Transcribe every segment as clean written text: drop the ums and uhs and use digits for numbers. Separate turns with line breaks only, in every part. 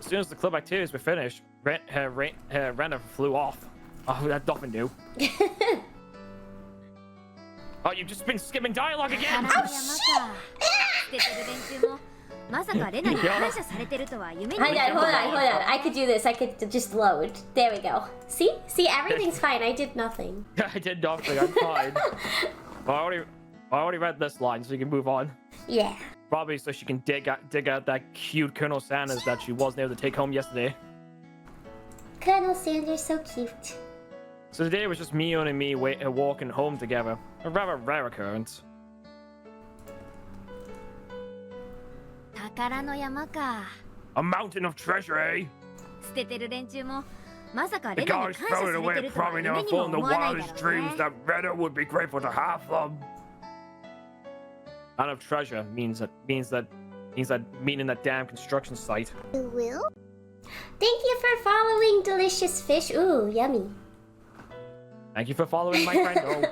As soon as the club activities were finished, Rena flew off. Oh, that nothing new. Oh, you've just been skipping dialogue again!
Oh, hold on. I could do this. I could just load. There we go. See, everything's fine. I did nothing.
I did nothing. I'm fine. I already read this line, so you can move on.
Yeah.
Probably so she can dig out that cute Colonel Sanders that she wasn't able to take home yesterday.
Colonel Sanders, so cute.
So today was just Mion and me walking home together. A rather rare occurrence. A mountain of treasure, eh? The guys throwing it away probably never thought in the wildest dreams that Rena would be grateful to have them. Mountain of treasure meaning that damn construction site.
You will? Thank you for following Delicious Fish. Ooh, yummy.
Thank you for following my friend. Oh.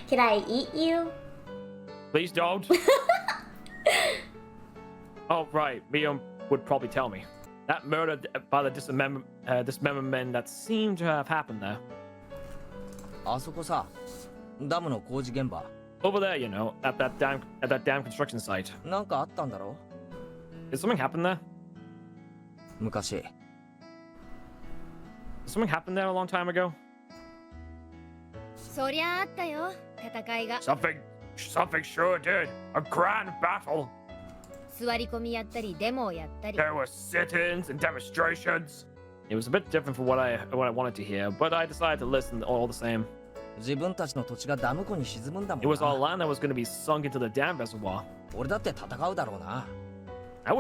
Can I eat you?
Please don't. Oh, right. Mion would probably tell me. That murder by the dismemberment that seemed to have happened there. Over there, you know, at that damn construction site. Did something happen there? Did something happen there a long time ago? Something sure did. A grand battle. There were sit-ins and demonstrations. It was a bit different from what I wanted to hear, but I decided to listen all the same. It was our land that was going to be sunk into the dam reservoir. I would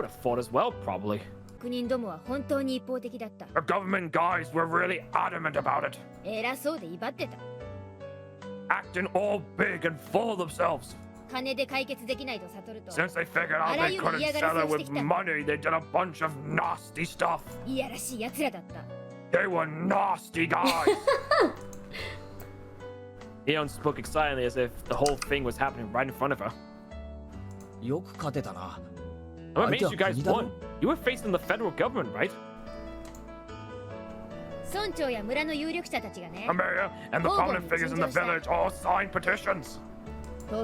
have fought as well, probably. The government guys were really adamant about it. Acting all big and full of themselves. Since they figured out they couldn't settle it with money, they did a bunch of nasty stuff. They were nasty guys. Mion spoke excitedly as if the whole thing was happening right in front of her. I'm amazed you guys won. You were facing the federal government, right? The mayor and the prominent figures in the village all signed petitions. They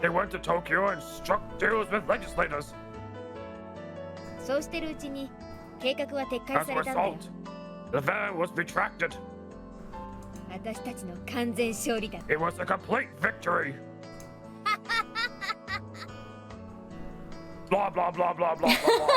went to Tokyo and struck deals with legislators. As a result, the van was retracted. It was a complete victory. Blah blah blah blah blah blah blah.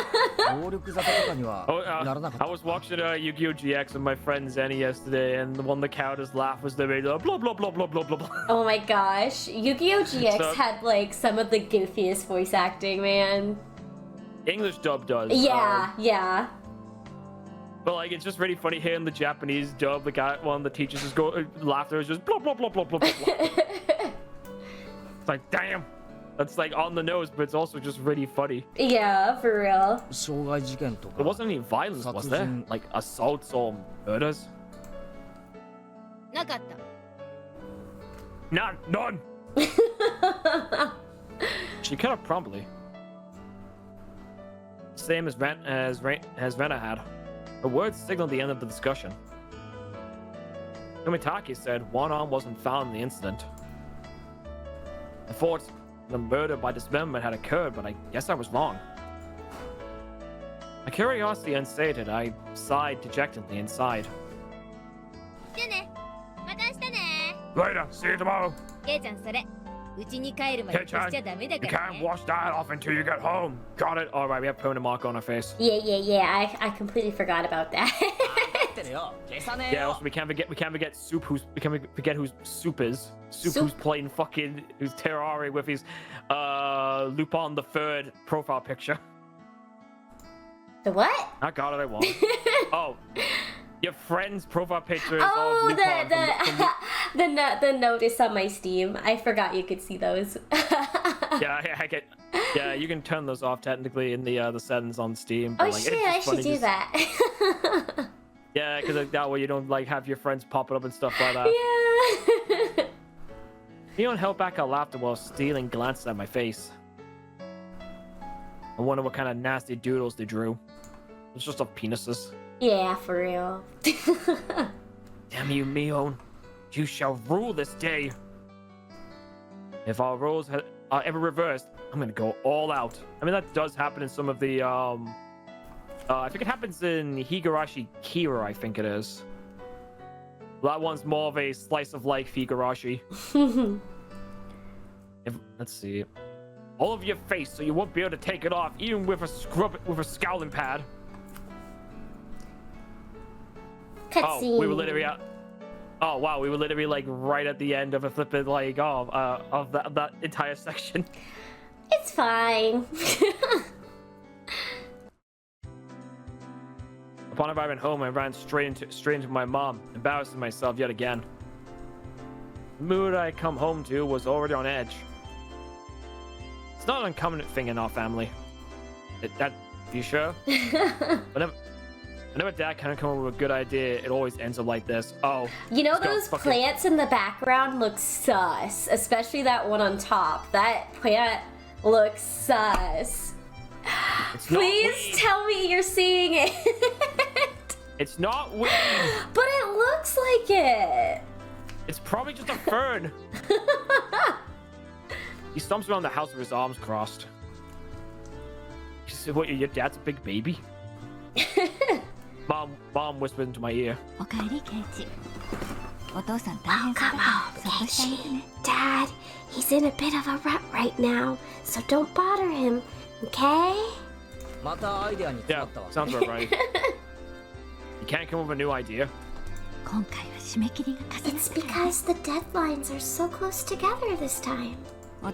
I was watching Yu-Gi-Oh! GX with my friend Zenny yesterday, and the one of the characters laugh was the blah blah blah blah blah blah blah.
Oh my gosh, Yu-Gi-Oh! GX had like some of the goofiest voice acting, man.
English dub does.
Yeah, yeah.
But like, it's just really funny hearing the Japanese dub. The guy, one of the teachers is laughter is just blah blah blah blah blah blah. It's like, damn. That's like on the nose, but it's also just really funny.
Yeah, for real.
There wasn't any violence, was there? Like assaults or murders? None. She cut up promptly. Same as Rena had. The words signaled the end of the discussion. Kumitake said one arm wasn't found in the incident. I thought the murder by dismemberment had occurred, but I guess I was wrong. My curiosity unsated, I sighed dejectedly and sighed. Later, see you tomorrow. Kei-chan, you can't wash that off until you get home. Got it? Alright, we have permanent mark on our face.
Yeah. I completely forgot about that.
Yeah, also we can't forget Soup, forget who Soup is. Soup who's playing who's Terraria with his Lupin the Third profile picture.
The what?
I got it, I won. Oh, your friend's profile picture is
of
Lupin
the notice on my Steam. I forgot you could see those.
Yeah, you can turn those off technically in the settings on Steam.
But, shit, I should do that.
Yeah, because like, that way you don't like have your friends popping up and stuff like that.
Yeah.
Mion held back her laughter while stealing glances at my face. I wonder what kind of nasty doodles they drew. It's just of penises.
Yeah, for real.
Damn you, Mion. You shall rule this day. If our roles are ever reversed, I'm gonna go all out. I mean, that does happen in some of the, I think it happens in Higurashi Kira, I think it is. That one's more of a slice of life Higurashi. Let's see. All of your face, so you won't be able to take it off, even with a scowling pad.
Cutscene.
Oh, we were literally at... Oh, wow, we were literally, like, right at the end of a flippin', like, of that entire section.
It's fine.
Upon arriving home, I ran straight into my mom, embarrassing myself yet again. The mood I come home to was already on edge. It's not an uncommon thing in our family. You sure? Whenever Dad kind of comes up with a good idea, it always ends up like this. Oh.
You know those plants in the background look sus, especially that one on top. That plant looks sus. Please tell me you're seeing it.
It's not weed.
But it looks like it.
It's probably just a fern. He stomps around the house with his arms crossed. He said, "What? Your dad's a big baby?" Mom whispered into my ear.
Oh, come on, Keiichi. Dad, he's in a bit of a rut right now, so don't bother him, okay?
Yeah, sounds about right. You can't come up with a new idea.
It's because the deadlines are so close together this time. Your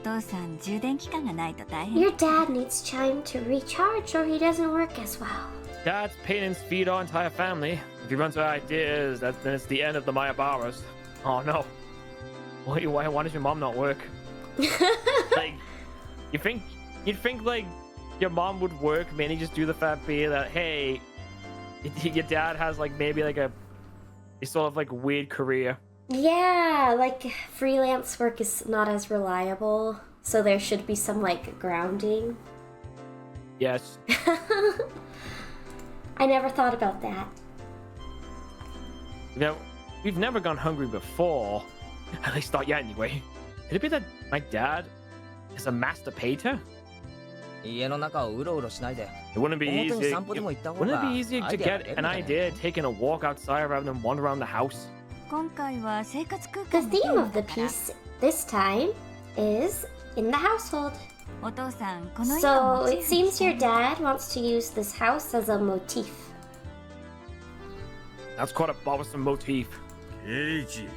dad needs time to recharge or he doesn't work as well.
Dad's paintings feed our entire family. If he runs out of ideas, then it's the end of the Mayabaras. Oh no. Why does your mom not work? Like, you'd think like your mom would work, mainly just do the fact be that, hey, your dad has like maybe like a sort of like weird career.
Yeah, like freelance work is not as reliable, so there should be some like grounding.
Yes.
I never thought about that.
You know, we've never gone hungry before. At least not yet, anyway. Could it be that my dad is a master painter? It wouldn't be easy. Wouldn't it be easier to get an idea taking a walk outside rather than wander around the house?
The theme of the piece this time is in the household. So it seems your dad wants to use this house as a motif.
That's quite a bothersome motif.
Keiichi,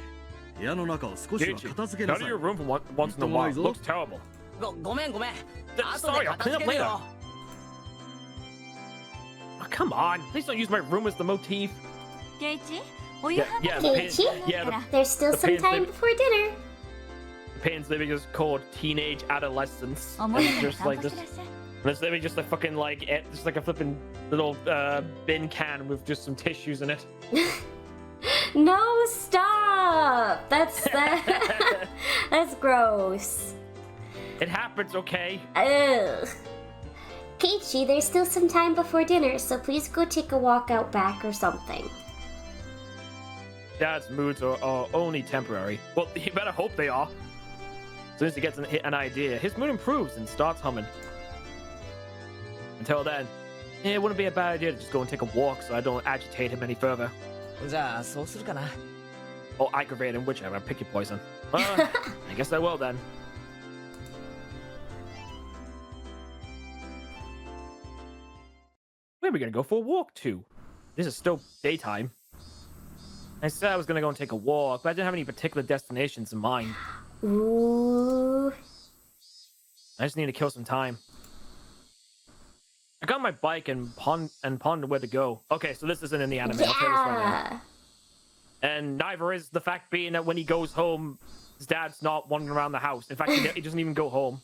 out of your room for once in a while. It looks terrible. Sorry, I'll clean up later. Oh, come on, please don't use my room as the motif.
Keiichi,
Yeah,
there's still some time before dinner.
Pain's literally just called teenage adolescence. It's just like this. It's literally just a fucking like just like a flipping little bin can with just some tissues in it.
No, stop! That's that's gross.
It happens, okay?
Ugh. Keiichi, there's still some time before dinner, so please go take a walk out back or something.
Dad's moods are only temporary. Well, you better hope they are. As soon as he gets an idea, his mood improves and starts humming. Until then, it wouldn't be a bad idea to just go and take a walk so I don't agitate him any further. Or aggravate him, whichever. Pick your poison. I guess I will then. Where are we gonna go for a walk to? This is still daytime. I said I was gonna go and take a walk, but I didn't have any particular destinations in mind.
Ooh.
I just need to kill some time. I got my bike and pondered where to go. Okay, so this isn't in the anime.
Yeah.
I'll tell you this right now. And neither is the fact being that when he goes home, his dad's not wandering around the house. In fact, he doesn't even go home.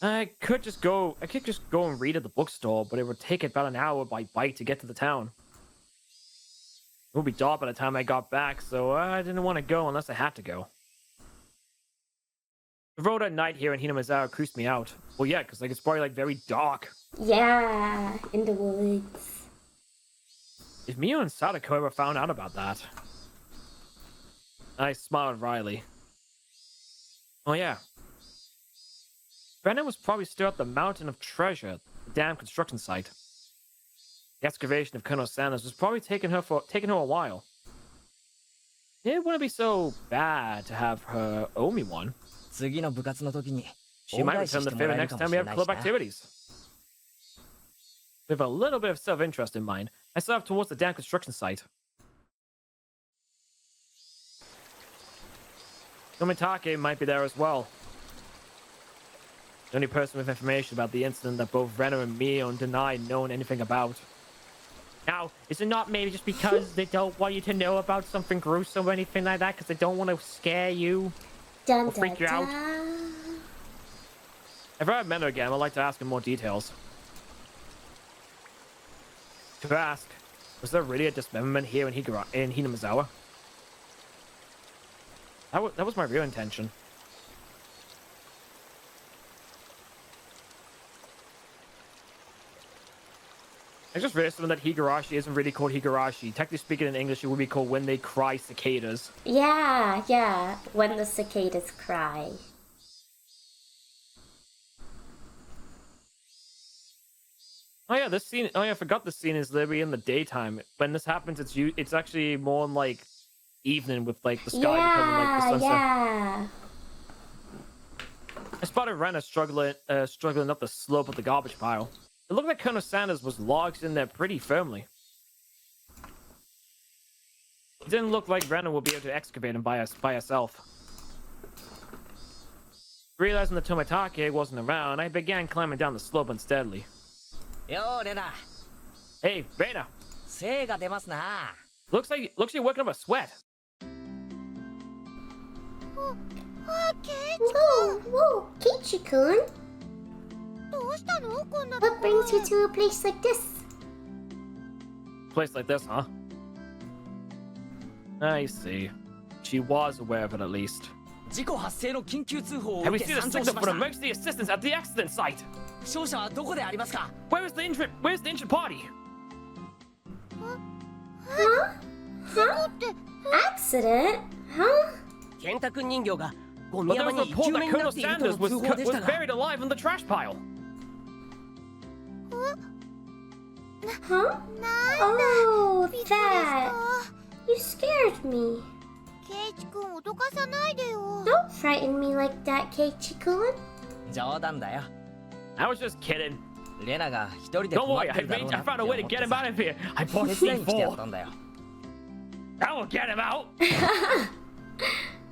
I could just go and read at the bookstore, but it would take about an hour by bike to get to the town. It would be dark by the time I got back, so I didn't want to go unless I had to go. The road at night here in Hinamizawa creeps me out. Well, yeah, because like it's probably like very dark.
Yeah, in the woods.
If Mio and Sadako ever found out about that. I smiled wryly. Oh yeah. Brennan was probably still at the Mountain of Treasure, the damn construction site. The excavation of Colonel Sanders was probably taking her a while. It wouldn't be so bad to have her owe me one. She might return the favor next time we have club activities. With a little bit of self-interest in mind, I set off towards the damn construction site. Tomitake might be there as well. The only person with information about the incident that both Renner and Mio denied knowing anything about. Now, is it not maybe just because they don't want you to know about something gruesome or anything like that? Because they don't want to scare you or freak you out? If I met her again, I'd like to ask him more details. To ask, was there really a dismemberment here in Hinamizawa? That was my real intention. I just realized something that Higurashi isn't really called Higurashi. Technically speaking, in English, it would be called when they cry cicadas.
Yeah, when the cicadas cry.
Oh yeah, this scene. Oh yeah, I forgot this scene is literally in the daytime. When this happens, it's actually more in like evening with like the sky becoming like the sunset.
Yeah.
I spotted Renna struggling up the slope of the garbage pile. It looked like Colonel Sanders was logged in there pretty firmly. It didn't look like Renna would be able to excavate him by herself. Realizing that Tomitake wasn't around, I began climbing down the slope unsteadily.
Yo, Rena.
Hey, Rena. Looks like you're working up a sweat.
Whoa, Keiichi-kun. What brings you to a place like this?
Place like this, huh? I see. She was aware of it at least. Have we seen a signal for emergency assistance at the accident site? Where's the injured party?
Huh? Accident? Huh?
Well, there was a report that Colonel Sanders was buried alive in the trash pile.
Huh? Oh, that. You scared me. Don't frighten me like that, Keiichi-kun.
I was just kidding. Don't worry, I found a way to get him out of here. I bought C4. I will get him out.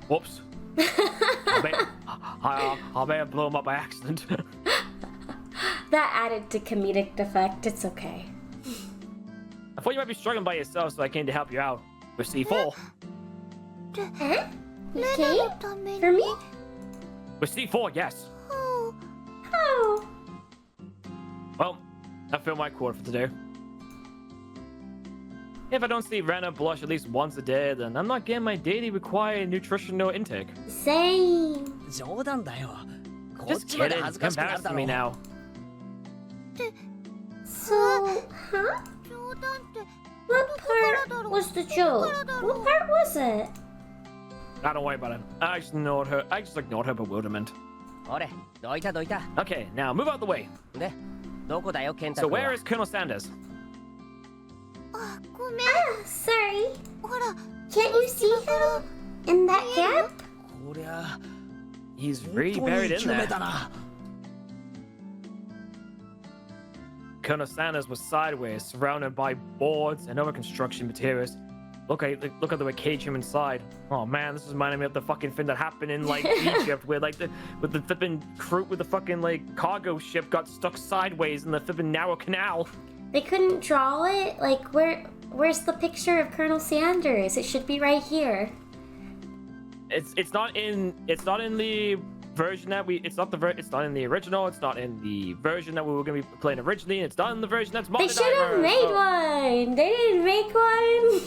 Whoops. I may have blown him up by accident.
That added to comedic effect. It's okay.
I thought you might be struggling by yourself, so I came to help you out with C4.
Huh? Okay? For me?
With C4, yes.
Oh.
Well, I feel my quarter for today. If I don't see Renna blush at least once a day, then I'm not getting my daily required nutritional intake.
Same.
Just kidding. You're embarrassing me now.
So, huh? What part was the joke? What part was it?
Don't worry about it. I just ignored her bewilderment. Okay, now move out the way. So where is Colonel Sanders?
Sorry. Can't you see him? In that gap?
He's really buried in there. Colonel Sanders was sideways, surrounded by boards and other construction materials. Look at the way cage him inside. Oh man, this is reminding me of the fucking thing that happened in like Egypt, where like the flipping crew with the fucking like cargo ship got stuck sideways in the flipping narrow canal.
They couldn't draw it. Like where's the picture of Colonel Sanders? It should be right here.
It's not in the version that it's not in the original. It's not in the version that we were going to be playing originally. It's not in the version that's modded.
They should have made one. They didn't make one.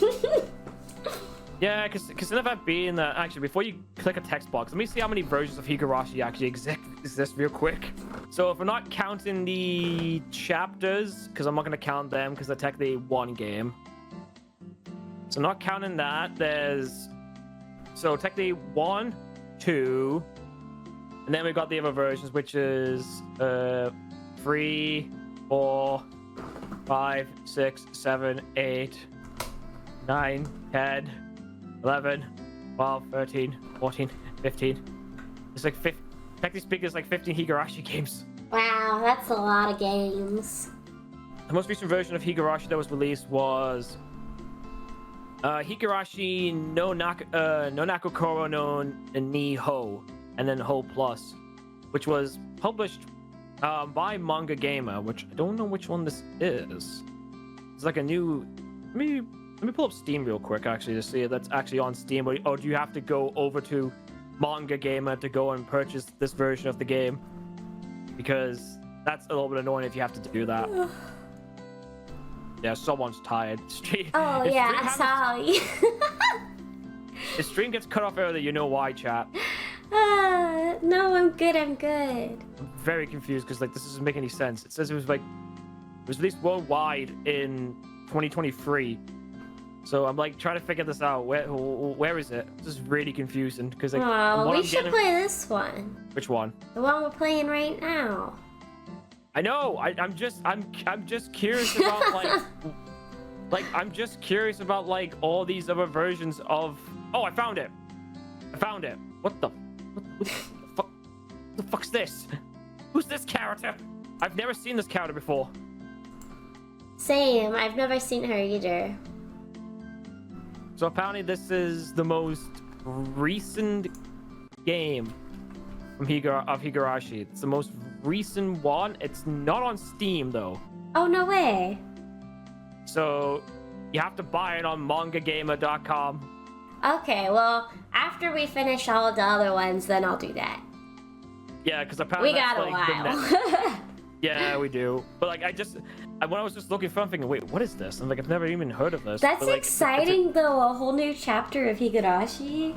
Yeah, because instead of that being that, actually, before you click a text box, let me see how many versions of Higurashi actually exist real quick. So if we're not counting the chapters, because I'm not going to count them because they're technically one game. So not counting that, there's... So technically 1, 2, and then we've got the other versions, which is 3, 4, 5, 6, 7, 8, 9, 10, 11, 12, 13, 14, 15. It's like technically speaking, it's like 15 Higurashi games.
Wow, that's a lot of games.
The most recent version of Higurashi that was released was Higurashi no Nakokoro no Ni Ho, and then Ho Plus, which was published by Manga Gamer, which I don't know which one this is. It's like a new... Let me pull up Steam real quick, actually, to see if that's actually on Steam, or do you have to go over to Manga Gamer to go and purchase this version of the game? Because that's a little bit annoying if you have to do that. Yeah, someone's tired.
Oh, yeah, sorry.
If stream gets cut off early, you know why, chat.
No, I'm good.
I'm very confused because, like, this doesn't make any sense. It says it was released worldwide in 2023. So I'm like trying to figure this out. Where is it? This is really confusing because like.
Oh, we should play this one.
Which one?
The one we're playing right now.
I know. I'm just curious about I'm just curious about like all these other versions of. Oh, I found it. What the fuck? What the fuck's this? Who's this character? I've never seen this character before.
Same. I've never seen her either.
So apparently this is the most recent game from Higurashi. It's the most recent one. It's not on Steam though.
Oh, no way.
So you have to buy it on mangagamer.com.
Okay, well, after we finish all the other ones, then I'll do that.
Yeah, because apparently
we got a while.
Yeah, we do. But like, when I was just looking for, I'm thinking, wait, what is this? I'm like, I've never even heard of this.
That's
but, like,
exciting, though. A whole new chapter of Higurashi.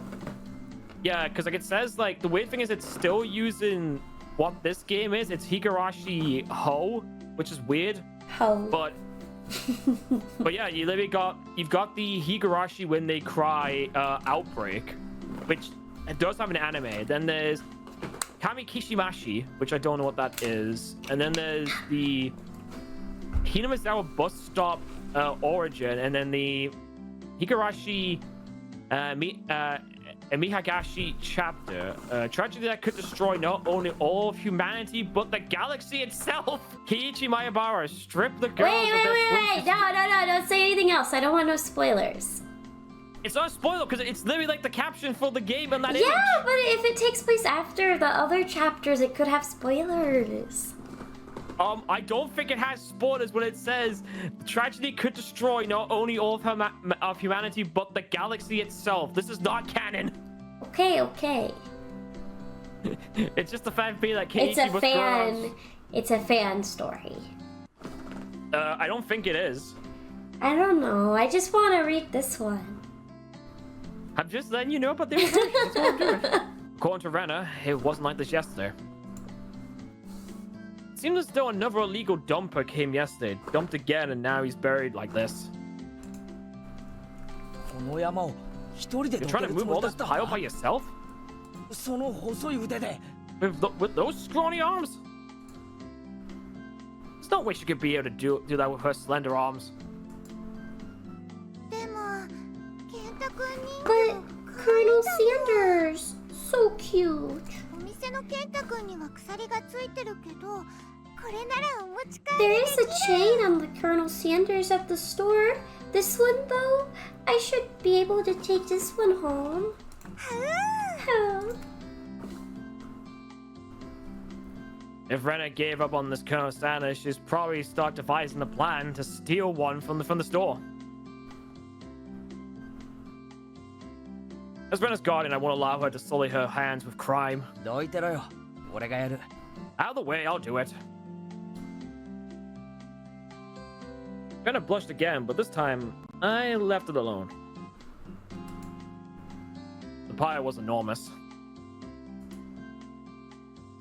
Yeah, because like it says, like, the weird thing is it's still using what this game is. It's Higurashi Ho, which is weird.
Ho.
But yeah, you've got the Higurashi When They Cry Outbreak, which it does have an anime. Then there's Kami Kishimashi, which I don't know what that is. And then there's the Hinamizawa Bus Stop Origin, and then the Higurashi Mihagashi Chapter. Tragedy that could destroy not only all of humanity, but the galaxy itself. Kiichi Mayabara stripped the girls
Wait. No, don't say anything else. I don't want no spoilers.
It's not a spoiler because it's literally like the caption for the game and that
image. Yeah, but if it takes place after the other chapters, it could have spoilers.
I don't think it has spoilers when it says tragedy could destroy not only all of humanity, but the galaxy itself. This is not canon.
Okay.
It's just a fan feel like Keiichi was gross.
It's a fan story.
I don't think it is.
I don't know. I just want to read this one.
I'm just letting you know about the information. That's what I'm doing. According to Renner, it wasn't like this yesterday. It seems as though another illegal dumper came yesterday, dumped again, and now he's buried like this. You're trying to move all this pile by yourself? With those scrawny arms? There's no way she could be able to do that with her slender arms.
But Colonel Sanders, so cute. There is a chain on the Colonel Sanders at the store. This one, though, I should be able to take this one home.
If Renna gave up on this Colonel Sanders, she's probably started devising a plan to steal one from the store. As Renna's guardian, I won't allow her to sully her hands with crime. Out of the way, I'll do it. Renna blushed again, but this time, I left it alone. pile was enormous.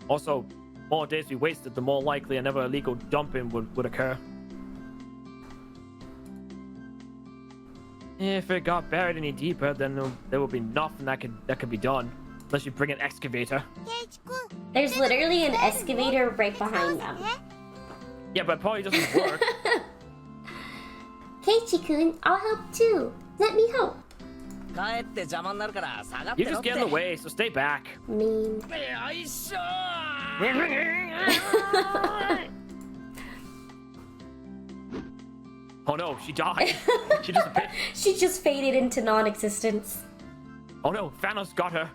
Also, more days we wasted, the more likely another illegal dumping would occur. If it got buried any deeper, then there would be nothing that could be done, unless you bring an excavator.
There's literally an excavator right behind them.
Yeah, but it probably doesn't work.
Keiichi-kun, I'll help too. Let me help.
You just get in the way, so stay back.
Mean.
Oh no, she died. She just
faded into non-existence.
Oh no, Thanos got her.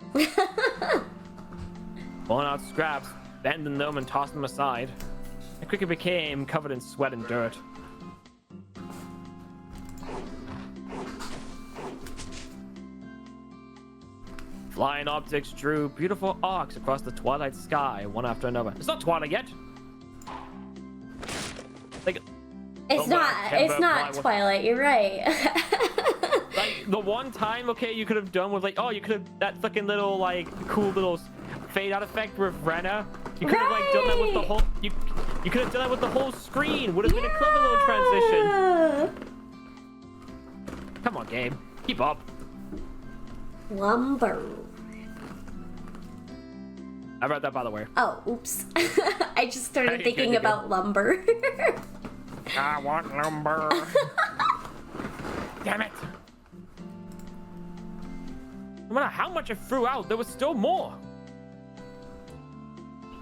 Pulling out scraps, bending them and tossing them aside. It quickly became covered in sweat and dirt. Flying objects drew beautiful arcs across the twilight sky, one after another. It's not twilight yet. Like,
it's not Twilight. You're right.
Like the one time, okay, you could have done with like, oh, you could have that fucking little like cool little fade out effect with Rena. You could have like done that with the whole. You could have done that with the whole screen. Would have been a clever little transition. Come on, game, keep up.
Lumber.
I read that, by the way.
Oh, oops. I just started thinking about lumber.
I want lumber. Damn it. No matter how much I threw out, there was still more.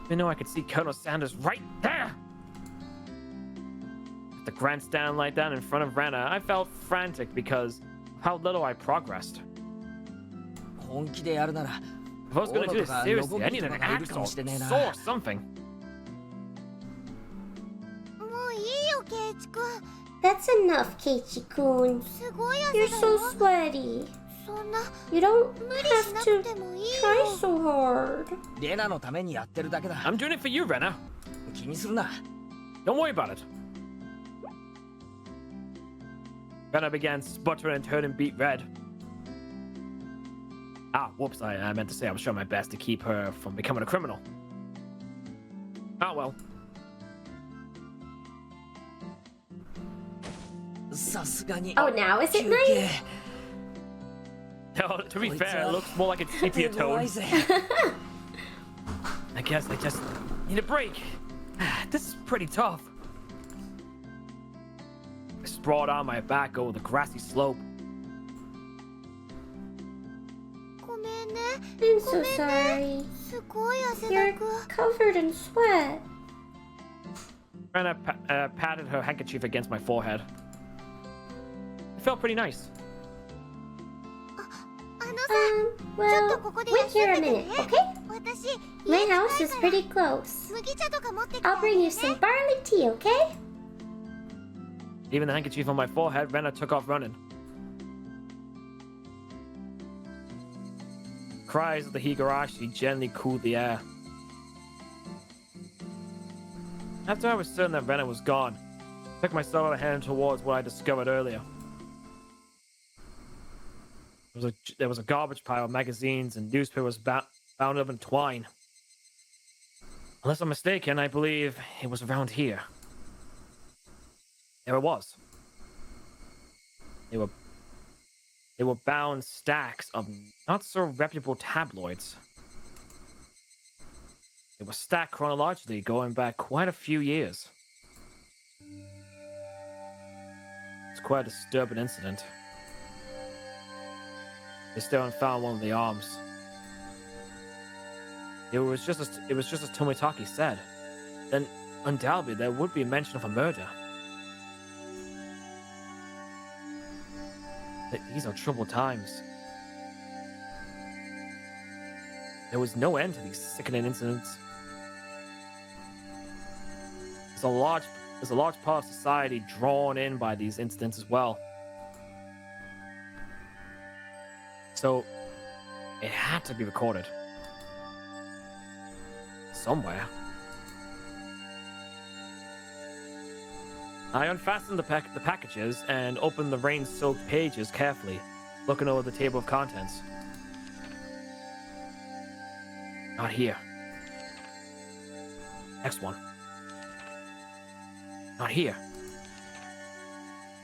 You know, I could see Colonel Sanders right there. At the grandstand like that in front of Rena, I felt frantic because of how little I progressed. If I was going to do this seriously, I need an axe or saw or something.
That's enough, Keiichi-kun. You're so sweaty. You don't have to try so hard.
I'm doing it for you, Rena. Don't worry about it. Rena began sputtering and turning beet red. Ah, whoops, I meant to say I was trying my best to keep her from becoming a criminal. Oh well.
Oh, now is it night?
No, to be fair, it looks more like it's sepia tone. I guess I just need a break. This is pretty tough. I sprawled on my back over the grassy slope.
I'm so sorry. You're covered in sweat.
Rena patted her handkerchief against my forehead. It felt pretty nice.
Well, wait here a minute, okay? My house is pretty close. I'll bring you some barley tea, okay?
Leaving the handkerchief on my forehead, Rena took off running. Cries of the Higurashi gently cooled the air. After I was certain that Rena was gone, I took my solar hand towards what I discovered earlier. There was a garbage pile of magazines and newspapers bound up in twine. Unless I'm mistaken, I believe it was around here. There it was. They were bound stacks of not so reputable tabloids. They were stacked chronologically, going back quite a few years. It's quite a disturbing incident. They still haven't found one of the arms. It was just as Tomitaki said. Then undoubtedly there would be a mention of a murder. These are troubled times. There was no end to these sickening incidents. There's a large part of society drawn in by these incidents as well. So, it had to be recorded. Somewhere. I unfastened the packages and opened the rain-soaked pages carefully, looking over the table of contents. Not here. Next one. Not here.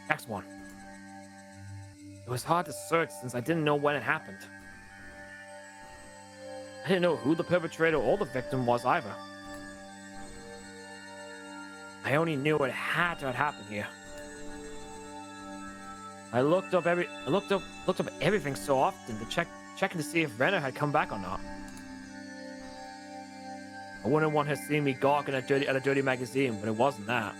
Next one. It was hard to search since I didn't know when it happened. I didn't know who the perpetrator or the victim was either. I only knew it had to have happened here. I looked up everything so often to checking to see if Renner had come back or not. I wouldn't want her seeing me gawking at a dirty magazine, but it wasn't that.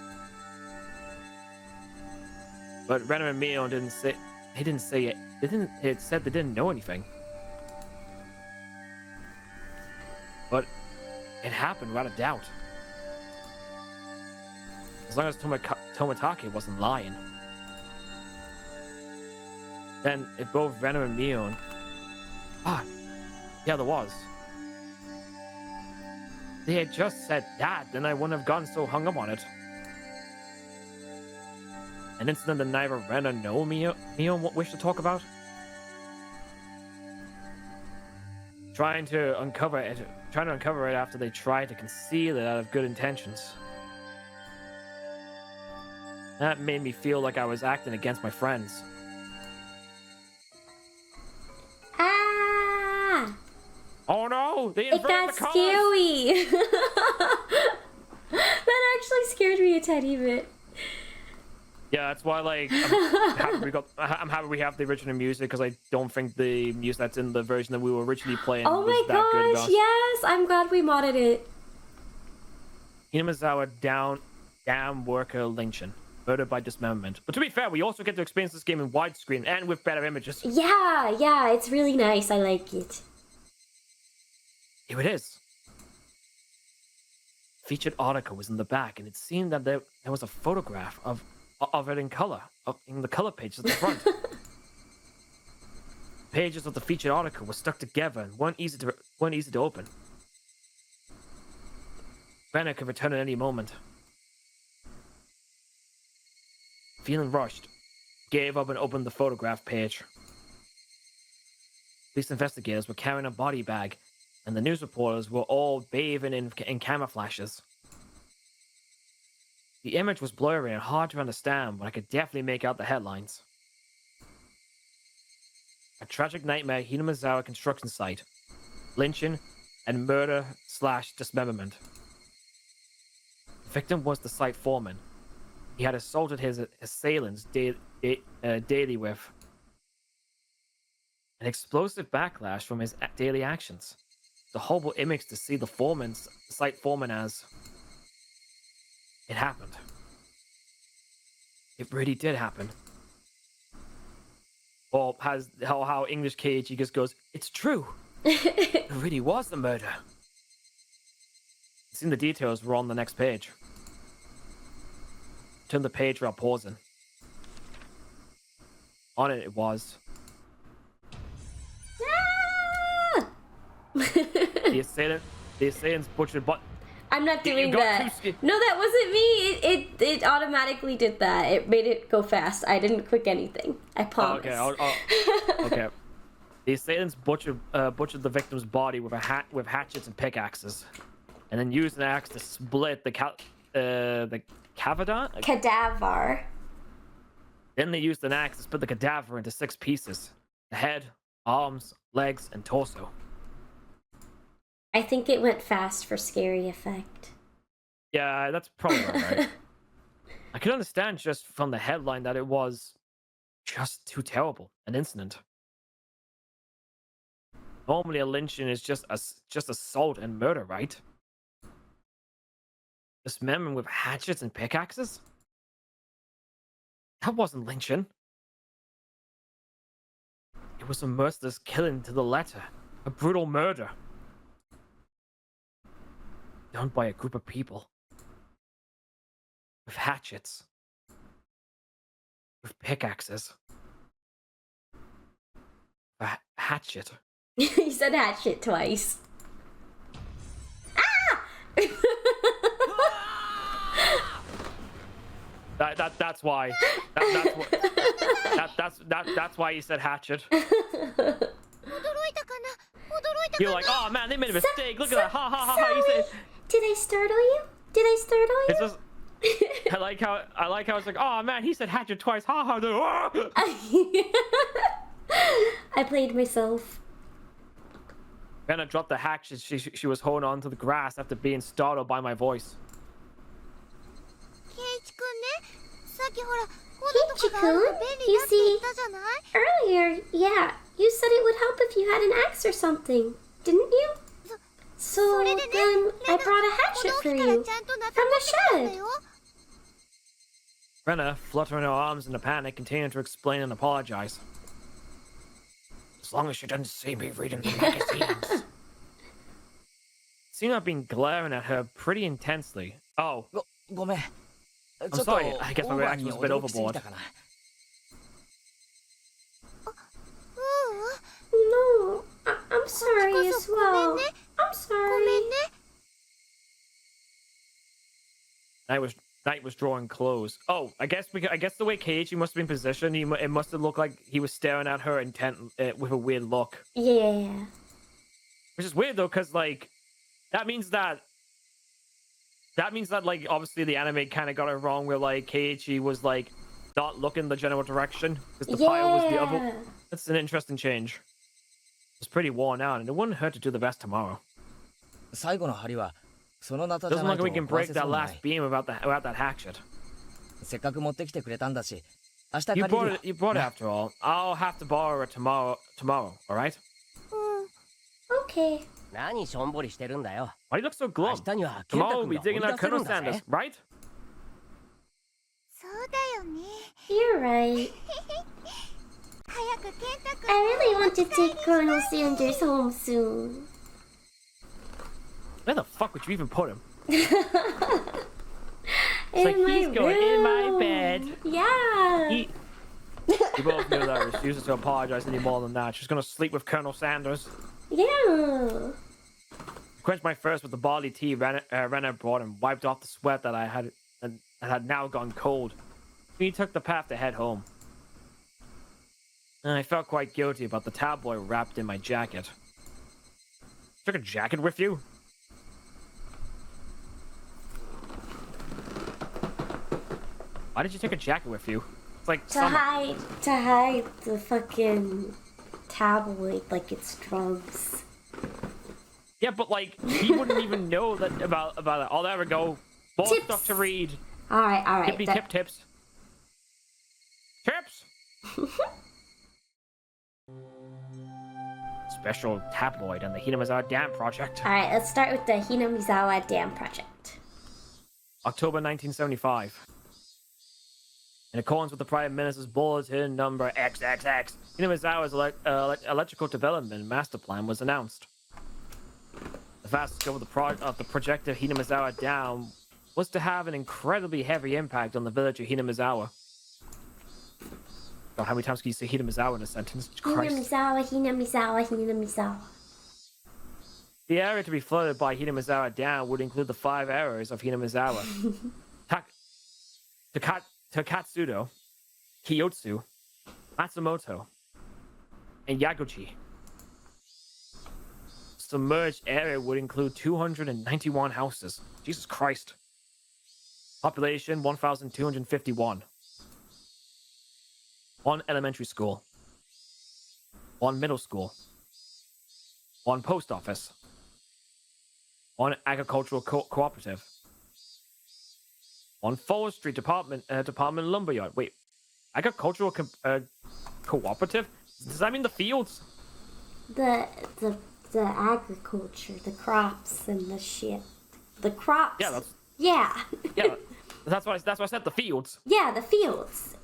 But Renner and Mio didn't say it. It said they didn't know anything. But it happened without a doubt. As long as Tomitake wasn't lying. Then if both Renner and Mio... yeah, there was. They had just said that, then I wouldn't have gotten so hung up on it. An incident that neither Renner nor Mio wished to talk about? Trying to uncover it after they tried to conceal it out of good intentions. That made me feel like I was acting against my friends. Oh no!
It got scary! That actually scared me a tiny bit.
Yeah, that's why, like, I'm happy we have the original music, because I don't think the music that's in the version that we were originally playing was that good. Oh my gosh,
yes! I'm glad we modded it.
Hinamizawa damn worker lynching. Murdered by dismemberment. But to be fair, we also get to experience this game in widescreen and with better images.
Yeah, it's really nice. I like it.
Here it is. Featured article was in the back, and it seemed that there was a photograph of it in color, in the color pages at the front. Pages of the featured article were stuck together and weren't easy to open. Renner could return at any moment. Feeling rushed, gave up and opened the photograph page. Police investigators were carrying a body bag, and the news reporters were all bathing in camouflages. The image was blurry and hard to understand, but I could definitely make out the headlines. A tragic nightmare Hinamizawa construction site. Lynching and murder/dismemberment. The victim was the site foreman. He had assaulted his assailants daily with an explosive backlash from his daily actions. The horrible image to see the site foreman as... It happened. It really did happen. Or how English KG just goes, it's true. It really was the murder. It seemed the details were on the next page. Turn the page without pausing. On it was... The assailants butchered but...
I'm not doing that. No, that wasn't me. It automatically did that. It made it go fast. I didn't click anything. I promise.
Okay. The assailants butchered the victim's body with hatchets and pickaxes, and then used an axe to split the cadaver. Then they used an axe to split the cadaver into 6 pieces: the head, arms, legs, and torso.
I think it went fast for scary effect.
Yeah, that's probably right. I could understand just from the headline that it was just too terrible an incident. Normally, a lynching is just assault and murder, right? Dismemberment with hatchets and pickaxes? That wasn't lynching. It was a merciless killing to the letter, a brutal murder. Done by a group of people. With hatchets. With pickaxes. A hatchet.
You said hatchet twice. Ah!
That's why. That's why you said hatchet. You're like, oh man, they made a mistake. Look at that. Ha ha ha ha. You said,
did I startle you? Did I startle you?
it's just, I like how it's like, oh man, he said hatchet twice. Ha ha.
I played myself.
Anna dropped the hatchet she was holding on to the grass after being startled by my voice.
Keiichi-kun, you see, earlier, yeah, you said it would help if you had an axe or something, didn't you? So then I brought a hatchet for you from the shed.
Renna, fluttering her arms in a panic, continued to explain and apologize. As long as she doesn't see me reading the magazines. Seemed to have been glaring at her pretty intensely. Oh. I'm sorry, I guess my reaction was a bit overboard.
No, I'm sorry as well. I'm sorry.
Night was drawing close. Oh, I guess the way Keiichi must have been positioned, it must have looked like he was staring at her intent with a weird look.
Yeah.
Which is weird though, because like that means that like obviously the anime kind of got it wrong, where like Keiichi was like not looking the general direction because the pile was the other. That's an interesting change. It's pretty worn out, and it wouldn't hurt to do the best tomorrow. Doesn't look like we can break that last beam without that hatchet. You brought it after all. I'll have to borrow it tomorrow, alright?
Okay.
Why do you look so glum? Tomorrow we'll be digging out Colonel Sanders, right?
You're right. I really want to take Colonel Sanders home soon.
Where the fuck would you even put him?
He's
going in my bed.
Yeah.
You both knew that I refuses to apologize any more than that. She's gonna sleep with Colonel Sanders.
Yeah.
Quenched my thirst with the barley tea Renna brought and wiped off the sweat that I had now gone cold. We took the path to head home. And I felt quite guilty about the tabloid wrapped in my jacket. Took a jacket with you? Why did you take a jacket with you? It's like
to hide the fucking tabloid like it's drugs.
Yeah, but like he wouldn't even know that about it. Oh, there we go. More stuff to read.
All right.
Tips. Special tabloid on the Hinamizawa Dam Project.
All right, let's start with the Hinamizawa Dam Project.
October 1975. In accordance with the Prime Minister's Bulletin Number XXX, Hinamizawa's electrical development master plan was announced. The vast scope of the projected Hinamizawa Dam was to have an incredibly heavy impact on the village of Hinamizawa. God, how many times can you say Hinamizawa in a sentence?
Hinamizawa.
The area to be flooded by Hinamizawa Dam would include the 5 areas of Hinamizawa. Takatsudo, Kiyotsu, Matsumoto, and Yaguchi. Submerged area would include 291 houses. Jesus Christ. Population 1,251. 1 elementary school. 1 middle school. 1 post office. 1 agricultural cooperative. 1 forestry department lumberyard. Wait, agricultural cooperative? Does that mean the fields?
The agriculture, the crops and the shit. The crops.
Yeah, that's why I said the fields.
Yeah, the fields.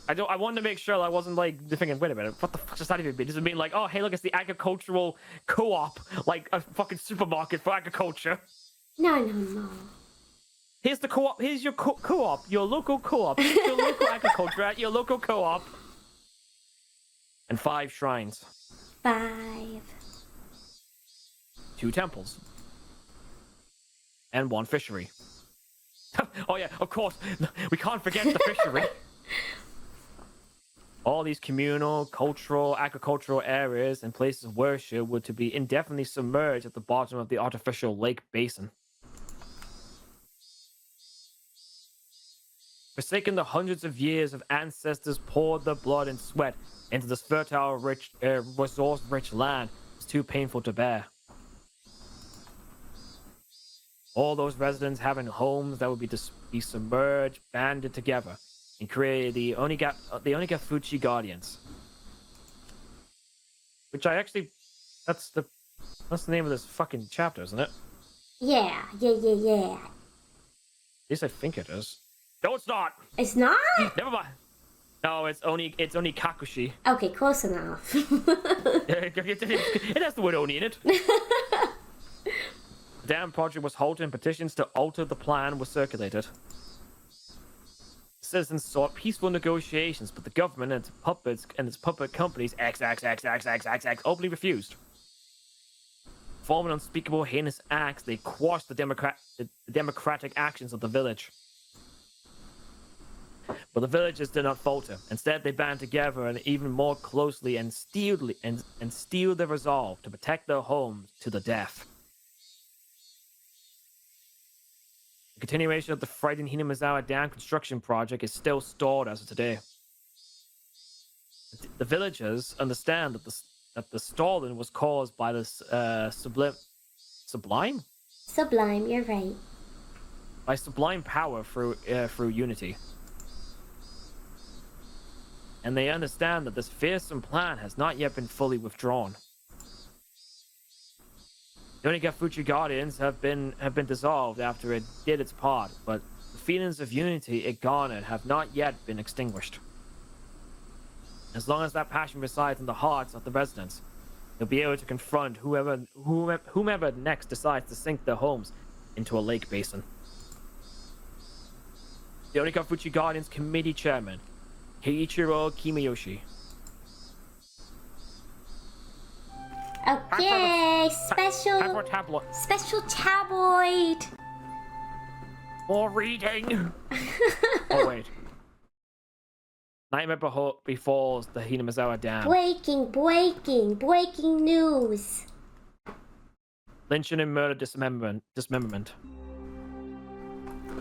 I wanted to make sure that I wasn't like thinking, wait a minute, what the fuck does that even mean? Does it mean like, oh hey, look, it's the agricultural co-op, like a fucking supermarket for agriculture?
No.
Here's the co-op. Here's your co-op. Your local co-op. Your local agriculture at your local co-op. And 5 shrines.
5.
2 temples. And 1 fishery. Oh yeah, of course. We can't forget the fishery. All these communal, cultural, agricultural areas and places of worship were to be indefinitely submerged at the bottom of the artificial lake basin. Forsaken the hundreds of years of ancestors poured their blood and sweat into this fertile, resource-rich land is too painful to bear. All those residents having homes that would be submerged, banded together, and created the Onikakushi Guardians. Which I actually, that's the name of this fucking chapter, isn't it?
Yeah.
At least I think it is. No, it's not.
It's not?
Never mind. No, it's Onikakushi.
Okay, close enough.
It has the word Oni in it. The dam project was halted and petitions to alter the plan were circulated. Citizens sought peaceful negotiations, but the government and its puppet companies openly refused. Forming unspeakable heinous acts, they quashed the democratic actions of the village. But the villagers did not falter. Instead, they band together and even more closely and steeled their resolve to protect their homes to the death. The continuation of the frightened Hinamizawa Dam construction project is still stalled as of today. The villagers understand that the stalling was caused by this sublime?
Sublime, you're right.
By sublime power through unity. And they understand that this fearsome plan has not yet been fully withdrawn. The Onikakushi Guardians have been dissolved after it did its part, but the feelings of unity it garnered have not yet been extinguished. As long as that passion resides in the hearts of the residents, they'll be able to confront whomever next decides to sink their homes into a lake basin. The Onikakushi Guardians Committee Chairman, Keiichiro Kimayoshi.
Okay, special tabloid.
More reading. Oh wait. Nightmare befalls the Hinamizawa Dam.
Breaking news.
Lynching and murder dismemberment.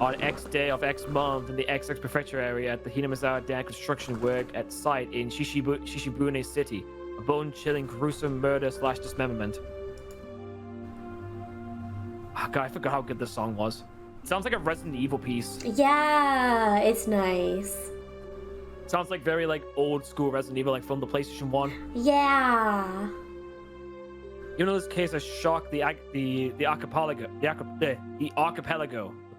On X day of X month in the XX prefecture area at the Hinamizawa Dam construction work at site in Shishibune City. A bone-chilling, gruesome murder/dismemberment. Oh, God, I forgot how good this song was. It sounds like a Resident Evil piece.
Yeah, it's nice.
It sounds like very old school Resident Evil, from the PlayStation 1.
Yeah.
Even though this case has shocked the archipelago, the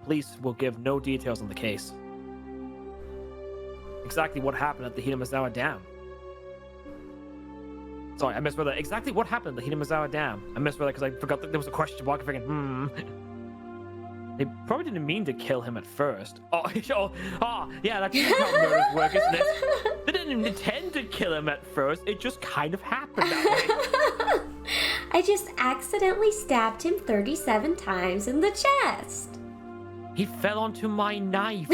police will give no details on the case. Exactly what happened at the Hinamizawa Dam. Sorry, I misread that. Exactly what happened at the Hinamizawa Dam. I misread that because I forgot that there was a question mark. I'm thinking, They probably didn't mean to kill him at first. Yeah, that's how murders work, isn't it? They didn't intend to kill him at first. It just kind of happened that way.
I just accidentally stabbed him 37 times in the chest.
He fell onto my knife.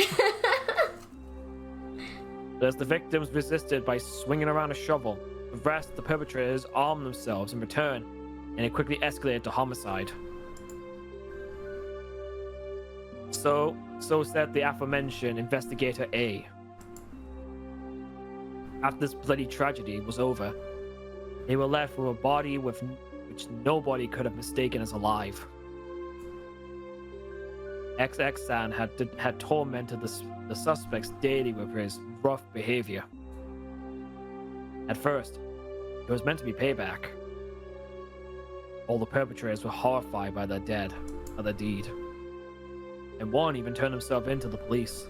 As the victims resisted by swinging around a shovel, the rest of the perpetrators armed themselves in return, and it quickly escalated to homicide. So said the aforementioned Investigator A. After this bloody tragedy was over, they were left with a body which nobody could have mistaken as alive. XX-san had tormented the suspects daily with his rough behavior. At first, it was meant to be payback. All the perpetrators were horrified by their deed. And one even turned himself in to the police.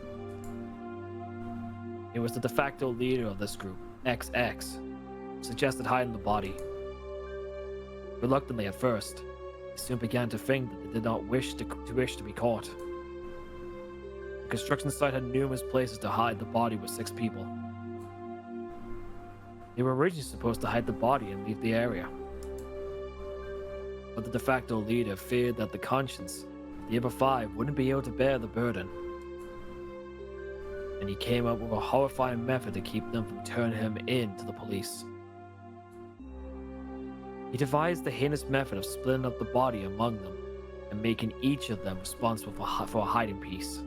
It was the de facto leader of this group, XX, who suggested hiding the body. Reluctantly at first, he soon began to think that they did not wish to be caught. The construction site had numerous places to hide the body with 6 people. They were originally supposed to hide the body and leave the area. But the de facto leader feared that the conscience of the other 5 wouldn't be able to bear the burden. and he came up with a horrifying method to keep them from turning him in to the police. He devised the heinous method of splitting up the body among them and making each of them responsible for a hiding piece.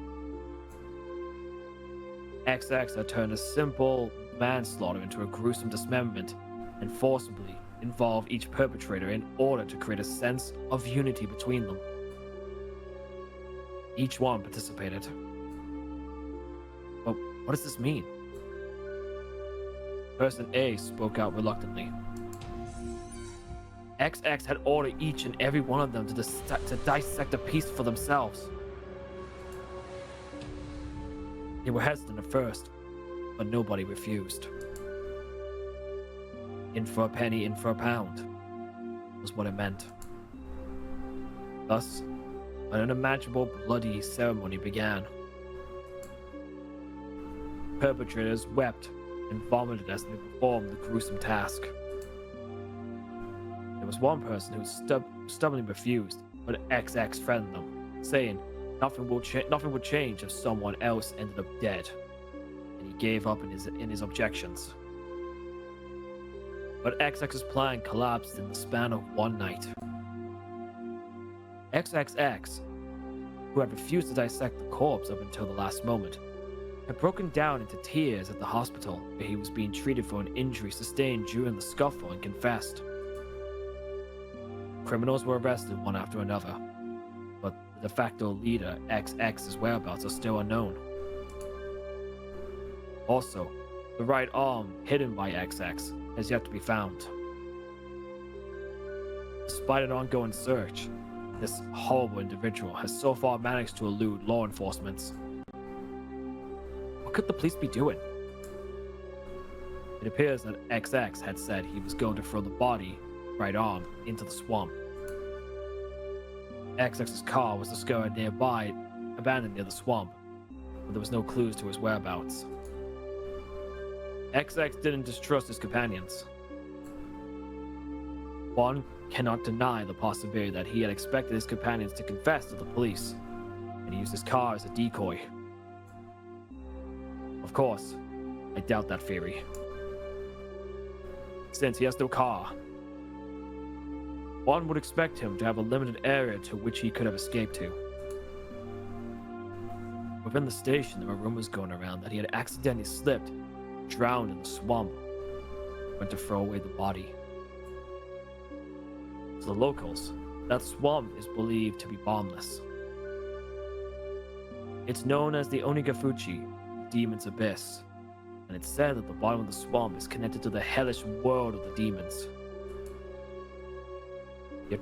XX had turned a simple manslaughter into a gruesome dismemberment and forcibly involved each perpetrator in order to create a sense of unity between them. Each one participated. But what does this mean? Person A spoke out reluctantly. XX had ordered each and every one of them to dissect a piece for themselves. They were hesitant at first, but nobody refused. In for a penny, in for a pound, was what it meant. Thus, an unimaginable bloody ceremony began. Perpetrators wept and vomited as they performed the gruesome task. There was one person who stubbornly refused, but XX threatened them, saying nothing would change if someone else ended up dead, and he gave up in his objections. But XX's plan collapsed in the span of one night. XXX, who had refused to dissect the corpse up until the last moment, had broken down into tears at the hospital where he was being treated for an injury sustained during the scuffle and confessed. Criminals were arrested one after another, but the de facto leader XX's whereabouts are still unknown. Also, the right arm hidden by XX has yet to be found. Despite an ongoing search, this horrible individual has so far managed to elude law enforcement. What could the police be doing? It appears that XX had said he was going to throw the body, right arm, into the swamp. XX's car was discovered nearby, abandoned near the swamp, but there was no clues to his whereabouts. XX didn't distrust his companions. One cannot deny the possibility that he had expected his companions to confess to the police, and he used his car as a decoy. Of course, I doubt that theory, since he has no car. One would expect him to have a limited area to which he could have escaped to. Within the station, there were rumors going around that he had accidentally slipped, drowned in the swamp, went to throw away the body. To the locals, that swamp is believed to be bottomless. It's known as the Onikakushi, Demon's Abyss, and it's said that the bottom of the swamp is connected to the hellish world of the demons. The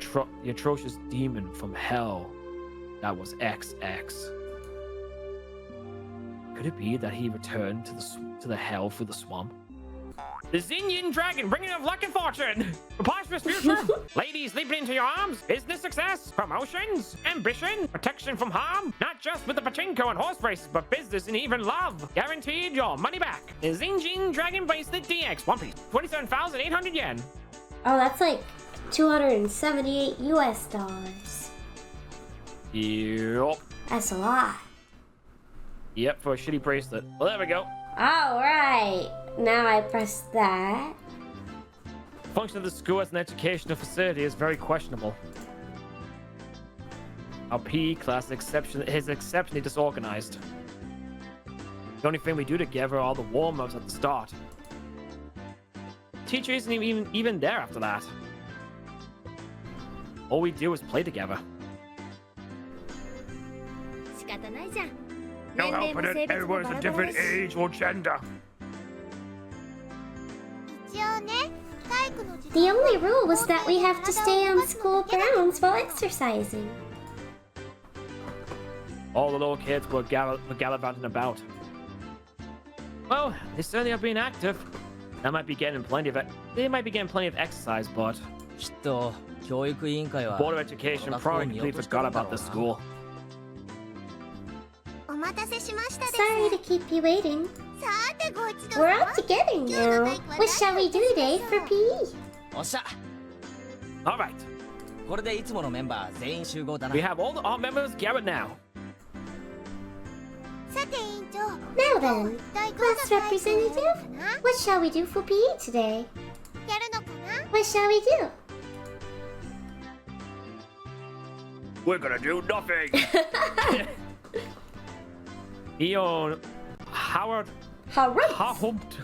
atrocious demon from hell that was XX. Could it be that he returned to the hell through the swamp? The Xinyin Dragon, bringing of luck and fortune! A prosperous future! Ladies leaping into your arms! Business success! Promotions! Ambition! Protection from harm! Not just with the pachinko and horse races, but business and even love! Guaranteed your money back! The Xinyin Dragon Bracelet DX, one piece, 27,800 yen.
Oh, that's like $278 US.
Yup.
That's a lot.
Yep, for a shitty bracelet. Well, there we go.
Alright. Now I press that.
The function of the school as an educational facility is very questionable. Our PE class is exceptionally disorganized. The only thing we do together are all the warm-ups at the start. The teacher isn't even there after that. All we do is play together. No helping it, everyone's a different age or gender.
The only rule was that we have to stay on school grounds while exercising.
All the little kids were gallivanting about. Well, they certainly are being active. They might be getting plenty of exercise, but Board of Education probably completely forgot about this school.
Sorry to keep you waiting. We're all together now. What shall we do today for PE?
Alright. We have all the members gathered now.
Now then, class representative, what shall we do for PE today? What shall we do?
We're gonna do nothing. Eon Howard
Harumped.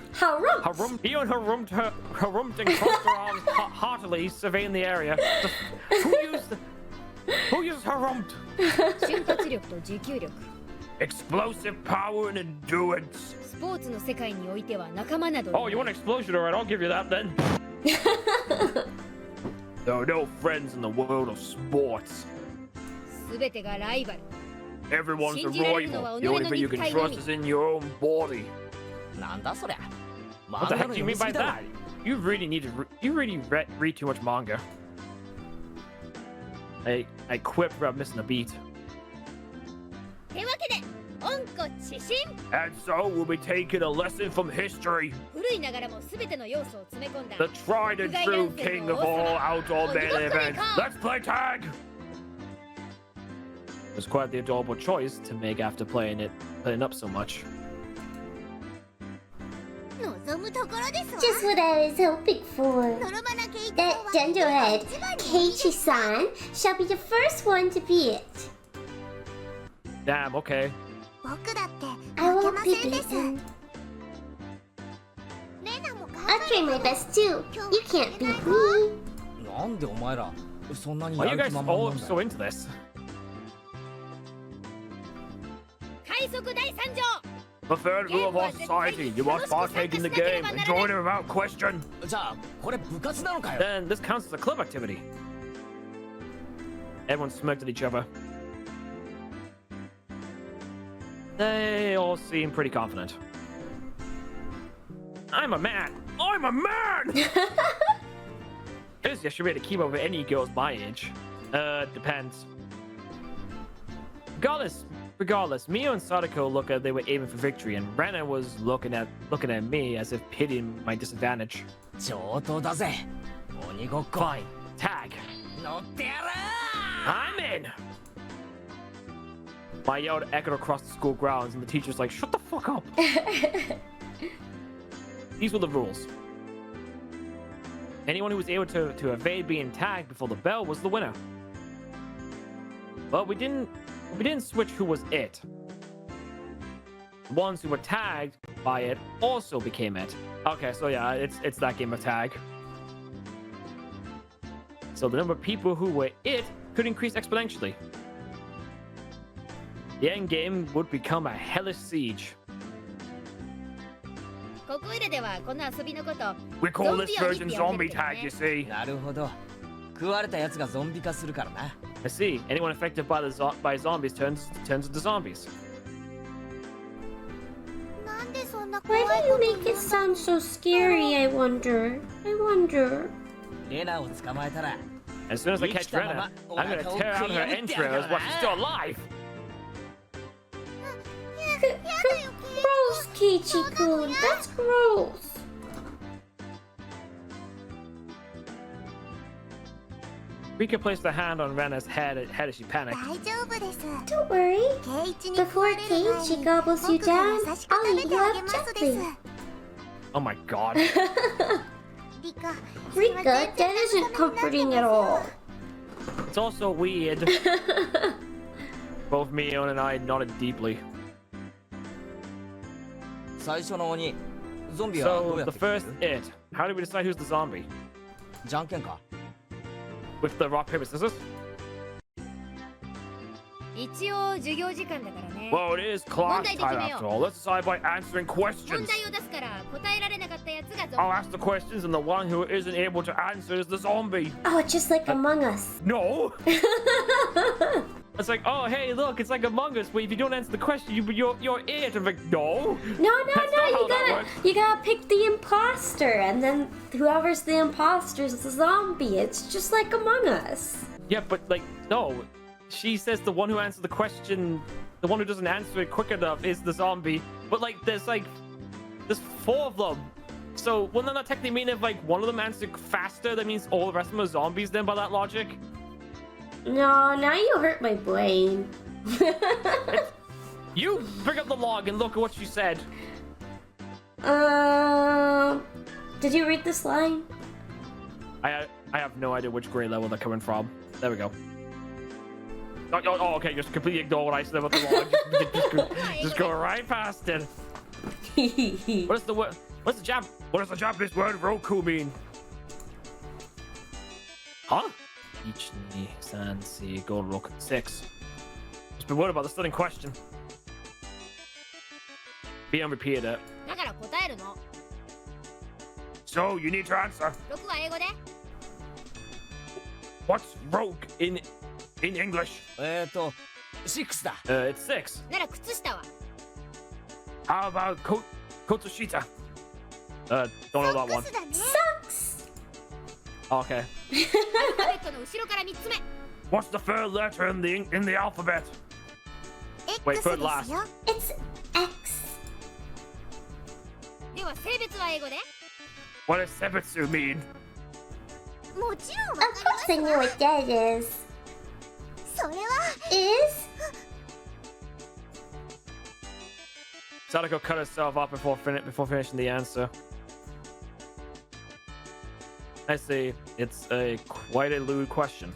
Eon harumped and crossed her arms heartily, surveying the area. Who used harumped? Explosive power and endurance. Oh, you want an explosion? Alright, I'll give you that then. There are no friends in the world of sports. Everyone's a rival. The only thing you can trust is in your own body. What the heck do you mean by that? You really read too much manga. I quit without missing a beat. And so we'll be taking a lesson from history. The tried and true king of all outdoor melee events. Let's play tag! It was quite the adorable choice to make after playing up so much.
Just what I was hoping for. That genderhead, Keiichi-san, shall be the first one to be it.
Damn, okay.
I won't be beaten. I'll try my best too. You can't beat me.
Why are you guys all so into this? The third rule of our society, you must partake in the game and join it without question. Then this counts as a club activity. Everyone smirked at each other. They all seem pretty confident. I'm a man! I'm a man! I should be able to keep up with any girls my age. Depends. Regardless, Mio and Sadako looked like they were aiming for victory, and Rena was looking at me as if pitying my disadvantage. Fine, tag. I'm in. My yell echoed across the school grounds, and the teacher's like, "Shut the fuck up." These were the rules. Anyone who was able to evade being tagged before the bell was the winner. But we didn't switch who was it. The ones who were tagged by it also became it. Okay, so yeah, it's that game of tag. So the number of people who were it could increase exponentially. The end game would become a hellish siege. We call this version zombie tag, you see. I see. Anyone affected by zombies turns into zombies.
Why do you make it sound so scary, I wonder?
As soon as I catch Rena, I'm gonna tear out her entrails while she's still alive.
Gross, Keiichi-kun. That's gross.
Rika placed a hand on Rena's head as she panicked.
Don't worry. Before Keiichi gobbles you down, I'll eat you up gently.
Oh my god.
Rika, that isn't comforting at all.
It's also weird. Both Mio and I nodded deeply. So, the first it. How do we decide who's the zombie? With the rock, paper, scissors? Well, it is class time after all. Let's decide by answering questions. I'll ask the questions, and the one who isn't able to answer is the zombie.
Oh, just like Among Us.
No! It's like, oh, hey, look, it's like Among Us, but if you don't answer the question, you're it. I'm like, no.
No, you gotta pick the imposter, and then whoever's the imposter is the zombie. It's just like Among Us.
Yeah, but like, no. She says the one who answered the question, the one who doesn't answer it quick enough is the zombie. But like, there's 4 of them. So wouldn't that technically mean if like one of them answered faster, that means all the rest of them are zombies then by that logic?
No, now you hurt my brain.
You bring up the log and look at what she said.
Did you read this line?
I have no idea which grade level they're coming from. There we go. Oh, okay. Just completely ignore what I said about the log. Just go right past it. What is the word? What does the Japanese word roku mean? Huh? Ichi, san, si, go, roku. 6. Just been worried about the stunning question. Beyond repeated it. So you need to answer. What's rogue in English?
6だ。
It's 6.
なら靴下は
How about Kotsushita? Don't know that one.
Sucks.
Okay.
アルファベットの後ろから3つ目
What's the third letter in the alphabet? Wait, third last.
It's X.
では性別は英語で
What does sebetsu mean?
もちろん
Of course I know what that is.
それは
Is?
Sadako cut herself off before finishing the answer. I see. It's quite a lewd question.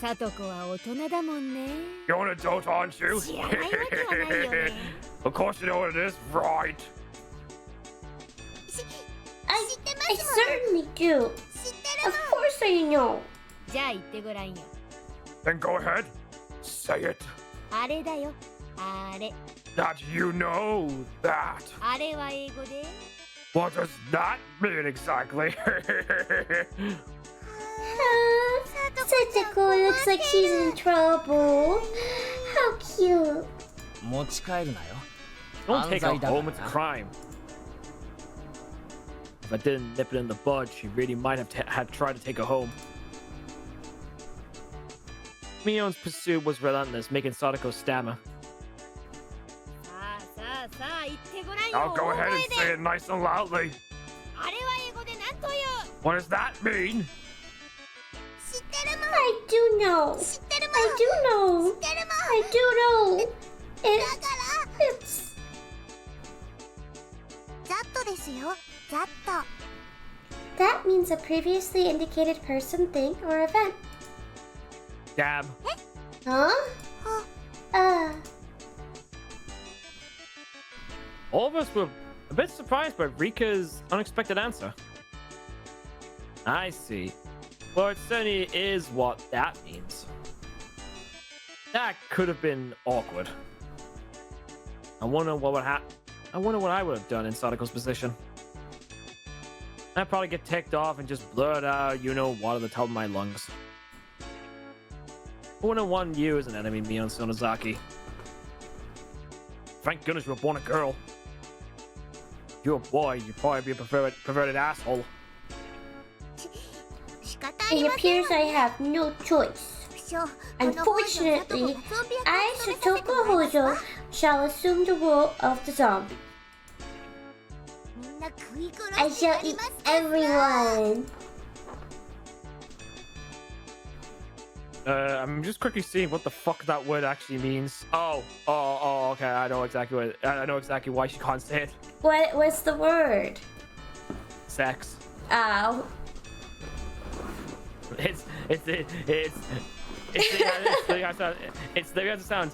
さとこは大人だもんね
You're an adult, aren't you?
知らないわけはないよね
Of course you know what it is, right?
I certainly do. Of course I know.
じゃあ言ってごらんよ
Then go ahead. Say it.
あれだよあれ
That you know that.
あれは英語で
What does that mean exactly?
Satoko looks like she's in trouble. How cute.
持ち帰るなよ。
Don't take her
犯罪だからな。
home, it's a crime. If I didn't nip it in the bud, she really might have had tried to take her home. Mion's pursuit was relentless, making Sadako stammer.
さあさあさあ言ってごらんよ
I'll go ahead
大
and
声で
say it nice and loudly.
あれは英語で何という
What does that mean?
知ってるもん
I do know.
知ってるもん
I do know.
知ってるもん
I do know.
だ から
It's
ザットですよザット
that means a previously indicated person, thing, or event.
Dab.
Huh?
All of us were a bit surprised by Rika's unexpected answer. I see. Well, it certainly is what that means. That could have been awkward. I wonder what would happen. I wonder what I would have done in Sadako's position. I'd probably get ticked off and just blurt out, you know what, at the top of my lungs. I wouldn't want you as an enemy, Mion Sonozaki. Thank goodness you were born a girl. If you're a boy, you'd probably be a perverted asshole.
仕方あり
It
ません
appears I have no choice.
不詳
Unfortunately, I, Satoko Hojo, shall assume the role of the zombie.
みんな食い
I
殺して
shall
やり
eat
ますから
everyone.
I'm just quickly seeing what the fuck that word actually means. Oh, okay. I know exactly why she can't say it.
What's the word?
Sex.
Oh.
It's the sound.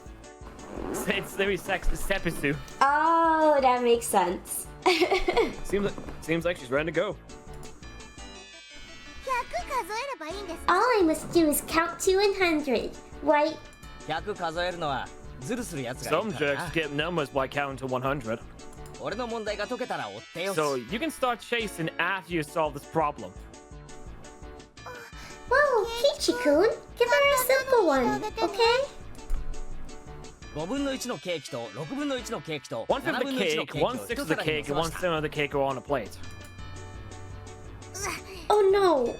It's very sex. It's seppuku.
Oh, that makes sense.
Seems like she's ready to go.
100数えればいいんです
All I must do is count to 100, right?
100数えるのはズルするやつがい
Some
るから
jerks
な。
skip numbers by counting to 100.
俺の問題が解けたら追ってよし。
So you can start chasing after you solve this problem.
Whoa, Kichi-kun, give her a simple one, okay?
5分の1のケーキと6分の1のケーキと
1/5
7
of
分
the
の1の
cake,
ケーキを
1/6
一
of the
皿に
cake,
乗せ
and
ま
1/7
した。
of the cake are on a plate.
Oh no.
分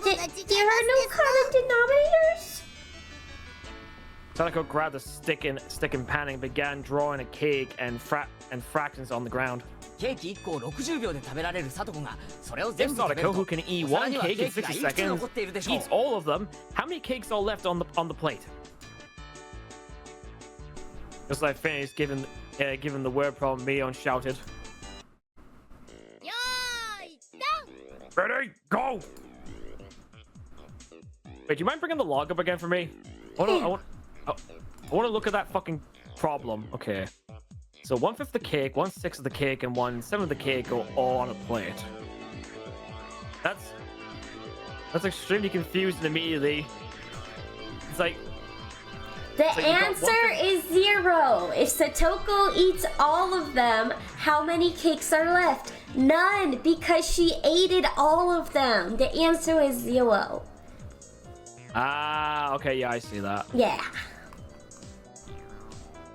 There
母が違い
are
ます
no common denominators?
Sadako grabbed a stick and pan and began drawing a cake and fractions on the ground.
ケーキ1個を60秒で食べられるサトコがそれを
If
全部食べる
Sadako,
と
who can eat
お皿
one
にはケ
cake in
ーキが
60
いくつ
seconds,
残っているでしょう。
eats all of them, how many cakes are left on the plate? Just like finished giving the word problem, Mion shouted. Ready, go! Wait, do you mind bringing the log up again for me? I want to look at that fucking problem. Okay. So 1/5 of the cake, 1/6 of the cake, and 1/7 of the cake go all on a plate. That's extremely confusing immediately. It's like...
The answer is 0. If Satoko eats all of them, how many cakes are left? None, because she ate all of them. The answer is 0.
Ah, okay, yeah, I see that.
Yeah.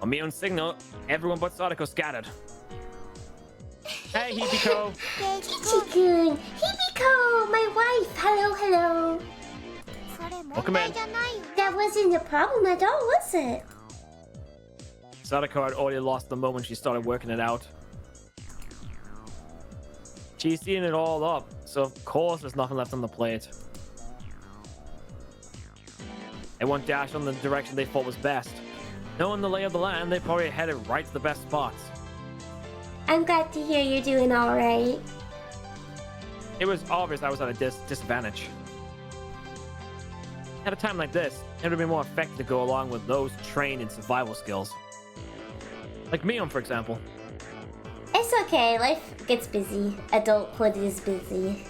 On my own signal, everyone but Sadako scattered. Hey, Hibiko!
Kichi-kun! Hibiko! My wife! Hello, hello!
Welcome in.
That wasn't a problem at all, was it?
Sadako had already lost the moment she started working it out. She's seen it all up, so of course there's nothing left on the plate. Everyone dashed on the direction they thought was best. Knowing the lay of the land, they probably headed right to the best spots.
I'm glad to hear you're doing alright.
It was obvious I was at a disadvantage. At a time like this, it would have been more effective to go along with those trained in survival skills. Like Mion, for example.
It's okay, life gets busy. Adulthood is busy.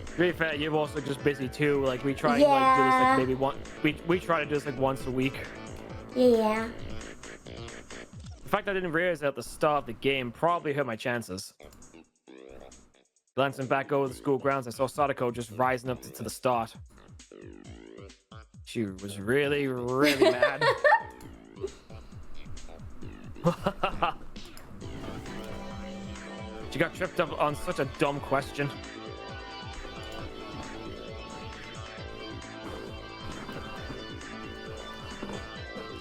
To be fair, you're also just busy too. Like we try and like do this like maybe one. We try to do this like once a week.
Yeah.
The fact I didn't realize at the start of the game probably hurt my chances. Glancing back over the school grounds, I saw Sadako just rising up to the start. She was really, really mad. She got tripped up on such a dumb question.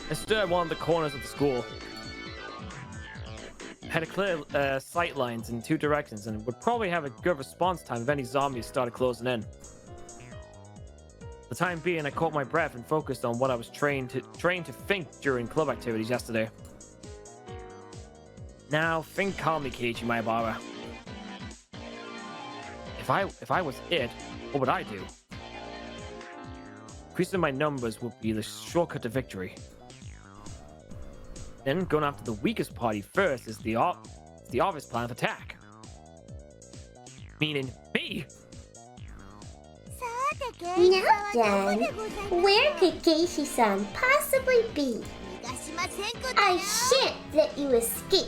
I stood at one of the corners of the school. Had a clear sight lines in 2 directions and would probably have a good response time if any zombies started closing in. For the time being, I caught my breath and focused on what I was trained to think during club activities yesterday. Now, think calmly, Keiichi Maebara. If I was it, what would I do? Increasing my numbers would be the shortcut to victory. Then, going after the weakest party first is the obvious plan of attack. Meaning me!
Now then, where could Keishi-san possibly be? I shan't let you escape.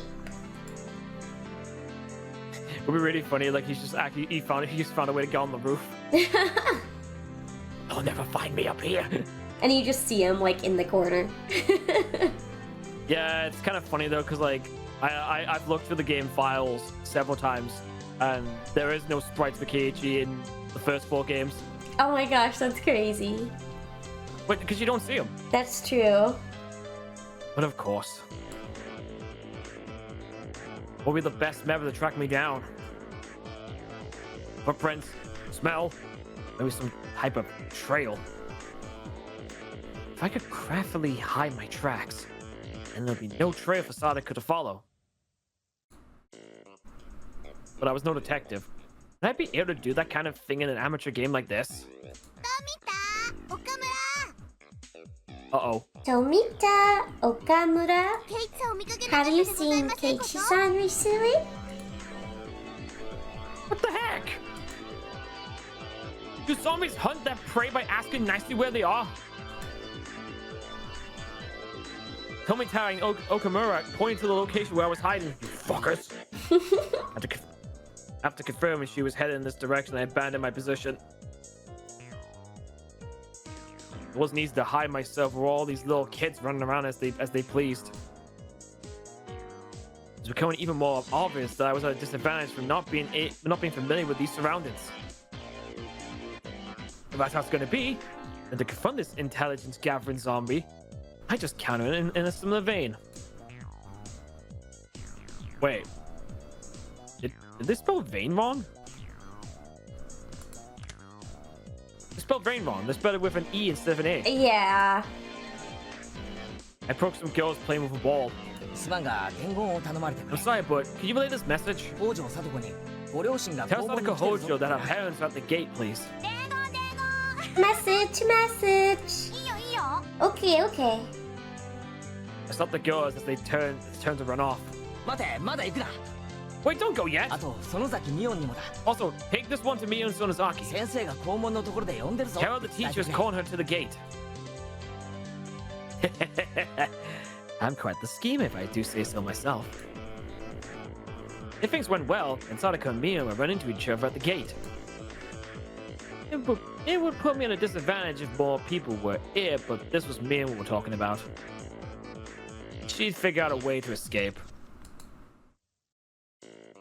It would be really funny, like he just found a way to get on the roof. They'll never find me up here.
And you just see him like in the corner.
Yeah, it's kind of funny though, because like I've looked through the game files several times, and there is no sprites for Keiichi in the first 4 games.
Oh my gosh, that's crazy.
But because you don't see them.
That's true.
But of course. What would be the best method to track me down? Footprints, smell, maybe some type of trail. If I could craftily hide my tracks, then there'd be no trail for Sadako to follow. But I was no detective. Would I be able to do that kind of thing in an amateur game like this? Uh-oh.
Tomita Okamura. Have you seen Keiichi-san recently?
What the heck? Do zombies hunt their prey by asking nicely where they are? Tomita and Okamura pointed to the location where I was hiding. You fuckers! After confirming she was headed in this direction, I abandoned my position. It wasn't easy to hide myself with all these little kids running around as they pleased. It's becoming even more obvious that I was at a disadvantage from not being familiar with these surroundings. If that's how it's going to be, then to confront this intelligence-gathering zombie, I just countered in a similar vein. Wait. Did they spell vein wrong? They spelled vein wrong. They spelled it with an E instead of an A.
Yeah.
I broke some girls playing with a ball.
すまんが伝言を頼まれて
I'm sorry, but can you relay this message?
北条聡子にご両親が
Tell
交番に
Sadako
来てるぞ
Hojo that her parents are at the gate, please.
Message, message. Okay, okay.
I stopped the girls as they turn to run off.
待てまだ行くな
Wait, don't go yet.
あと園崎美音にもだ
Also, take this one to Mio and Sonozaki.
先生が校門のところで呼んでるぞ
Tell the teachers calling her to the gate. I'm quite the schemer if I do say so myself. If things went well, and Sadako and Mio would run into each other at the gate. It would put me at a disadvantage if more people were here, but this was Mio we were talking about. She'd figure out a way to escape.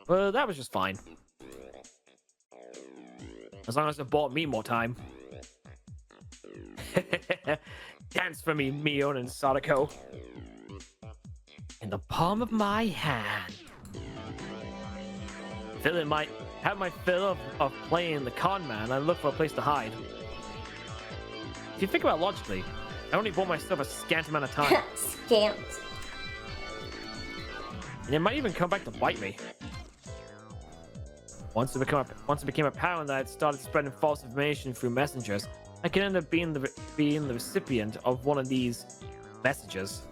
Well, that was just fine. As long as it bought me more time. Dance for me, Mion and Sadako. In the palm of my hand. Have my fill of playing the con man, I look for a place to hide. If you think about it logically, I only bought myself a scant amount of time.
Scant.
And it might even come back to bite me. Once it became apparent that I'd started spreading false information through messengers, I could end up being the recipient of one of these messages.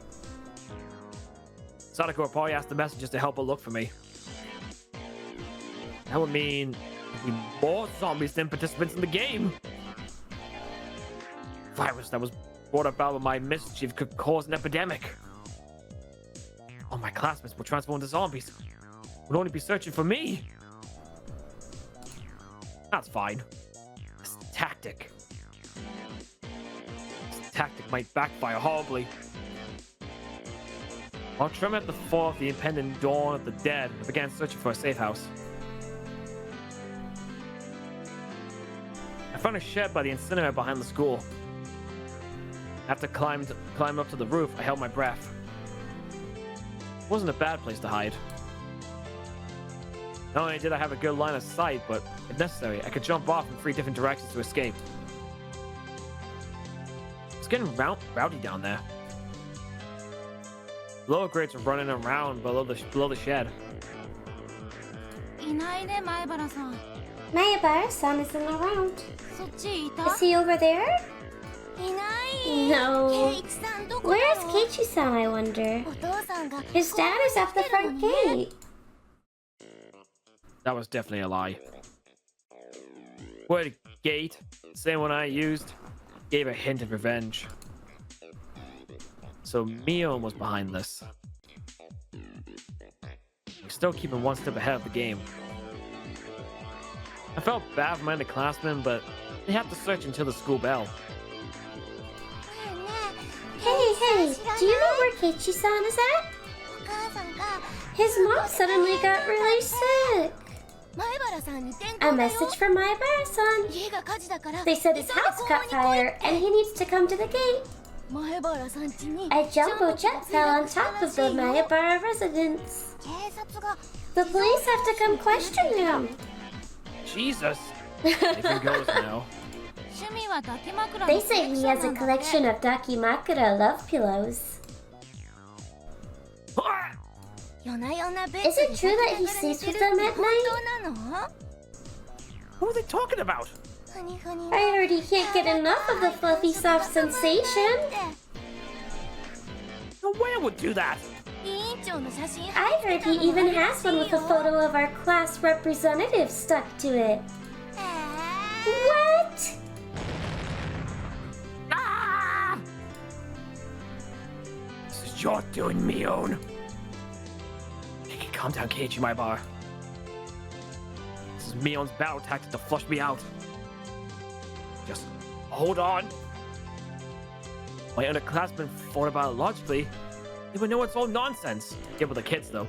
Sadako would probably ask the messengers to help her look for me. That would mean more zombies than participants in the game. Virus that was brought about by my mischief could cause an epidemic. All my classmates will transform into zombies. Would only be searching for me. That's fine. This tactic might backfire horribly. While trembling at the thought of the impending dawn of the dead, I began searching for a safe house. I found a shed by the incinerator behind the school. After climbing up to the roof, I held my breath. It wasn't a bad place to hide. Not only did I have a good line of sight, but if necessary, I could jump off in 3 different directions to escape. It's getting rowdy down there. Lower grades are running around below the shed.
Maebara-san isn't around. Is he over there? No. Where is Keiichi-san, I wonder? His dad is at the front gate.
That was definitely a lie. Word gate, same one I used, gave a hint of revenge. So Mion was behind this. We're still keeping one step ahead of the game. I felt bad for my underclassmen, but they have to search until the school bell.
Hey, do you know where Keiichi-san is at? His mom suddenly got really sick. A message from Maebara-san. They said his house caught fire and he needs to come to the gate. A jumbo jet fell on top of the Maebara residence. The police have to come question him.
Jesus! Anything goes now.
They say he has a collection of Dakimakura love pillows. Is it true that he sleeps with them at night?
Who are they talking about?
I heard he can't get enough of the fluffy soft sensation.
No way I would do that!
I heard he even has one with a photo of our class representative stuck to it. What?
Ah! This is your doing, Mion. Calm down, Keiichi, my bar. This is Mion's battle tactic to flush me out. Just hold on. My underclassmen thought about it logically. They would know it's all nonsense. Get with the kids, though.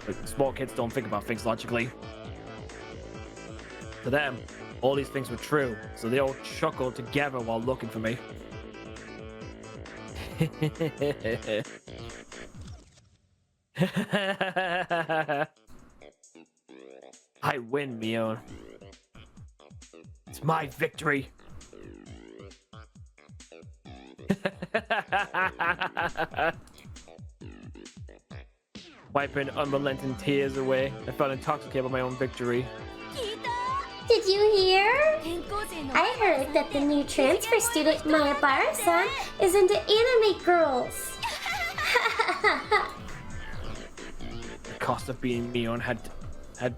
But small kids don't think about things logically. To them, all these things were true, so they all chuckled together while looking for me. I win, Mion. It's my victory. Wiping unrelenting tears away, I felt intoxicated by my own victory.
Did you hear? I heard that the new transfer student, Mayabara-san, is into anime girls.
The cost of being Mion had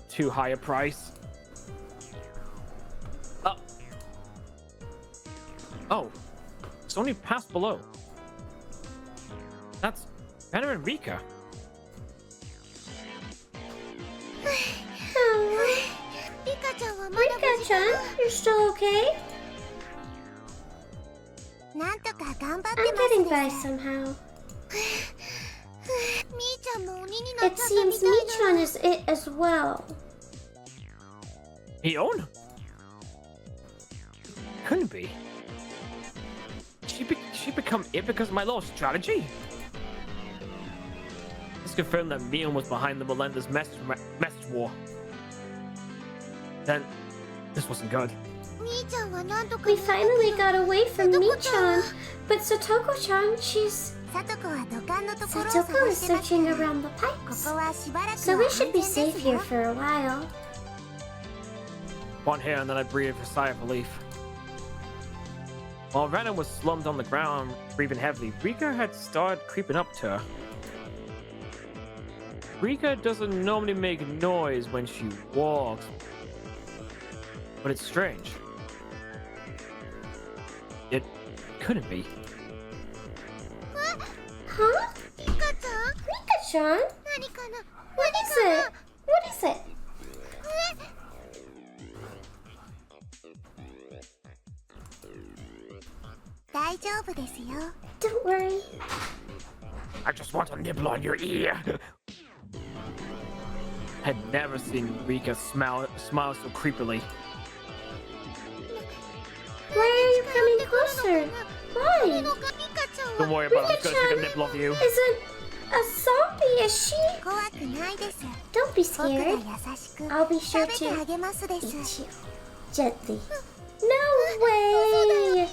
too high a price. Oh, it's only past below. That's Renner and Rika.
Rika-chan, you're still okay? I'm getting by somehow. It seems Michan is it as well.
Mion? Couldn't be. She become it because of my little strategy? This confirmed that Mion was behind the Melinda's message war. Then, this wasn't good.
We finally got away from Michan, but Satoko-chan, Satoko is searching around the pipes, so we should be safe here for a while.
One hair, and then I breathed a sigh of relief. While Renner was slumped on the ground, breathing heavily, Rika had started creeping up to her. Rika doesn't normally make noise when she walks, but it's strange. It couldn't be.
Huh? Rika-chan? What is it? What is it? Don't worry.
I just want to nibble on your ear. Had never seen Rika smile so creepily.
Why are you coming closer? Why?
Don't worry about it. I'm gonna take a nibble off you.
Isn't a zombie, is she? Don't be scared. I'll be sure to eat you gently. No way!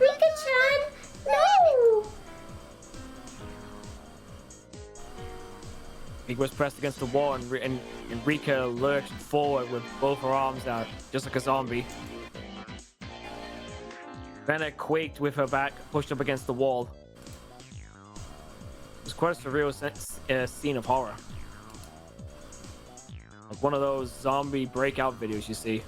Rika-chan, no!
Rika was pressed against the wall, and Rika lurched forward with both her arms out, just like a zombie. Renner quaked with her back, pushed up against the wall. It was quite a surreal scene of horror. Like one of those zombie breakout videos you see.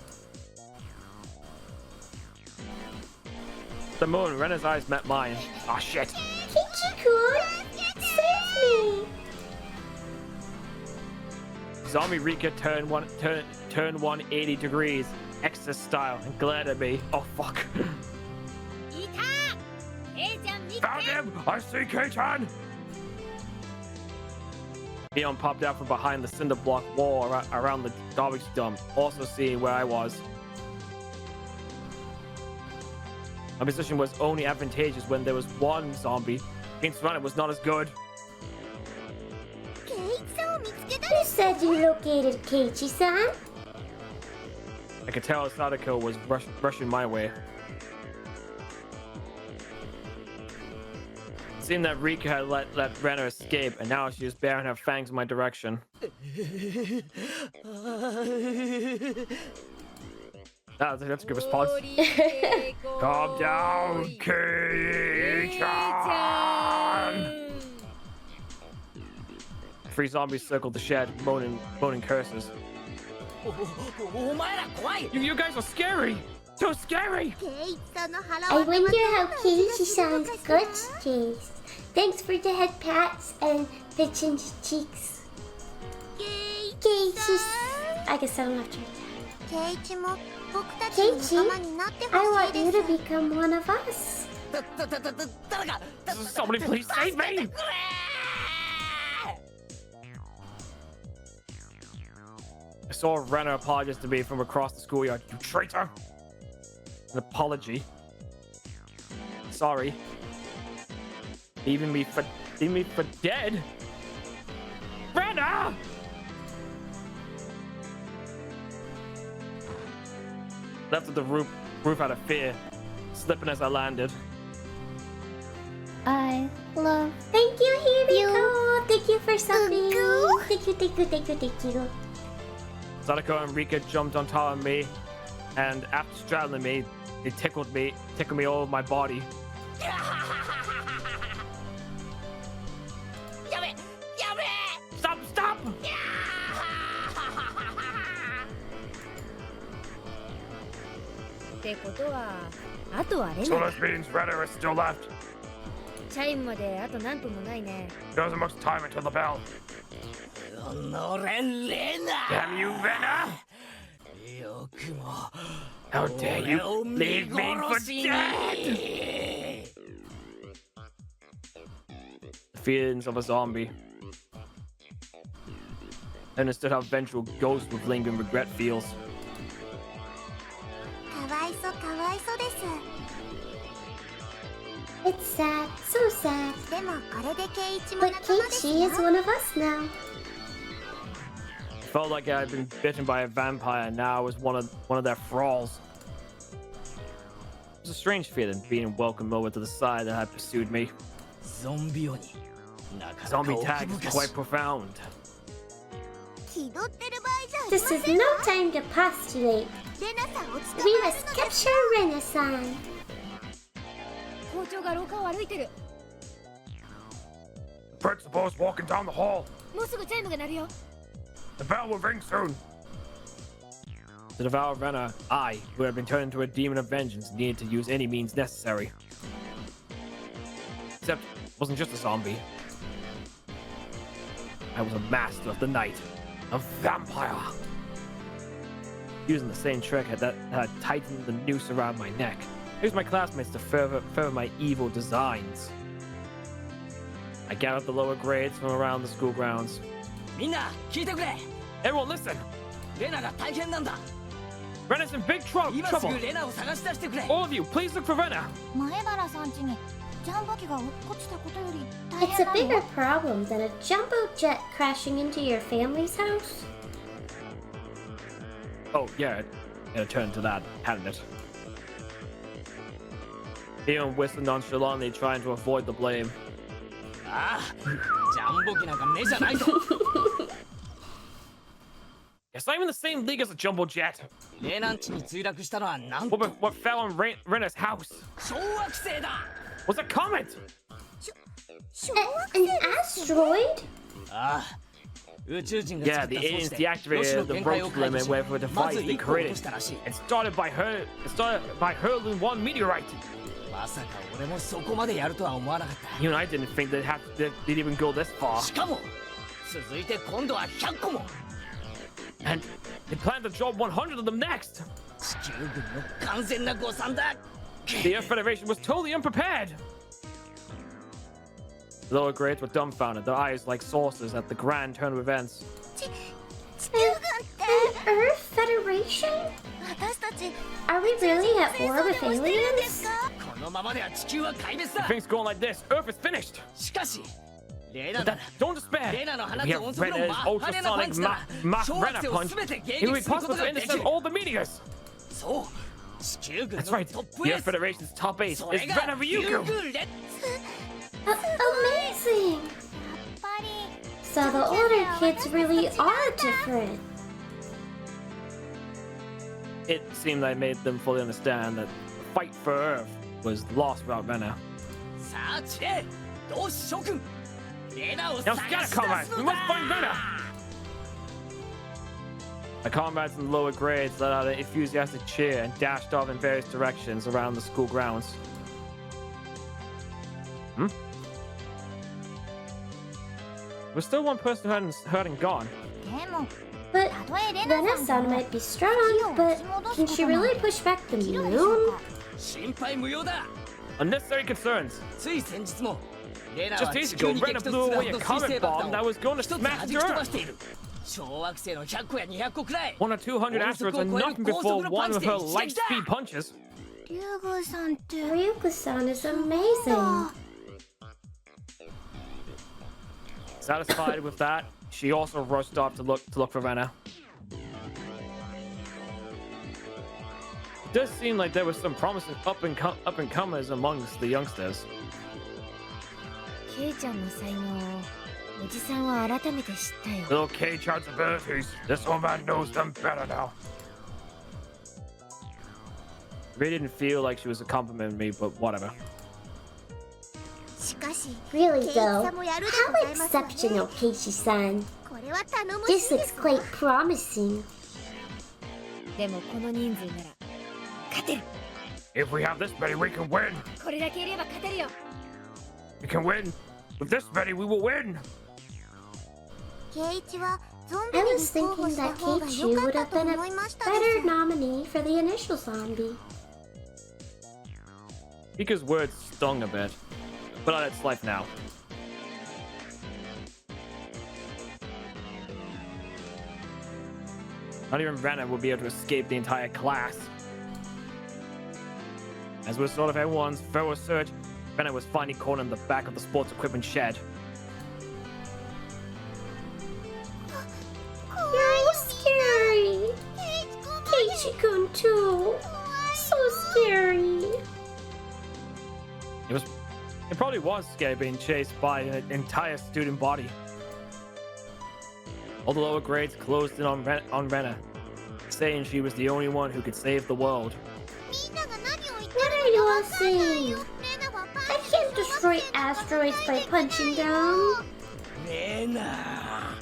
The moment Renner's eyes met mine. Ah, shit.
Kichi-kun, save me!
Zombie Rika turned 180 degrees, Exorcist style, and glared at me. Oh, fuck. Found him! I see K-chan! Mion popped out from behind the cinder block wall around the garbage dump, also seeing where I was. My position was only advantageous when there was one zombie. Being surrounded was not as good.
Who said you located Keiichi-san?
I could tell Sadako was rushing my way. It seemed that Rika had let Renner escape, and now she was baring her fangs in my direction. That's a good response. Calm down, Kei-chan! 3 zombies circled the shed, moaning curses. You guys are scary! So scary!
I wonder how Keiichi-san's guts taste. Thanks for the head pats and the ginger cheeks. Keiichi, I guess I don't have to. Keiichi, I want you to become one of us.
Somebody please save me! I saw Renner apologize to me from across the schoolyard. You traitor! An apology. Sorry. Leaving me for dead? Renner! Left at the roof out of fear, slipping as I landed.
I love
Thank you, Himiko. Thank you for something. Thank you.
Sadako and Rika jumped on top of me, and after straddling me, they tickled me all over my body. Stop!
So
this means Rena is still left.
チャイムまであと何分もないね。
Doesn't much time until the bell. Damn you, Rena! How dare you leave me for dead? The feelings of a zombie. I understood how vengeful ghosts with lingering regret feels.
It's sad, so sad. But Keiichi is one of us now.
Felt like I had been bitten by a vampire, and now I was one of their thralls. It was a strange feeling being welcomed over to the side that had pursued me. Zombie tag is quite profound.
This is no time to postulate. We must capture Rena-san.
校長が廊下を歩いてる。
Principal's walking down the hall.
もうすぐチャイムが鳴るよ。
The bell will ring soon. To devour Rena, I, who had been turned into a demon of vengeance, needed to use any means necessary. Except, it wasn't just a zombie. I was a master of the night. A vampire. Using the same trick that had tightened the noose around my neck. I used my classmates to further my evil designs. I gathered the lower grades from around the school grounds. Everyone listen! Rena's in big trouble! All of you, please look for Rena!
It's a bigger problem than a jumbo jet crashing into your family's house.
Oh, yeah, it turned to that, hadn't it? Leon whistled nonchalantly, trying to avoid the blame. It's not even the same league as a jumbo jet. What fell on Rena's house? Was a comet?
An asteroid?
Yeah, the aliens deactivated the roach limit with a device they created. It started by hurling one meteorite. You and I didn't think they'd even go this far. And they plan to drop 100 of them next. The Earth Federation was totally unprepared. The lower grades were dumbfounded, their eyes like saucers at the grand turn of events.
An Earth Federation? Are we really at war with aliens?
If things go on like this, Earth is finished. Don't despair. We have Rena's ultrasonic Mach Rena punch. It will be possible to intercept all the meteors. That's right. The Earth Federation's top ace is Rena Ryugu.
Amazing! So the older kids really are different.
It seemed I made them fully understand that the fight for Earth was lost without Rena. Now scatter comrades! We must find Rena! My comrades in the lower grades let out an enthusiastic cheer and dashed off in various directions around the school grounds. There's still one person who hadn't gone.
But Rena-san might be strong, but can she really push back the moon?
Unnecessary concerns. Just days ago, Rena blew away a comet bomb that was going to smash the Earth. 1 or 200 asteroids are nothing before one of her light speed punches.
Ryugu-san is amazing.
Satisfied with that, she also rushed off to look for Rena. It does seem like there was some promising up-and-comers amongst the youngsters. Little Kei-chan's abilities. This old man knows them better now. Really didn't feel like she was complimenting me, but whatever.
Really though, how exceptional, Keiichi-san. This looks quite promising.
If we have this many, we can win. We can win. With this many, we will win.
I was thinking that Keiichi would have been a better nominee for the initial zombie.
Mika's words stung a bit, but it's life now. Not even Rena would be able to escape the entire class. As with sort of everyone's thorough search, Rena was finally caught in the back of the sports equipment shed.
You're scary. Keiichi-kun too. So scary.
It probably was scary being chased by an entire student body. All the lower grades closed in on Rena, saying she was the only one who could save the world.
What are you all saying? I can't destroy asteroids by punching them.
Rena,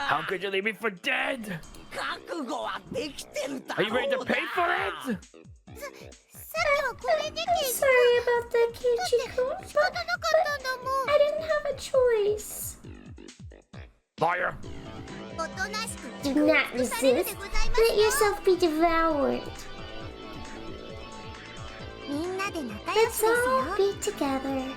how could you leave me for dead? Are you ready to pay for it?
I'm sorry about that, Keiichi-kun, but I didn't have a choice.
Liar.
Do not resist. Let yourself be devoured. Let's all be together.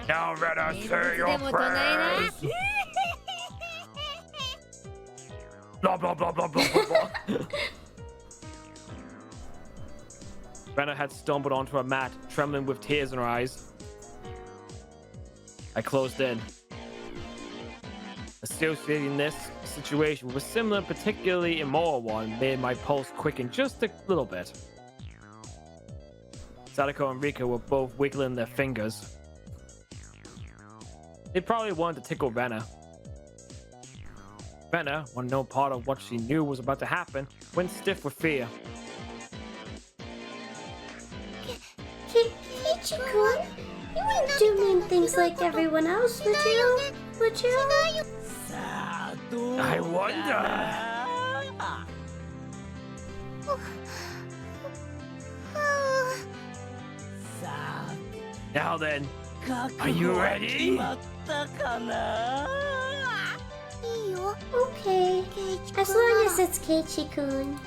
Now, Rena, say your prayers. Blah, blah, blah, blah, blah, blah, blah. Rena had stumbled onto a mat, trembling with tears in her eyes. I closed in. Associating this situation with a similar, particularly immoral one, made my pulse quicken just a little bit. Sadako and Rika were both wiggling their fingers. They probably wanted to tickle Rena. Rena, when no part of what she knew was about to happen, went stiff with fear.
Keiichi-kun, you wouldn't do mean things like everyone else, would you? Would you?
I wonder. Now then, are you ready?
Okay, as long as it's Keiichi-kun.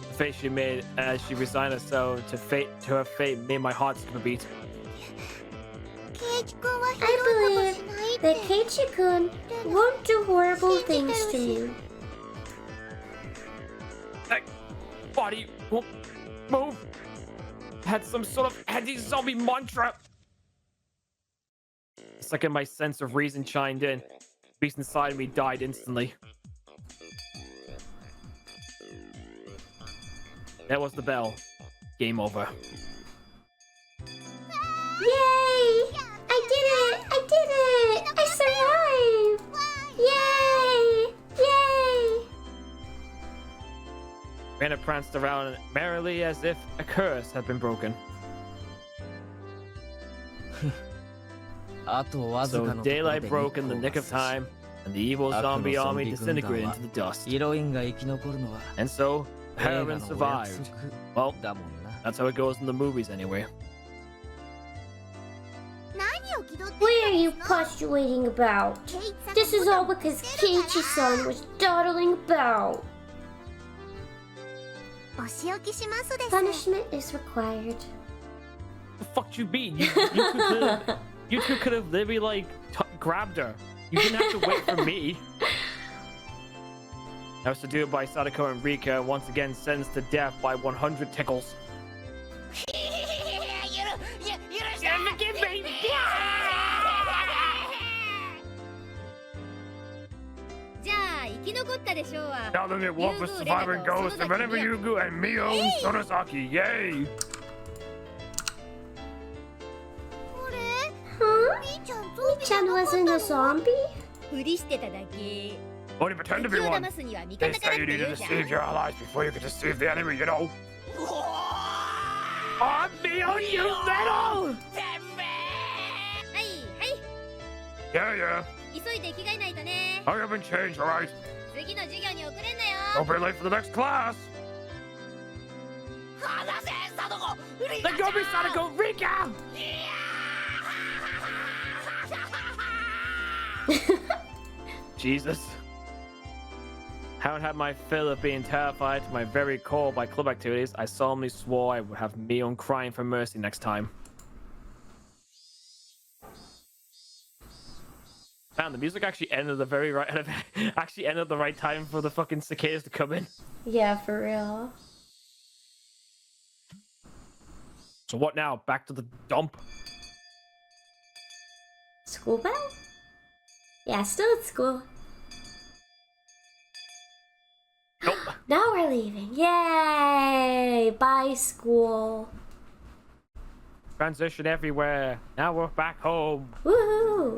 The face she made as she resigned herself to her fate made my heart skip a beat.
I believe that Keiichi-kun won't do horrible things to you.
That body won't move. Had some sort of anti-zombie mantra. The second my sense of reason chimed in, the beast inside me died instantly. That was the bell. Game over.
Yay! I did it! I did it! I survived! Yay! Yay!
Rena pranced around merrily as if a curse had been broken. So daylight broke in the nick of time, and the evil zombie army disintegrated into the dust. And so, the heroine survived. Well, that's how it goes in the movies anyway.
What are you postulating about? This is all because Keiichi-san was dawdling about. Punishment is required.
The fuck you mean? You two could have literally like grabbed her. You didn't have to wait for me. That was to do by Sadako and Rika, once again sentenced to death by 100 tickles. Forgive me! Tell them it won't for surviving ghosts and whenever Yugu and Mio Sonosaki. Yay!
Huh? Mi-chan wasn't a zombie?
Only pretend to be one. They say you need to deceive your allies before you can deceive the enemy, you know. On me, on you, metal! Yeah. Hurry up and change, alright? Don't be late for the next class. Let go of me, Sadako! Rika! Jesus. Haven't had my fill of being terrified to my very core by club activities. I solemnly swore I would have Mion crying for mercy next time. Man, the music actually ended at the very right ended at the right time for the fucking cicadas to come in.
Yeah, for real.
So what now? Back to the dump?
School bell? Yeah, still at school.
Nope.
Now we're leaving. Yay! Bye, school.
Transition everywhere. Now we're back home.
Woohoo!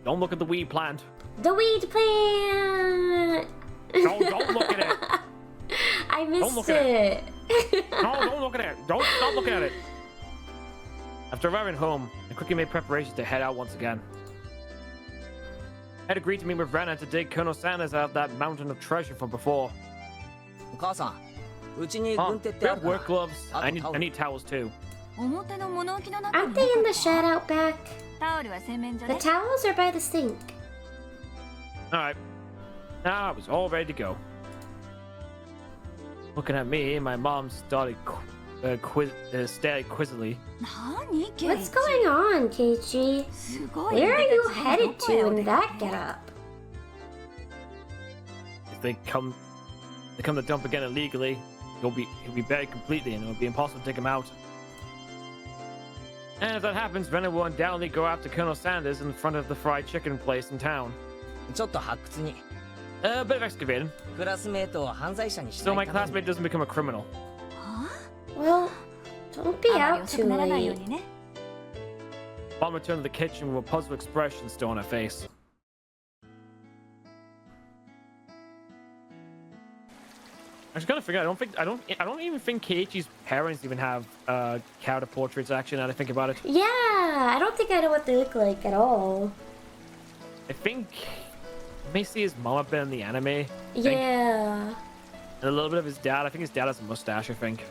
Don't look at the weed plant.
The weed plant!
Don't look at it.
I missed it.
No, don't look at it. Don't stop looking at it. After arriving home, I quickly made preparations to head out once again. I had agreed to meet with Rena to dig Colonel Sanders out of that mountain of treasure from before. We have work gloves. I need towels too.
Aren't they in the shed out back? The towels are by the sink.
Alright. Now I was all ready to go. Looking at me, my mom started staring quizzically.
What's going on, Keiichi? Where are you headed to in that getup?
If they come to dump again illegally, he'll be buried completely and it'll be impossible to dig him out. And if that happens, Rena will undoubtedly go after Colonel Sanders in front of the fried chicken place in town. A bit of excavating. So my classmate doesn't become a criminal.
Well, don't be out too late.
Mom returned to the kitchen with a puzzled expression still on her face. I was gonna figure. I don't even think Keiichi's parents even have character portraits. Actually, now that I think about it.
Yeah, I don't think I know what they look like at all.
I think you may see his mom a bit in the anime.
Yeah.
And a little bit of his dad. I think his dad has a mustache. I think.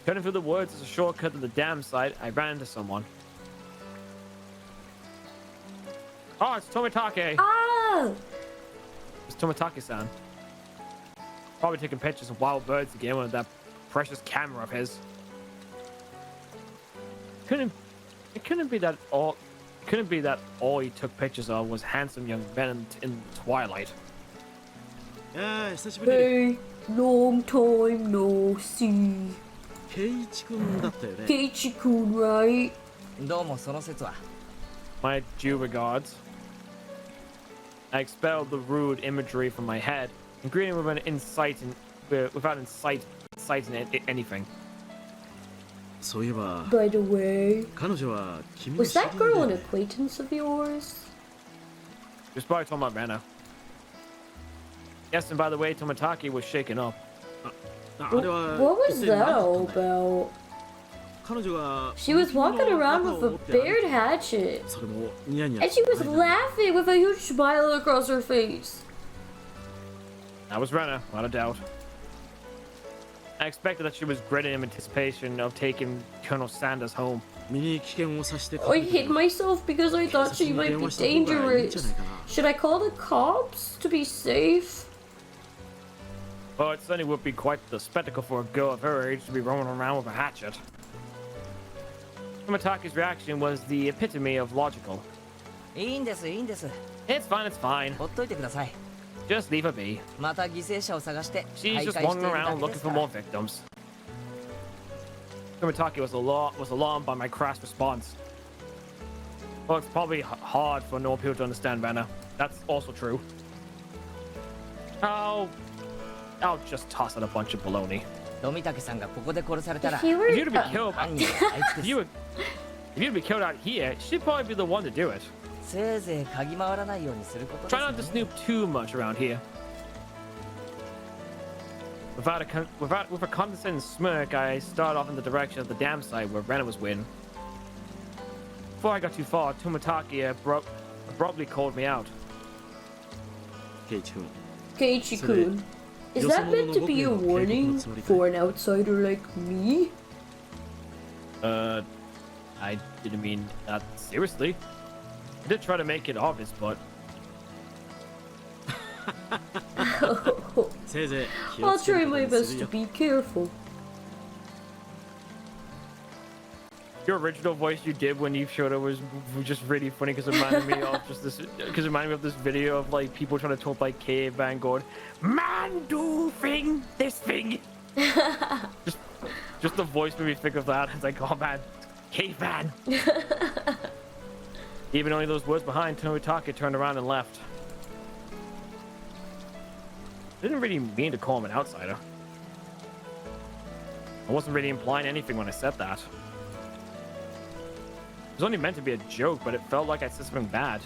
Turning through the woods as a shortcut to the dam site, I ran into someone. Oh, it's Tomitake.
Oh.
It's Tomitake-san. Probably taking pictures of wild birds again with that precious camera of his. It couldn't be that all he took pictures of was handsome young men in the twilight.
Hey, long time no see. Keiichi-kun, right?
My due regards. I expelled the rude imagery from my head and greeted him with an insight without inciting anything.
By the way, was that girl an acquaintance of yours?
She was probably talking about Rena. Yes, and by the way, Tomitake was shaken up.
What was that all about? She was walking around with a bared hatchet. And she was laughing with a huge smile across her face.
That was Rena, without a doubt. I expected that she was grinning in anticipation of taking Colonel Sanders home.
I hid myself because I thought she might be dangerous. Should I call the cops to be safe?
Well, it certainly would be quite the spectacle for a girl of her age to be roaming around with a hatchet. Tomitake's reaction was the epitome of logical. It's fine. Just leave her be. She's just wandering around looking for more victims. Tomitake was alarmed by my crass response. Well, it's probably hard for normal people to understand Rena. That's also true. I'll just toss out a bunch of baloney.
If
you were
If you'd be killed, if you'd be killed out here, she'd probably be the one to do it. Try not to snoop too much around here. With a condescending smirk, I started off in the direction of the dam site where Ren was waiting. Before I got too far, Tomitaki abruptly called me out.
Keiichi-kun, is that meant to be a warning for an outsider like me?
I didn't mean that seriously. I did try to make it obvious, but...
I'll try my best to be careful.
Your original voice you did when you showed it was just really funny because it reminded me of this video of like people trying to talk like caveman going, "Man, do this thing." just the voice made me think of that. It's like, oh man, caveman. Even only those words behind, Tomitaki turned around and left. I didn't really mean to call him an outsider. I wasn't really implying anything when I said that. It was only meant to be a joke, but it felt like I said something bad.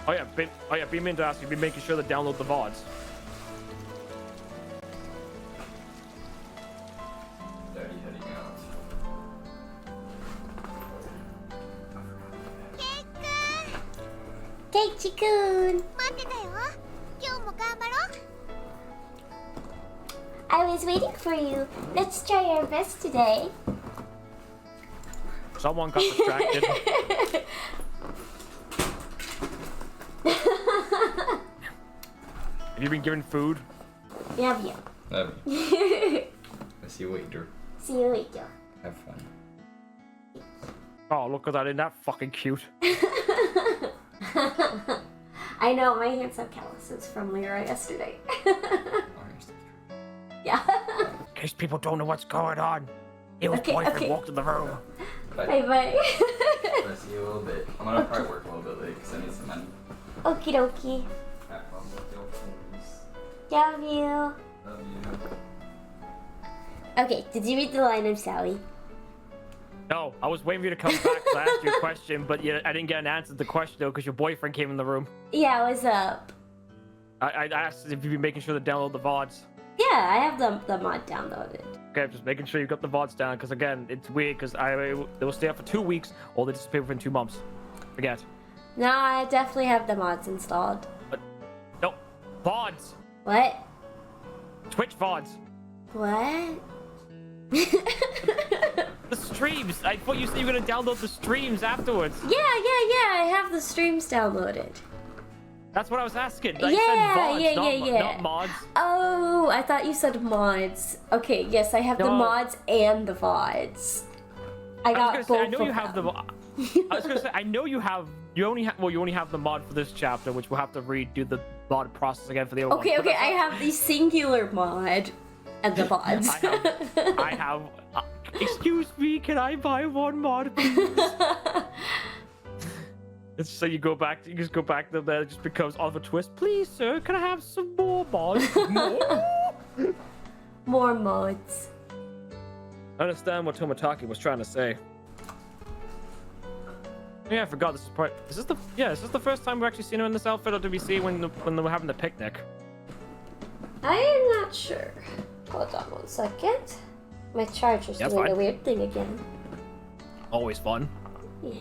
Oh yeah, be meant to ask you, be making sure to download the VODs.
Keiichi-kun! I was waiting for you. Let's try our best today.
Someone got distracted. Have you been given food?
Yeah.
Love you. I'll see you later.
See you later.
Have fun.
Oh, look at that, isn't that fucking cute?
I know, my hands have calluses from Lyra yesterday. Yeah.
In case people don't know what's going on. His boyfriend walked in the room.
Bye.
I'll see you a little bit. I'm gonna probably work a little bit late because I need some money.
Okie dokie.
Have fun with your friends.
Love you.
Love you.
Okay, did you read the line of Sally?
No, I was waiting for you to come back because I asked you a question, but I didn't get an answer to the question though because your boyfriend came in the room.
Yeah, what's up?
I asked if you'd be making sure to download the VODs.
Yeah, I have the mod downloaded.
Okay, I'm just making sure you got the VODs down because again, it's weird because they will stay up for 2 weeks or they disappear within 2 months. Forget.
No, I definitely have the mods installed.
But no, VODs.
What?
Twitch VODs.
What?
The streams. I thought you said you were gonna download the streams afterwards.
Yeah. I have the streams downloaded.
That's what I was asking. I said VODs, not mods.
Oh, I thought you said mods. Okay, yes, I have the mods and the VODs. I got both.
I know you have the. I was gonna say I know you have. You only have the mod for this chapter, which we'll have to redo the mod process again for the other one.
Okay. I have the singular mod and the VODs.
I have. Excuse me, can I buy one mod, please? It's so you just go back to there. It just becomes Oliver Twist. Please, sir, can I have some more mods?
More mods.
I understand what Tomitaki was trying to say. Yeah, I forgot. Is this the first time we've actually seen her in this outfit, or did we see when they were having the picnic?
I am not sure. Hold on 1 second. My charger's doing a weird thing again.
Always fun.
Yeah.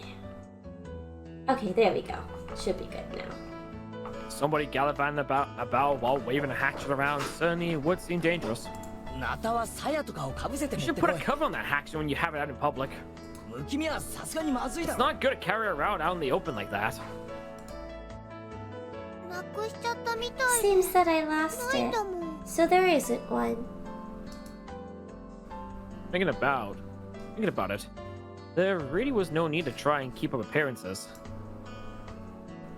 Okay, there we go. Should be good now.
Somebody gallivanting about while waving a hatchet around certainly would seem dangerous. You should put a cover on that hatchet when you have it out in public. It's not good to carry around out in the open like that.
Seems that I lost it. So there isn't one.
Thinking about it, there really was no need to try and keep up appearances.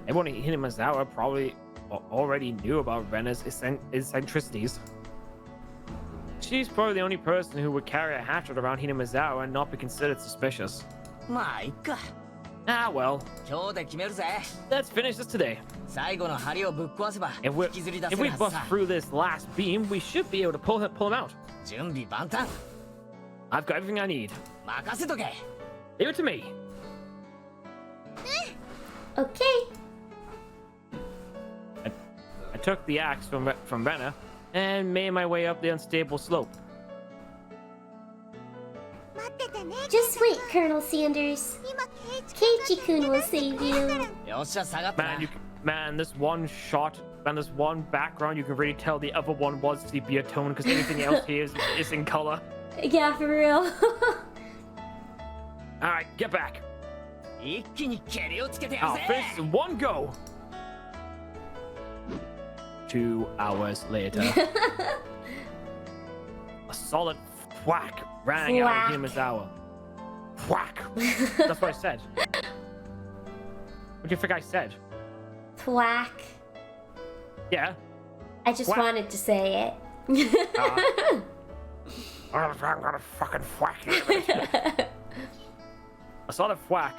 Everyone in Hinamizawa probably already knew about Rena's eccentricities. She's probably the only person who would carry a hatchet around Hinamizawa and not be considered suspicious. Ah, well.
今日で決めるぜ。
Let's finish this today.
最後の針をぶっ壊せば
If
引きずり出せ
we
るはず
bust
さ。
through this last beam, we should be able to pull him out.
準備万端。
I've got everything I need.
任せとけ。
Leave it to me.
Okay.
I took the axe from Rena and made my way up the unstable slope.
Just wait, Colonel Sanders. Keiichi-kun will save you.
よっしゃ下がったな。
Man, this one shot and this one background, you can really tell the other one was sepia tone because everything else here is in color.
Yeah, for real.
All right, get back.
一気に蹴りをつけてやる
I'll
ぜ。
finish this in one go. 2 hours later, a solid whack rang out of Himazawa. Whack. That's what I said. What do you think I said?
Thwack.
Yeah.
I just
Whack.
wanted to say it.
I'm gonna fucking whack you. A solid whack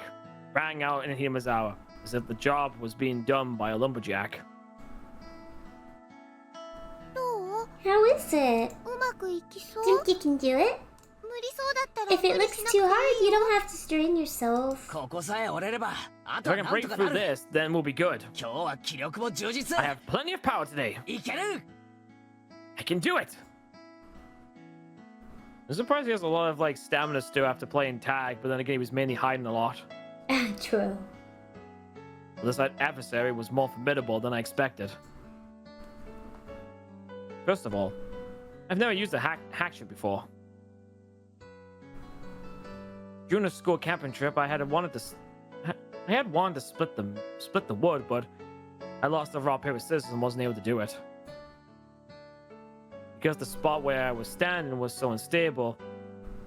rang out in Himazawa as if the job was being done by a lumberjack.
How is it? Think you can do it? If it looks too hard, you don't have to strain yourself.
ここさえ折れれば、あ
If
と
I
は
can
なん
break
とか
through
なる。
this, then we'll be good.
今日は気力も充実。
I have plenty of power today.
いける。
I can do it. I'm surprised he has a lot of like stamina still after playing tag, but then again he was mainly hiding a lot.
True.
This adversary was more formidable than I expected. First of all, I've never used a hatchet before. During a school camping trip, I had wanted to split the wood, but I lost the rock paper scissors and wasn't able to do it. Because the spot where I was standing was so unstable,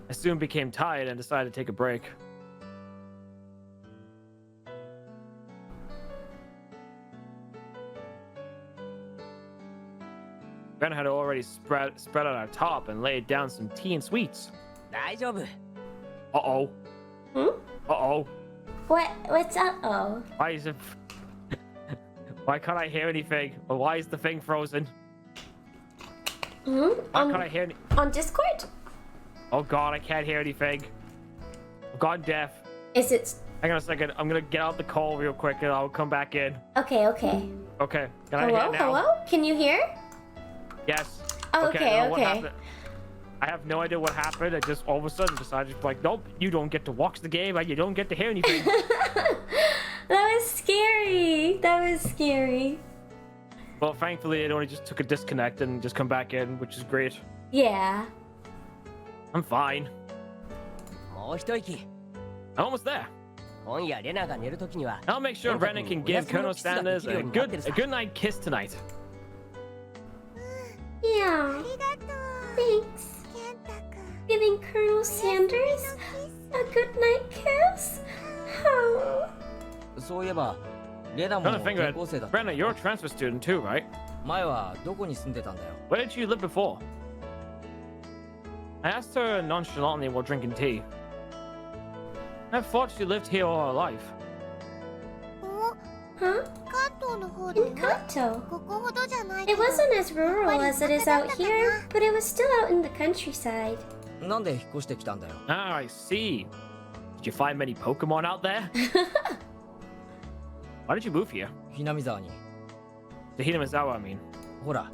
I soon became tired and decided to take a break. Ben had already spread out our top and laid down some tea and sweets.
大丈夫。
Uh-oh.
Hmm?
Uh-oh.
What's uh-oh?
Why is it... Why can't I hear anything? Or why is the thing frozen?
Hmm?
Why can't I hear any...
On Discord?
Oh god, I can't hear anything. I've gone deaf.
Is it...
Hang on a second. I'm gonna get out the call real quick and I'll come back in.
Okay, okay.
Okay. Can I
Hello,
hear now?
hello? Can you hear?
Yes.
Oh,
I
okay,
don't know what
okay.
happened. I have no idea what happened. I just all of a sudden decided like, nope, you don't get to watch the game and you don't get to hear anything.
That was scary. That was scary.
Well, thankfully it only just took a disconnect and just come back in, which is great.
Yeah.
I'm fine.
もう一息。
I'm almost there.
今夜レナが寝るときには。
I'll make sure Renan can give Colonel Sanders a good night kiss tonight.
Yeah. Thanks. Giving Colonel Sanders a good night kiss? Oh.
そういえば、レナも
Another thing,
転校生だった。
Renan, you're a transfer student too, right?
前はどこに住んでたんだよ。
Where did you live before? I asked her nonchalantly while drinking tea. I thought she lived here all her life.
Huh? In Kanto. It wasn't as rural as it is out here, but it was still out in the countryside.
なんで引っ越してきたんだよ。
Ah, I see. Did you find many Pokemon out there? Why did you move here?
ひなみ沢に。
To Hinamizawa, I mean.
ほら、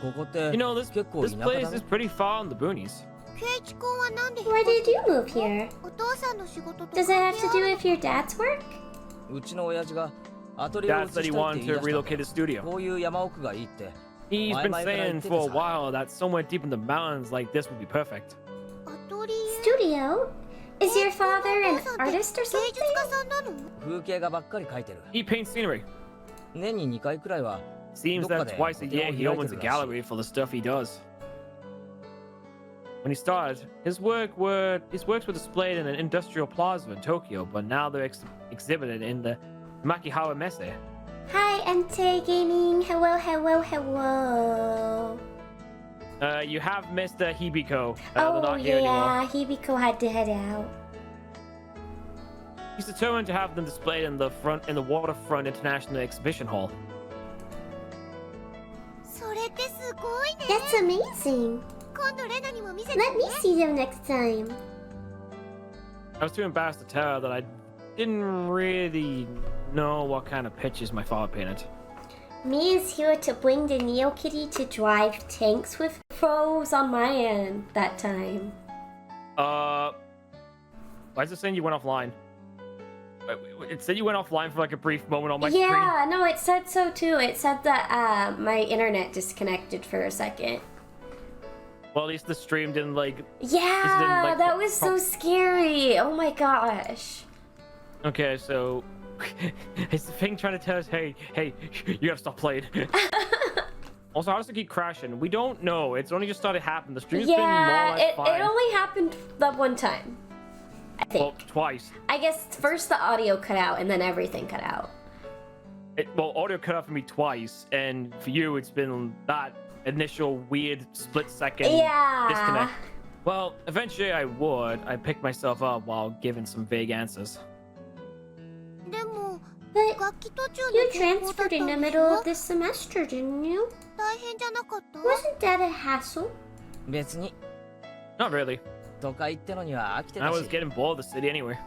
ここって
You know, this
結構
this
田舎だ
place
ね
is。pretty far in the boonies.
Why did you move here? Does it have to do with your dad's work?
うちの親父がアトリエを
Dad
移
said
したい
he
って
wanted
言い
to
出したんだ
relocate
よ
his studio.
こういう山奥がいいって。
He's been
Why am I
saying
gonna
for a
do this?
while that somewhere deep in the mountains like this would be perfect.
Studio? Is your father an artist or something?
風景画ばっかり描いてる。
He paints scenery.
年に2回くらいは
Seems that twice a year he opens a gallery for the stuff he does. When he started, his works were displayed in an industrial plaza in Tokyo, but now they're exhibited in the Makihara Messe.
Hi, Ente Gaming. Hello, hello, hello.
You have Mr. Hibiko. They're
Oh,
not here anymore.
yeah. Hibiko had to head out.
He's determined to have them displayed in the Waterfront International Exhibition Hall.
That's amazing. Let me see them next time.
I was too embarrassed to tell her that I didn't really know what kind of pictures my father painted.
Me is here to bring the Neo Kitty to drive tanks with froze on my end that time.
Why is it saying you went offline? It said you went offline for like a brief moment on my screen.
Yeah, no, it said so too. It said that my internet disconnected for a second.
Well, at least the stream didn't like...
Yeah, that was so scary. Oh my gosh.
Okay, so... is the thing trying to tell us, hey, you gotta stop playing? Also, how does it keep crashing? We don't know. It's only just started happening. The stream's been more or less fine.
It only happened that one time. I think.
Well, twice.
I guess first the audio cut out and then everything cut out.
Well, audio cut out for me twice, and for you, it's been that initial weird split-second disconnect. Well, eventually I would. I picked myself up while giving some vague answers.
But you transferred in the middle of this semester, didn't you? Wasn't that a hassle?
Not really. I was getting bored of the city anyway.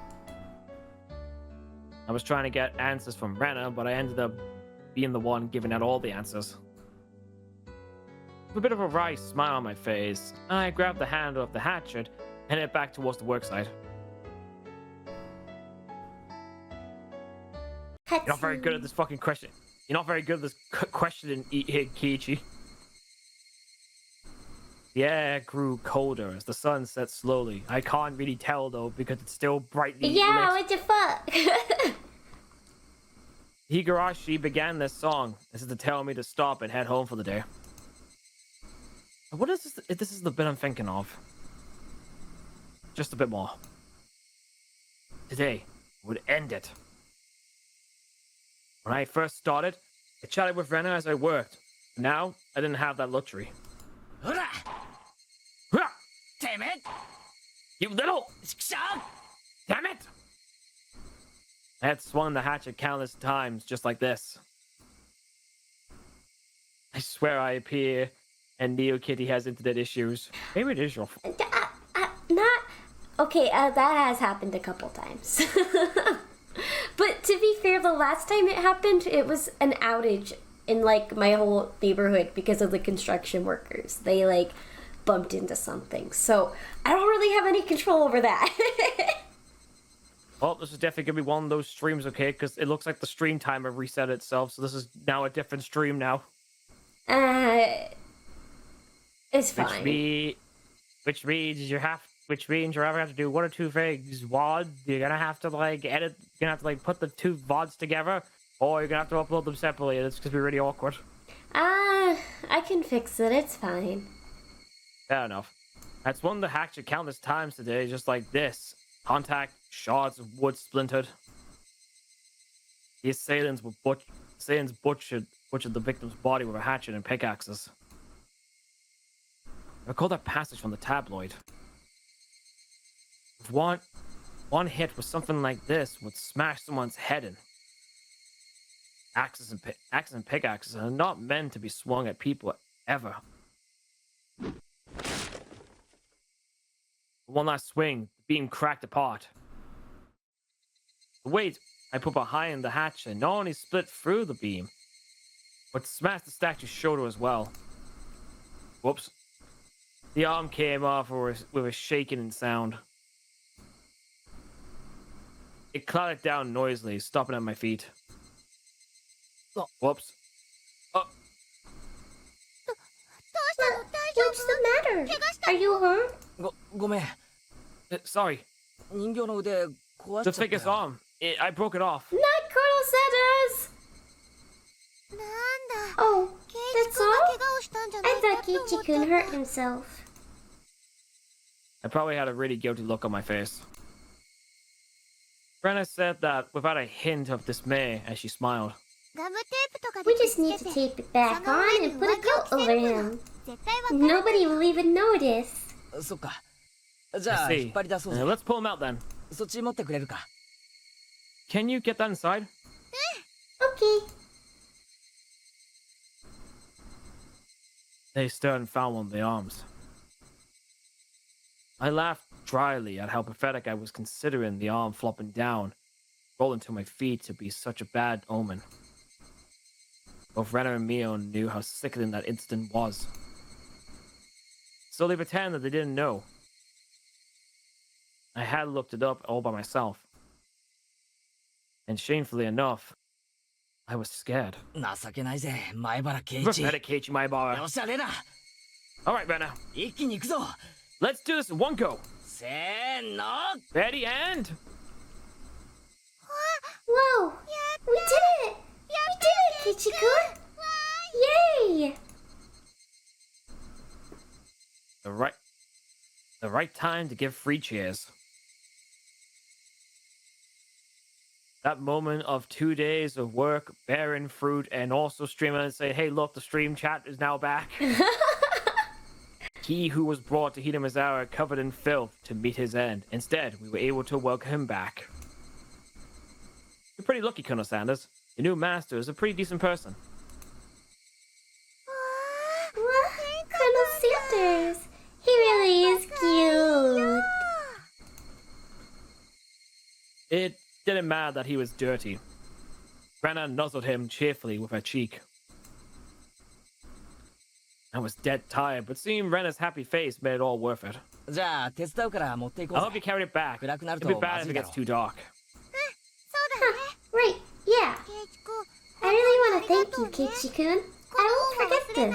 I was trying to get answers from Rena, but I ended up being the one giving out all the answers. With a bit of a wry smile on my face, I grabbed the handle of the hatchet and headed back towards the worksite. You're not very good at this fucking question. You're not very good at this questioning, Kiichi. The air grew colder as the sun set slowly. I can't really tell though because it's still brightly lit.
What the fuck?
Higurashi began this song as if to tell me to stop and head home for the day. What is this? If this is the bit I'm thinking of. Just a bit more. Today would end it. When I first started, I chatted with Rena as I worked. Now, I didn't have that luxury.
Damn it!
You little... Damn it! I had swung the hatchet countless times just like this. I swear I appear and Neo Kitty has internet issues. Maybe it is your fault.
Okay, that has happened a couple times. But to be fair, the last time it happened, it was an outage in like my whole neighborhood because of the construction workers. They like bumped into something. So I don't really have any control over that.
Well, this is definitely going to be one of those streams, okay? Because it looks like the stream timer reset itself. So this is now a different stream now.
It's fine.
Which means you're ever have to do one or two things. One, you're gonna have to like edit. You're gonna have to like put the two VODs together, or you're gonna have to upload them separately. And it's gonna be really awkward.
I can fix it. It's fine.
Fair enough. I swung the hatchet countless times today, just like this. Contact, shards of wood splintered. The assailants butchered the victim's body with a hatchet and pickaxes. I recall that passage from the tabloid. If one hit with something like this would smash someone's head in. Axes and pickaxes are not meant to be swung at people ever. One last swing, the beam cracked apart. The weight I put behind the hatchet not only split through the beam, but smashed the statue's shoulder as well. Whoops. The arm came off with a shaking sound. It clattered down noisily, stopping at my feet. Oh, whoops. Oh.
What's the matter? Are you hurt?
Sorry. The thickest arm. I broke it off.
Not Colonel Setters! Oh, that's all? I thought Kiichi-kun hurt himself.
I probably had a really guilty look on my face. Brenna said that without a hint of dismay as she smiled.
We just need to tape it back on and put a coat over him. Nobody will even notice.
I see. Let's pull him out then. can you get that inside?
Okay.
They stirred and found one of the arms. I laughed dryly at how pathetic I was considering the arm flopping down, rolling to my feet to be such a bad omen. Both Rena and Mio knew how sickening that incident was. So they pretended they didn't know. I had looked it up all by myself. And shamefully enough, I was scared.
情けないぜ、前原圭一。
Pathetic Keiichi Maebara.
よっしゃ、レナ。
Alright, Rena.
一気に行くぞ。
Let's do this in one go.
せーの。
Ready and...
Whoa! We did it! We did it, Keiichi-kun! Yay!
The right time to give 3 cheers. That moment of 2 days of work, bearing fruit, and also streaming and say, hey, look, the stream chat is now back. He who was brought to Hidemazawa covered in filth to meet his end. Instead, we were able to welcome him back. You're pretty lucky, Colonel Sanders. Your new master is a pretty decent person.
Colonel Sanders! He really is cute!
It didn't matter that he was dirty. Rena nuzzled him cheerfully with her cheek. I was dead tired, but seeing Rena's happy face made it all worth it.
じゃあ手伝うから持っていこ
I
う
hope
ぜ。
you carried it back.
暗くなる
It'd be
と
bad
ま
if
ず
it
いだろ
gets too dark.
Right, yeah. I really want to thank you, Keiichi-kun. I won't forget this.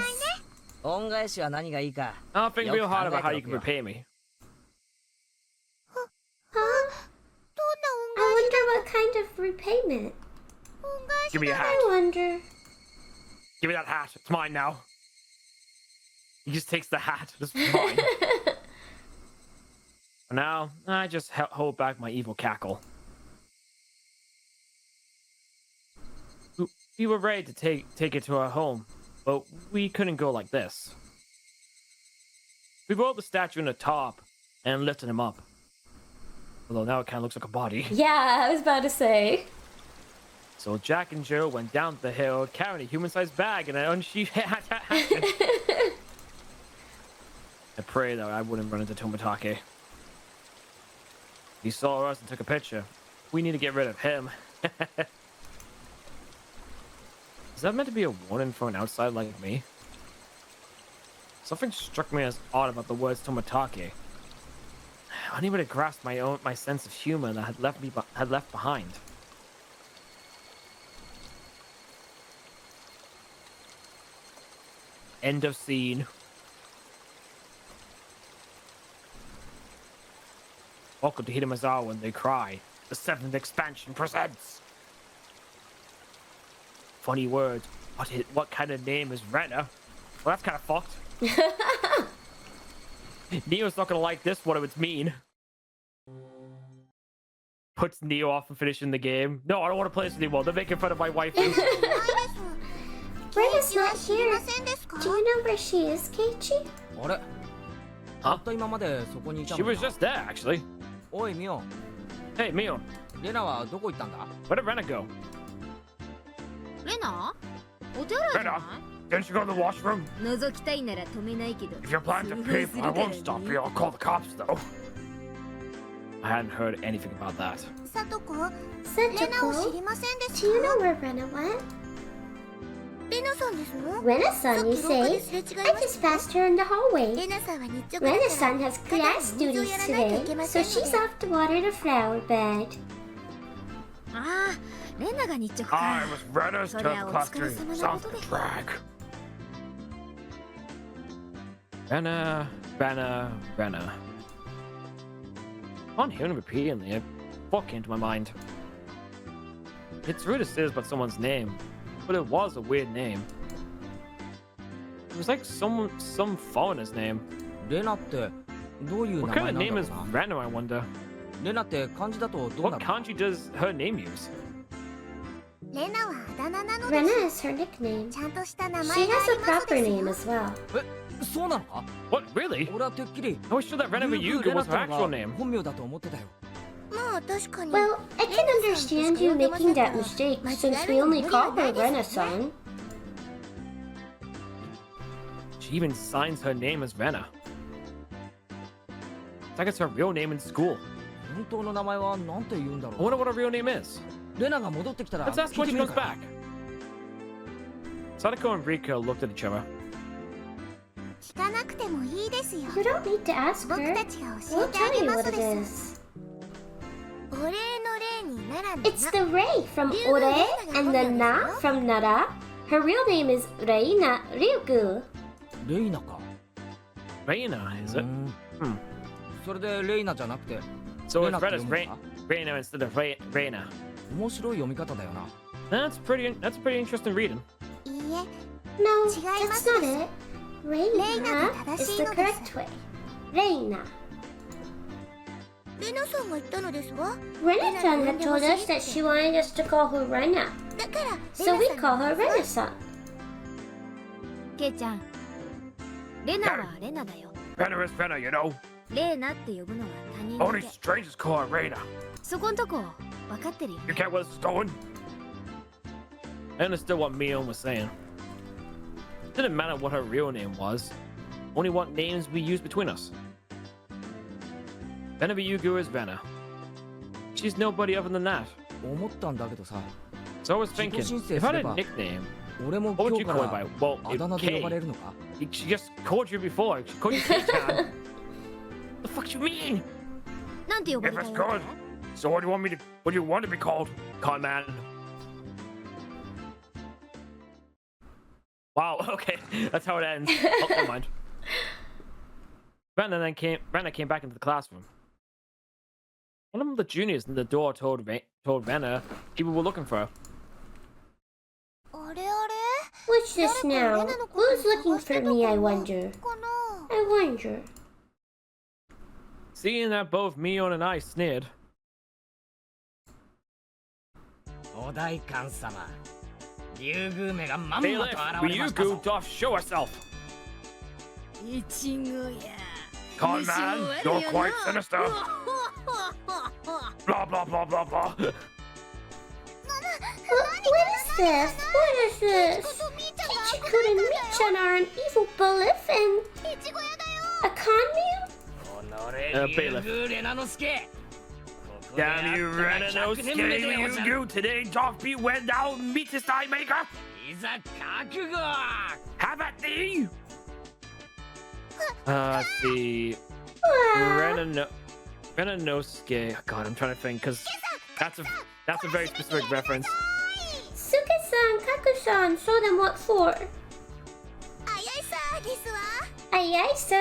恩返しは何がいいか。
I'll think real hard about how you
よ
can
く考えておくよ。
repay me.
Huh? I wonder what kind of repayment.
Give me a hat.
I wonder.
Give me that hat. It's mine now. He just takes the hat. It's mine. For now, I just hold back my evil cackle. We were ready to take it to our home, but we couldn't go like this. We rolled the statue in the top and lifted him up. Although now it kind of looks like a body.
Yeah, I was about to say.
So Jack and Joe went down the hill carrying a human-sized bag and an unsheathed hat. I pray that I wouldn't run into Tomotage. He saw us and took a picture. We need to get rid of him. Is that meant to be a warning for an outsider like me? Something struck me as odd about the words Tomotage. I need to grasp my sense of humor that had left behind. End of scene. Welcome to Hidemazawa when they cry. The 7th expansion presents. Funny words. What kind of name is Rena? Well, that's kind of fucked. Neo's not gonna like this. What it would mean. Puts Neo off from finishing the game. No, I don't want to play this anymore. They're making fun of my wife.
Rena's not here. Do you know where she is, Keiichi?
あれ？たった今までそこにいた
She
の
was
か。
just there, actually.
おいミオ、
Hey, Mio.
レナはどこ行ったんだ？
Where did Rena go?
レナお手洗いじゃない
Didn't you go to the washroom?
覗きたいなら止めないけど
If you're planning to pay, I won't stop you. I'll call the cops, though. I hadn't heard anything about that.
さとこ、
Satoko?
りませんで
Do you know where Rena went?
レナさんですの？
Rena-san, you
さっき廊下
say?
ですれ違い
I
ま
just
したよ。
passed her in the hallway.
レナさんは日直だから
Rena-san has class duties today, so she's off to water the flower bed.
ああ、レナが日直か
I was Rena's
そり
turn
ゃ
to
お
class
疲れ
3.
様な
Sounds
こと
like
で
a drag. Rena. On hearing repeatedly, it fuck came to my mind. It's rude to say this about someone's name, but it was a weird name. It was like some foreigner's name.
レナってどういう
What
名
kind
前
of
なん
name
だろ
is
うな。
Rena, I wonder?
レナって漢字だとどうな
What
る？
kanji does her name use?
レナはあだ名なので
Rena
す。
is her nickname.
ちゃんとした名
She
前が
has
あ
a
ります
proper
です
name
よ。
as well.
そうなのか？
What, really?
俺はてっきり
I was sure that Rena
ユー
Ryuga
レナ
was
って
her
の
actual
が
name.
本名だと思ってたよ。
もう
Well, I can understand you making that mistake since we only call her Rena-san.
She even signs her name as Rena. It's like it's her real name in school.
本当の名前はなんて言うんだろ
I wonder what her real name is.
う。レナが戻ってきたら
Let's ask
聞い
when
て
she
みる
comes
か
back. Sadako and Rika looked at each other.
聞かなくてもいいですよ。
You don't need to ask
僕
her.
たちが
We'll
教えてあ
tell
げ
you
ま
what
す
it
で
is.
す。お礼の礼にならぬ
It's the Rei from Ore and the Na from Nara. Her real name is Reina Ryugu.
レイナか。
Reina, is it?
それでレイナじゃなくて
So
レ
it's
ナって
read
読
as
むのか
Reina instead of Reina.
面白い読み方だよな。
That's pretty interesting reading.
いいえ、
No,
違いま
that's
す
not it. Reina
Reina
is the
が正しいのです。
correct way. Reina.
レナさんが言ったのですわ。
Rena-chan had told us that she wanted us to call her Reina.
だから、
So we
レナ
call
さん
her
の
Rena-san.
ケイちゃん、レナはレナだよ。
Rena is Rena, you know.
レーナって呼ぶのは他人だ
Only
け。
strangers call her Reina.
そこんとこ分かってるよ。
You get where this is going? I understood what Mion was saying. Didn't matter what her real name was, only what names we used between us. Rena Ryugu is Rena. She's nobody other than that.
思ったんだけどさ、
So I was thinking, if I had a nickname,
俺も
what
今
would
日
you
か
call me by?
ら
Well,
あだ名で呼ばれ
K.
るのか
She just called you before. She called you K-chan. The fuck you mean?
なんて呼ばれ
If
た
it's
よ。
good. So what do you want me to? What do you want to be called? Con man. Wow. Okay, that's how it ends. Oh, never mind. Rena came back into the classroom. One of the juniors in the door told Rena people were looking for her.
あれあれ
What's this now? Who's looking for me, I wonder?
かな
I wonder.
Seeing that both Mion and I sneered,
お代官様、竜宮めがまん
Bailiff,
まと現れましたぞ
Ryugu doth show herself.
いちごや。
Con man, you're quite sinister. Blah blah blah blah blah.
What is this? What is this? Kichikun and Michan are an evil bailiff and
いちご屋だよ
a con man?
竜宮レナの助。
Damn you, Renanosuke, Ryugu, today doth be when thou meetest thy maker.
いざ覚悟。
Have at thee. Let's see. Renanosuke. God, I'm trying to think because that's a very specific reference.
Suka-san, Kaku-san, show them what for.
あやいさですわ
Aye, aye, sir.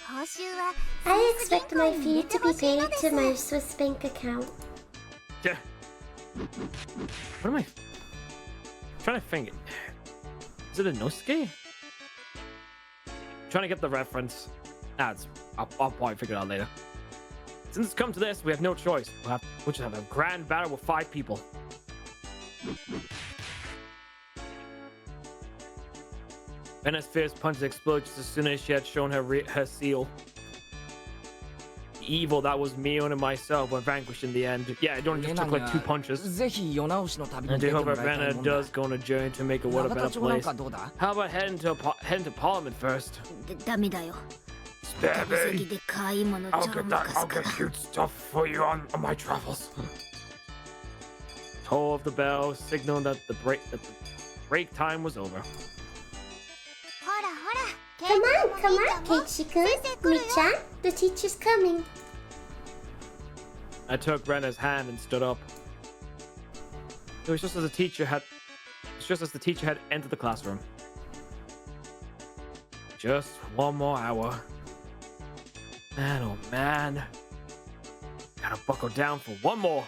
報酬は
I expect my fee to be paid to my Swiss bank account.
Yeah. What am I trying to think? Is it a Nosuke? Trying to get the reference. I'll probably figure it out later. Since it's come to this, we have no choice. We'll just have a grand battle with 5 people. Rena's fierce punches exploded just as soon as she had shown her seal. The evil that was Mion and myself were vanquished in the end. Yeah, it only just took like 2 punches.
ぜひ世直しの旅に
And
出
to
ても
hope
らいたい
Rena
もんだ。
does go on a journey to make a world a
永
better
田町なん
place.
かどうだ
How about heading to Parliament first?
ダメだよ。
Spare
小席
me.
で買い物ち
I'll
ょろ
get
ま
that.
かす
I'll
か
get
ら。
cute stuff for you on my travels. Toll of the bell signaled that the break time was over.
ほらほら
Come on, come
ケイ
on,
ちゃんも
Keiichi-kun.
先生来るよ
Michan, the teacher's coming.
I took Rena's hand and stood up. It was just as the teacher had entered the classroom. Just one more hour. Man, oh man. Gotta buckle down for one more.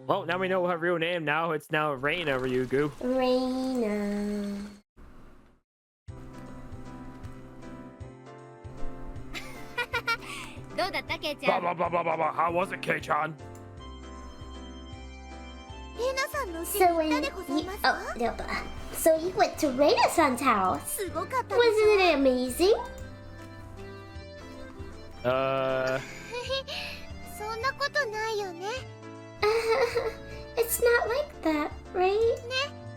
Well, now we know her real name. Now it's now Reina Ryugu.
Reina.
どうだったケイち
Blah
ゃん。
blah blah blah blah blah. How was it, K-chan?
レナさんのうちに
So
行っ
when
たでござい
you
ます
oh
か
no, so you went to Reina-san's house.
すごかったです
Wasn't it amazing?
そんなことないよね。
It's not like that, right?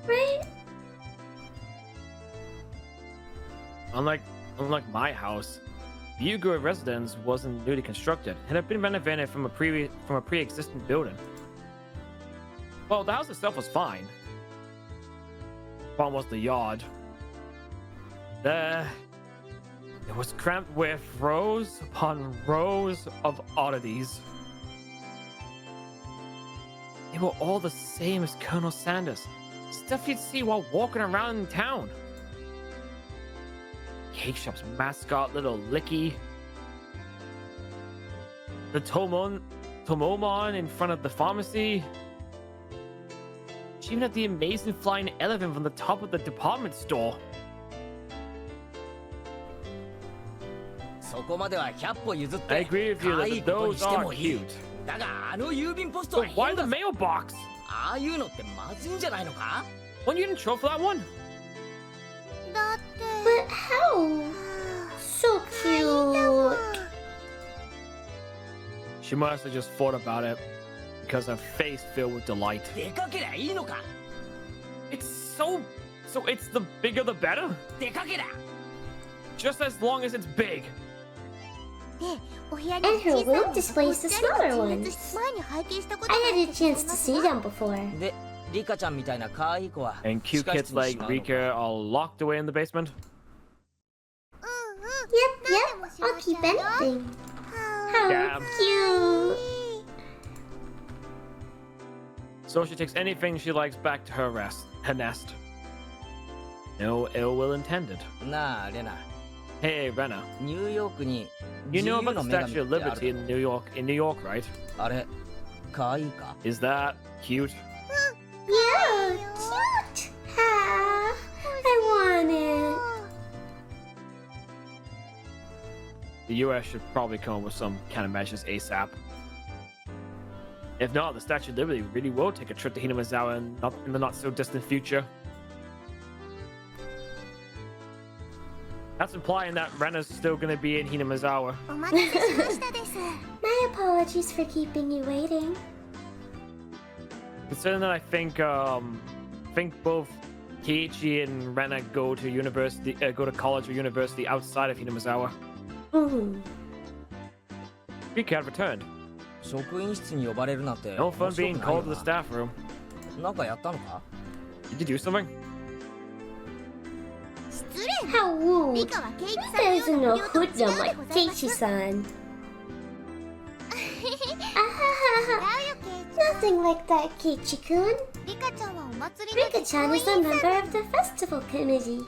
Right?
Unlike my house, the Higurashi residence wasn't newly constructed. It had been renovated from a pre-existing building. Well, the house itself was fine. Problem was the yard. It was cramped with rows upon rows of oddities. They were all the same as Colonel Sanders. Stuff you'd see while walking around town. Cake shop's mascot, Little Licky. The Tomomon in front of the pharmacy. She even had the amazing flying elephant from the top of the department store. I agree with you that those are cute. But why the mailbox? When you didn't show for that one?
だって
But how? So cute.
She must have just thought about it because her face filled with delight. It's so it's the bigger the better? Just as long as it's big.
And her room displays the smaller ones. I had a chance to see them before.
And cute kids like Rika are locked away in the basement.
Yep, I'll keep anything. How
Damn.
cute.
So she takes anything she likes back to her nest. No ill will intended. Hey, Rena. You know about the Statue of Liberty in New York, right? Is that cute?
Yeah, cute. Ah, I want it.
The US should probably come up with some kind of measures ASAP. If not, the Statue of Liberty really will take a trip to Hinamizawa in the not-so-distant future. That's implying that Rena's still going to be in Hinamizawa.
お待たせしましたです。
My apologies for keeping you waiting.
Considering that I think both Keiichi and Rena go to college or university outside of Hinamizawa. Rika had returned. No fun being called to the staff room. Did you do something?
失礼。
How rude.
リカはケイチさん
There's
の
no
ようなこと
hoodlum
で
like
ございます
Keiichi-san.
違うよ、ケイチ。
Nothing like that, Keiichi-kun.
リカちゃんはお祭りの
Rika-chan is a member of the festival committee.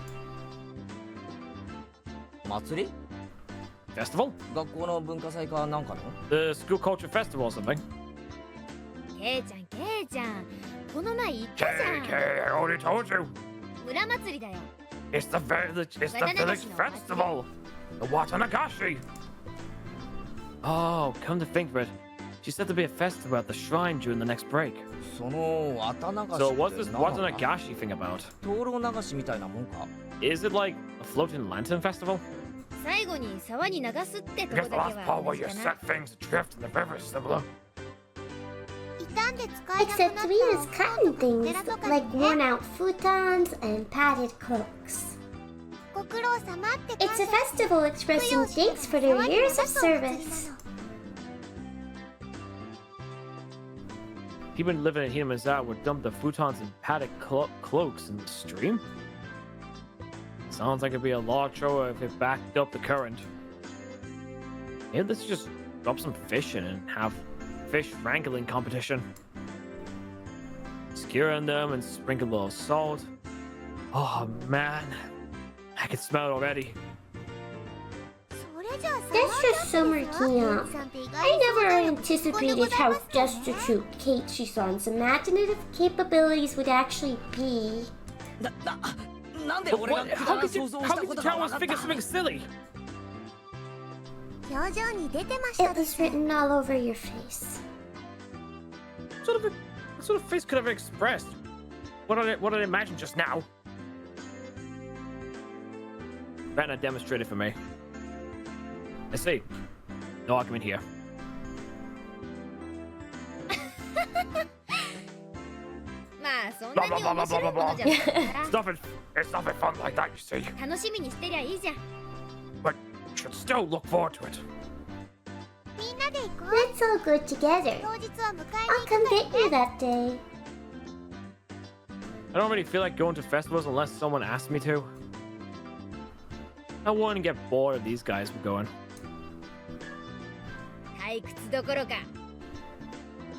Festival? The school culture festival or something.
ケイちゃん、この前言ったじゃん。
I already told you.
村祭りだよ。
It's the village festival. The Onikakushi. Oh, come to think of it, she said there'd be a festival at the shrine during the next break. So what's this Onikakushi thing about? Is it like a floating lantern festival?
最後に沢に流すってと
I
こ
guess the
だけ
last
は
part where
同
you
じかな。
set things adrift in the river is similar.
傷んで使えなく
Except
なった
Rita's cotton
寺
things
とか
like
にね
worn out futons and padded cloaks.
ご苦労様って
It's a festival expressing thanks for their years of service.
People living in Hinamizawa would dump the futons and padded cloaks in the stream? Sounds like it'd be a large show if it backed up the current. Maybe let's just drop some fish in and have fish wrangling competition. Skewering them and sprinkle a little salt. Oh man, I can smell it already.
それじゃあ
That's just summer camp. I never anticipated how destitute Keiichi-san's imaginative capabilities would actually be.
But what? How could you tell us figure something silly?
表情に出てました
It was written all over your face.
What sort of face could I have expressed? What did I imagine just now? Rena demonstrated for me. I see. No argument here. Blah, blah, blah, blah, blah, blah, blah. It's nothing fun like that, you see. But you should still look forward to it.
Let's all go together. I'll come get you that day.
I don't really feel like going to festivals unless someone asks me to. I wouldn't get bored if these guys were going.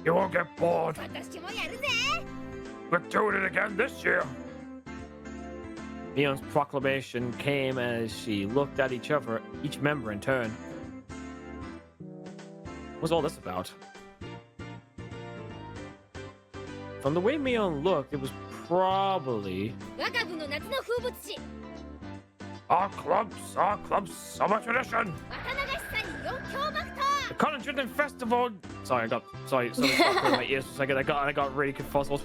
You won't get bored. We're doing it again this year. Mion's proclamation came as she looked at each member in turn. What's all this about? From the way Mion looked, it was probably our club's summer tradition. The Conjuring Festival. Sorry, something stuck in my ears for a second. I got really confuzzled.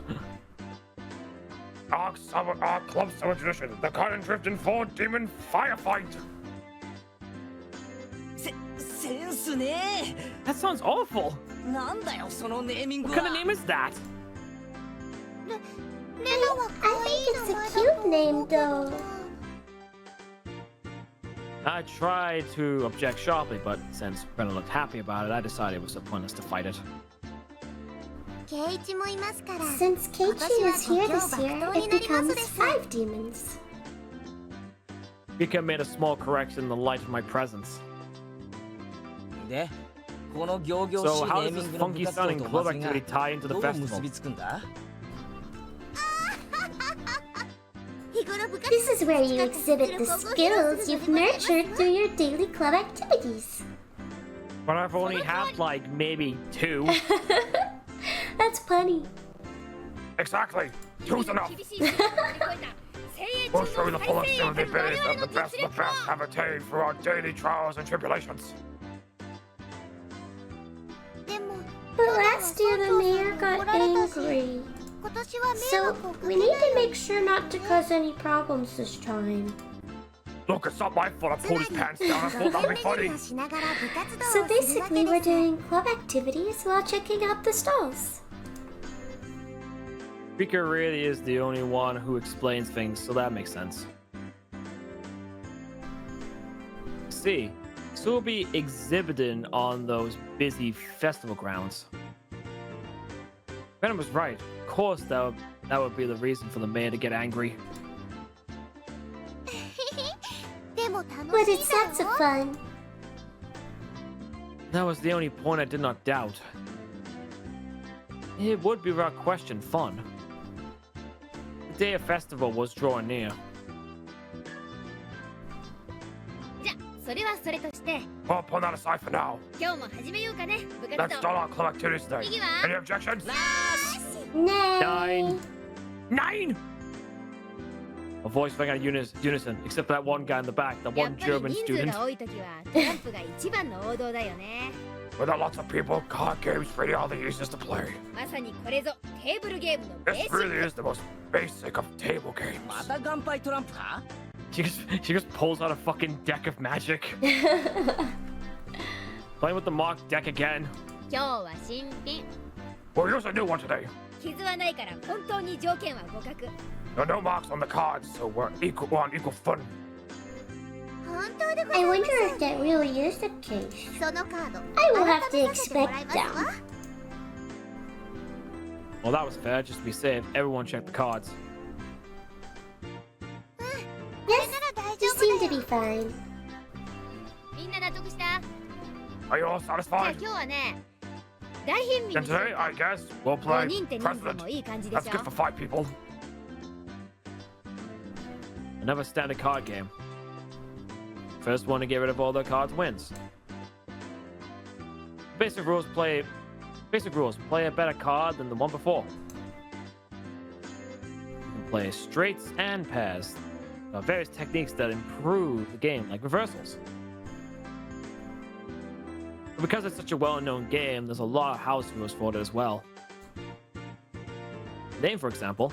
Our club's summer tradition, the Conjuring 4 Demon Firefight. That sounds awful. What kind of name is that?
I think it's a cute name, though.
I tried to object sharply, but since Brenna looked happy about it, I decided it was pointless to fight it.
Since Keiichi is here this year, it becomes 5 demons.
Mika made a small correction in the light of my presence. So how does this funky sounding club activity tie into the festival?
This is where you exhibit the skills you've nurtured through your daily club activities.
But I've only had like maybe 2.
That's plenty.
Exactly. 2's enough. We'll show you the full extent of the abilities that the best have attained through our daily trials and tribulations.
But last year the mayor got angry. So we need to make sure not to cause any problems this time.
Look, it's not my fault I pulled his pants down. I thought that'd be funny.
So basically we're doing club activities while checking out the stalls.
Rika really is the only one who explains things, so that makes sense. See, so we'll be exhibiting on those busy festival grounds. Venom was right. Of course, that would be the reason for the mayor to get angry.
But it's lots of fun.
That was the only point I did not doubt. It would be without question fun. The day of festival was drawing near. I'll put that aside for now. Let's start our club activities today. Any objections?
Nay.
9! A voice rang out of unison, except for that one guy in the back, that one German student. With lots of people, card games really are the easiest to play. This really is the most basic of table games. She just pulls out a fucking deck of magic. Playing with the marked deck again. We'll use a new one today. There are no marks on the cards, so we're on equal footing.
I wonder if that really is the case. I will have to expect them.
Well, that was fair. Just to be safe, everyone check the cards.
Yes, you seem to be fine.
Are you all satisfied? Then today, I guess, we'll play President. That's good for 5 people. Another standard card game. First one to get rid of all their cards wins. Basic rules, play a better card than the one before. You can play straights and pairs. There are various techniques that improve the game, like reversals. But because it's such a well-known game, there's a lot of house rules for it as well. Name, for example.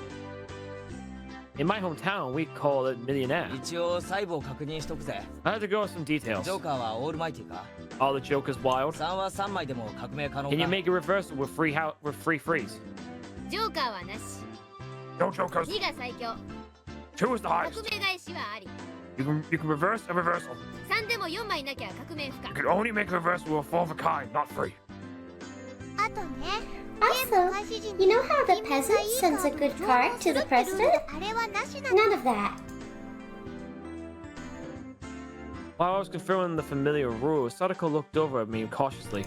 In my hometown, we call it millionaire.
一応細部を確認しとくぜ。
I had to go over some
ジ
details.
ョーカーはオールマイティか
All the Joker's wild.
3は3枚でも革命可能
Can you
か
make a reversal with free freeze?
ジョーカーはなし
No Jokers.
2が最強
2 is the
革
highest.
命返しはあり
You can reverse a reversal.
3でも4枚なきゃ革命不可
You can only make a reversal with a 4 of a kind, not 3.
あとね
Also, you know how the peasant sends a good card to the president?
あれはなしなの
None of that.
While I was confirming the familiar rules, Sadako looked over at me cautiously.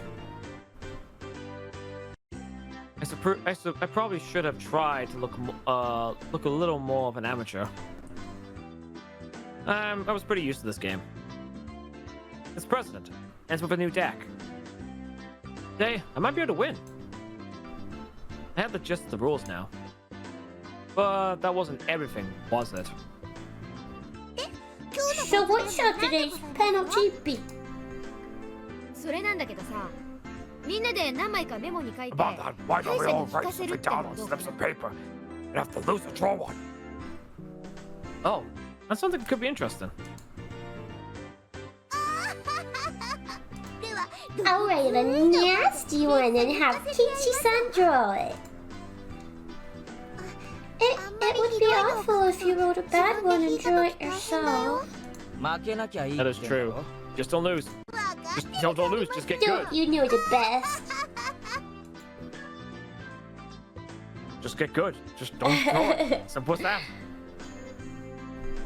I probably should have tried to look a little more of an amateur. I was pretty used to this game. It's President, and it's with a new deck. Today, I might be able to win. I have the gist of the rules now. But that wasn't everything, was it?
So what shall today's penalty be?
それなんだけどさみんなで何枚かメモに書いて
About that, why don't we all
大
write
差に引かせる
something
って
down
の
on
はどうか
slips
な
of paper and have to lose or draw one? Oh, that's something that could be interesting.
では
I'll write a nasty one and have Kichi-san draw it. It would be awful if you wrote a bad one and drew it yourself.
負けなきゃいい
That
っ
is
てんだ
true.
ろ
Just don't lose. Don't lose, just get good.
Don't you know the best?
Just get good. Just don't throw it. Simple as that.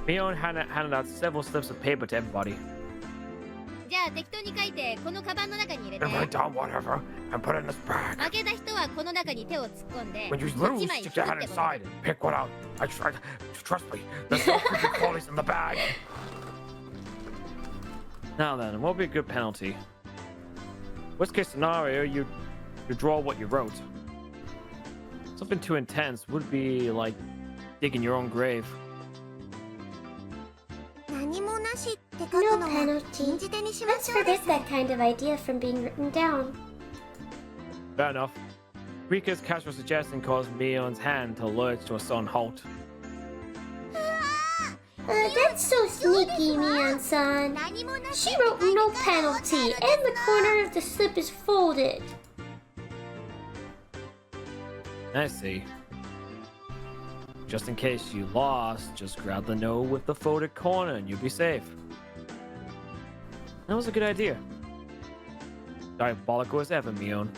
Mion handed out several slips of paper to everybody.
じゃあ適当に書いてこのカバンの中に入れて
And write down whatever and put it in this bag.
負けた人はこの中に手を突っ込んで
When you
1
lose,
枚
stick
引く
your
っ
hand
てこと
inside and pick one out. I tried. Trust me. There's no creepy qualities in the bag. Now then, what would be a good penalty? Worst case scenario, you draw what you wrote. Something too intense would be like digging your own grave.
何もなしって書く
No
のは
penalty.
禁じ手にしま
Let's
しょうで
forbid
す
that kind of idea from being written down.
Fair enough. Rika's casual suggestion caused Mion's hand to lurch to a sudden halt.
That's so sneaky, Mion-san.
何もなし
She wrote no penalty, and the corner of the slip is folded.
I see. Just in case you lost, just grab the note with the folded corner and you'll be safe. That was a good idea. Diabolical as ever, Mion.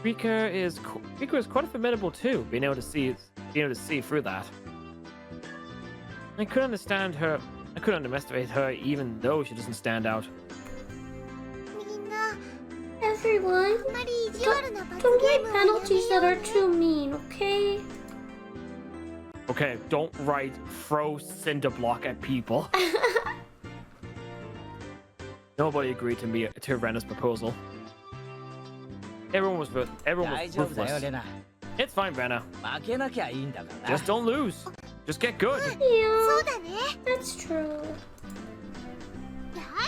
Rika is quite formidable too, being able to see through that. I couldn't underestimate her even though she doesn't stand out.
みんな
Everyone,
あまり意地悪な罰
don't
ゲー
write
ムはやめよ
penalties that are too mean, okay?
Okay, don't write throw cinder block at people. Nobody agreed to Rena's proposal. Everyone was
大丈夫だよ
ruthless.
レナ
It's fine, Rena.
負けなきゃいいんだからな
Just don't lose. Just get good.
そ
Yeah,
うだね
that's true.
よ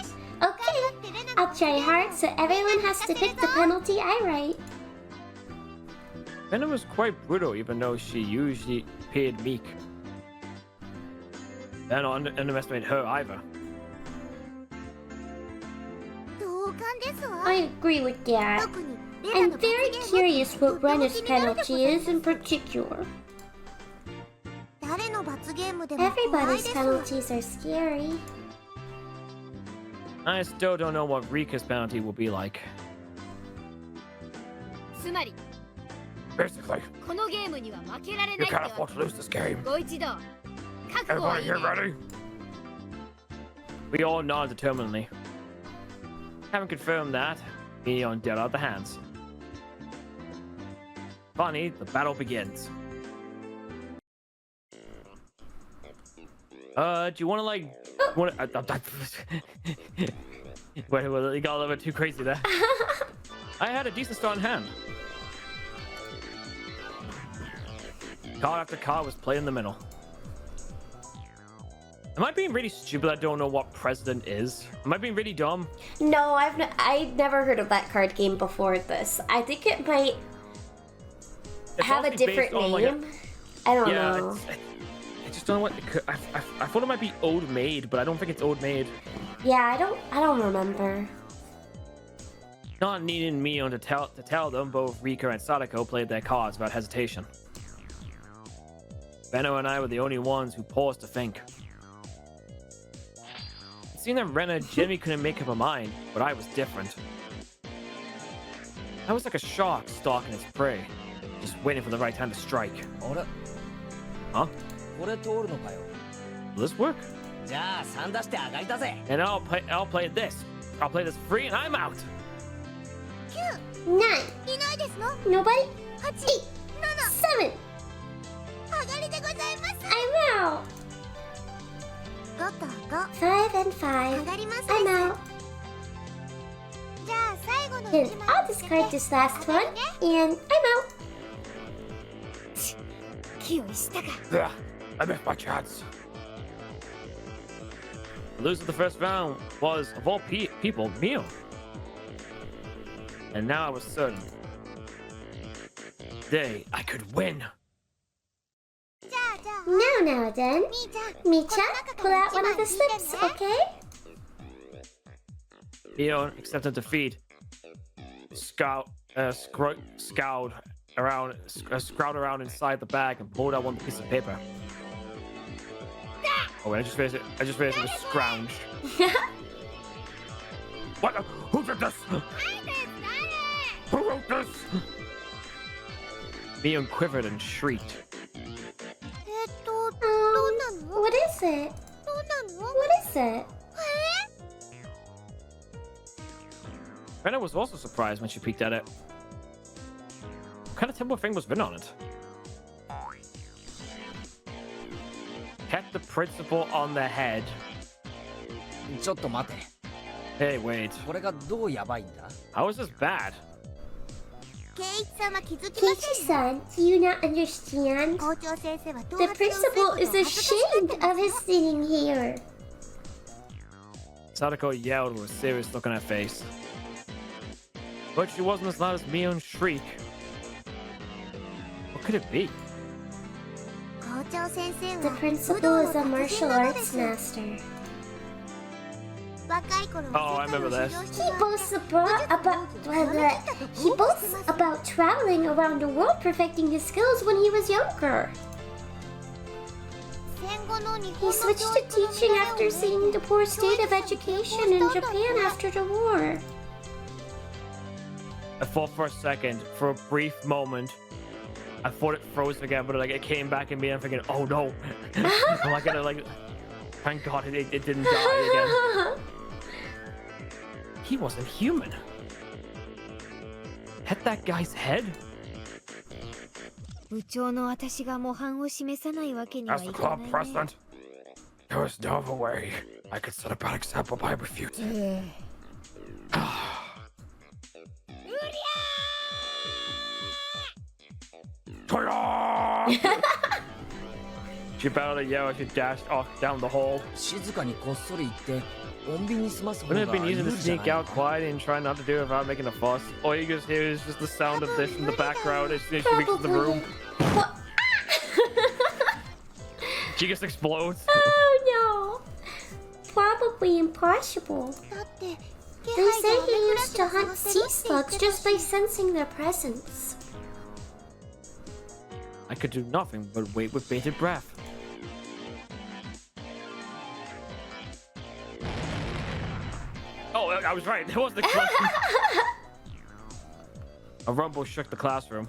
し
Okay,
ってレナ
I'll try hard so everyone has to pick the penalty I write.
Rena was quite brutal, even though she usually appeared meek. I don't underestimate her either.
同感ですわ
I agree with that.
特にレナ
I'm
の罰ゲ
very
ーム
curious what
とても
Rena's
気になるでござ
penalty
い
is in particular.
誰の罰ゲームでも怖い
Everybody's
ですわ
penalties are scary.
I still don't know what Rika's penalty will be like.
つまり
Basically,
このゲームには負けられ
you
ないって
can't
わ
afford
け
to lose this game.
ご一度覚悟はい
Everybody
いね
here ready? We all nodded determinedly. Having confirmed that, Mion dealt out the hands. Finally, the battle begins. Do you want to like? Wait, you got a little bit too crazy there. I had a decent start in hand. Card after card was played in the middle. Am I being really stupid? I don't know what president is. Am I being really dumb?
No, I've never heard of that card game before this. I think it might
It's
have a
obviously
different
based on,
name. I don't know.
I just don't know what. I thought it might be Old Maid, but I don't think it's Old Maid.
Yeah, I don't remember.
Not needing Mion to tell them, both Rika and Sadako played their cards without hesitation. Benno and I were the only ones who paused to think. It seemed that Rena genuinely couldn't make up her mind, but I was different. I was like a shark stalking its prey, just waiting for the right time to strike. Huh? Will this work? And I'll play this. I'll play this free and I'm out.
9.
いないですの
Nobody?
8
8.
7
7.
上がりでございます
I'm out.
5と5
5 and 5.
上がります
I'm out.
じゃあ最後の
Then
1枚
I'll discard this last one, and I'm out.
気をしたか
Ugh, I missed my chance. The loser of the first round was, of all people, Mio. And now I was certain. Today, I could win.
じゃあじゃあ
Now then.
みーちゃん
Micha, pull out one of the slips, okay?
Mio accepted defeat. Scowled around inside the bag and pulled out one piece of paper. Oh wait, I just realized it was scrounged. What? Who did this? Who wrote this? Mio quivered and shrieked.
どうなの
What is it?
どうなの
What is it?
Rena was also surprised when she peeked at it. What kind of temple thing was written on it? Pet the principal on the head.
ちょっと待て。
Hey, wait.
これがどうやばいんだ？
How is this bad?
圭一さんは気づきません
Keiichi-san, do you not understand?
校長先生は頭
The
髪が薄い
principal
ことを
is
恥ずかしが
ashamed
ってま
of his
す
sitting here.
Sadako yelled with a serious look on her face. But she wasn't as loud as Mion's shriek. What could it be?
校長先生
The
は
principal is a martial arts master.
若い頃
Oh, I
は
remember
世界
this.
を
He
修行
boasts he boasts about traveling around the world perfecting his skills when he was younger.
戦後の日
He
本の
switched
教
to
育の
teaching
流れ
after
を
seeing the poor state of education in Japan after the war.
I thought for a second, for a brief moment, I thought it froze again, but like it came back in me. I'm thinking, oh no, am I gonna like? Thank God it didn't die again. He wasn't human. Hit that guy's head.
部長の私が模範を示さないわけには
As
い
the
か
club
ないね。
president, there was no other way I could set a bad example by refusing. She battled a yell as she dashed off down the hall.
静かにこっそり行って穏便に済ます方
Wouldn't
が
it have been
有
easy to
利じゃ
sneak
ない
out quietly and try not to do it without making a fuss? All you just hear is just the sound of this in the background as soon as she reaches the room. She just explodes.
Oh no! Probably impossible.
だって
They say he used to hunt sea slugs just by sensing their presence.
I could do nothing but wait with bated breath. Oh, I was right. It wasn't a question. A rumble shook the classroom.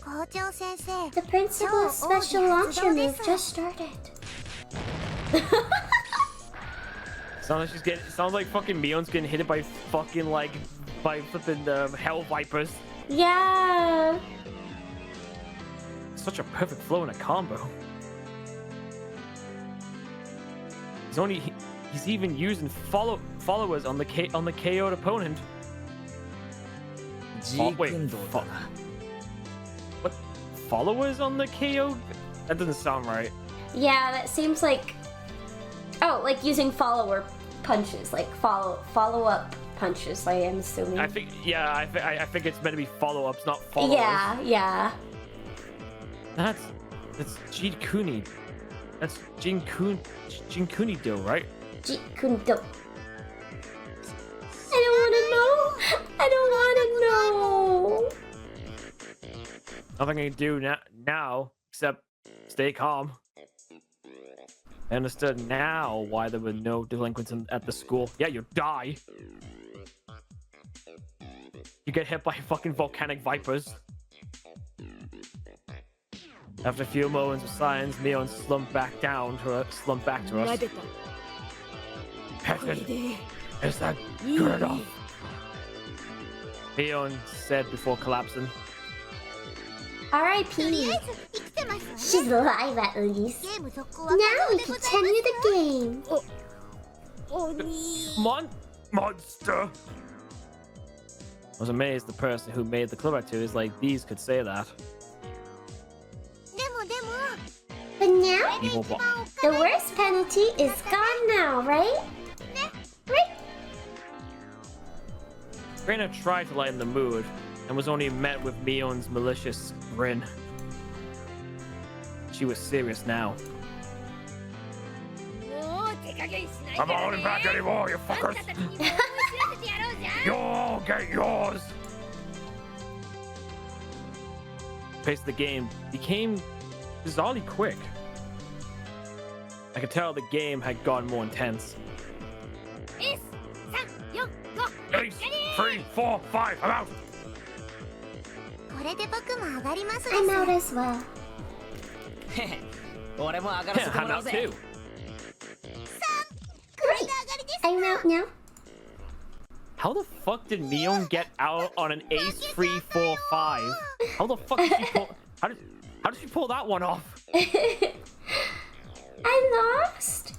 校長先生
The principal's special launcher move just started.
Sounds like fucking Mion's getting hit by fucking by flipping hell vipers.
Yeah.
Such a perfect flow in a combo. He's even using followers on the KO'd opponent.
ジークンドーだな。
What? Followers on the KO? That doesn't sound right.
Yeah, that seems like... Oh, like using follower punches, like follow-up punches, like I'm assuming.
I think it's meant to be follow-ups, not followers.
Yeah.
That's Jinkuni. That's Jinkuni-do, right?
Jikundo. I don't want to know. I don't want to know.
Nothing I can do now except stay calm. I understood now why there were no delinquents at the school. Yeah, you die. You get hit by fucking volcanic vipers. After a few moments of silence, Mion slumped back to us. Is that good enough? Mion said before collapsing.
R.I.P. She's alive at least. Now we continue the game.
Monster! I was amazed the person who made the club activities like these could say that.
But now, the worst penalty is gone now, right? Right?
Reina tried to lighten the mood and was only met with Mion's malicious grin. She was serious now. I'm not holding back anymore, you fuckers! You'll get yours! The pace of the game became bizarrely quick. I could tell the game had gotten more intense. 8, 3, 4, 5, I'm out!
これで僕も上がりますです
I'm out as well.
俺も上がらせても
I'm
らう
out
ぜ
too.
Great. I'm out now.
How the fuck did Mion get out on an ace 3, 4, 5? How the fuck did she pull? How did she pull that one off?
I lost.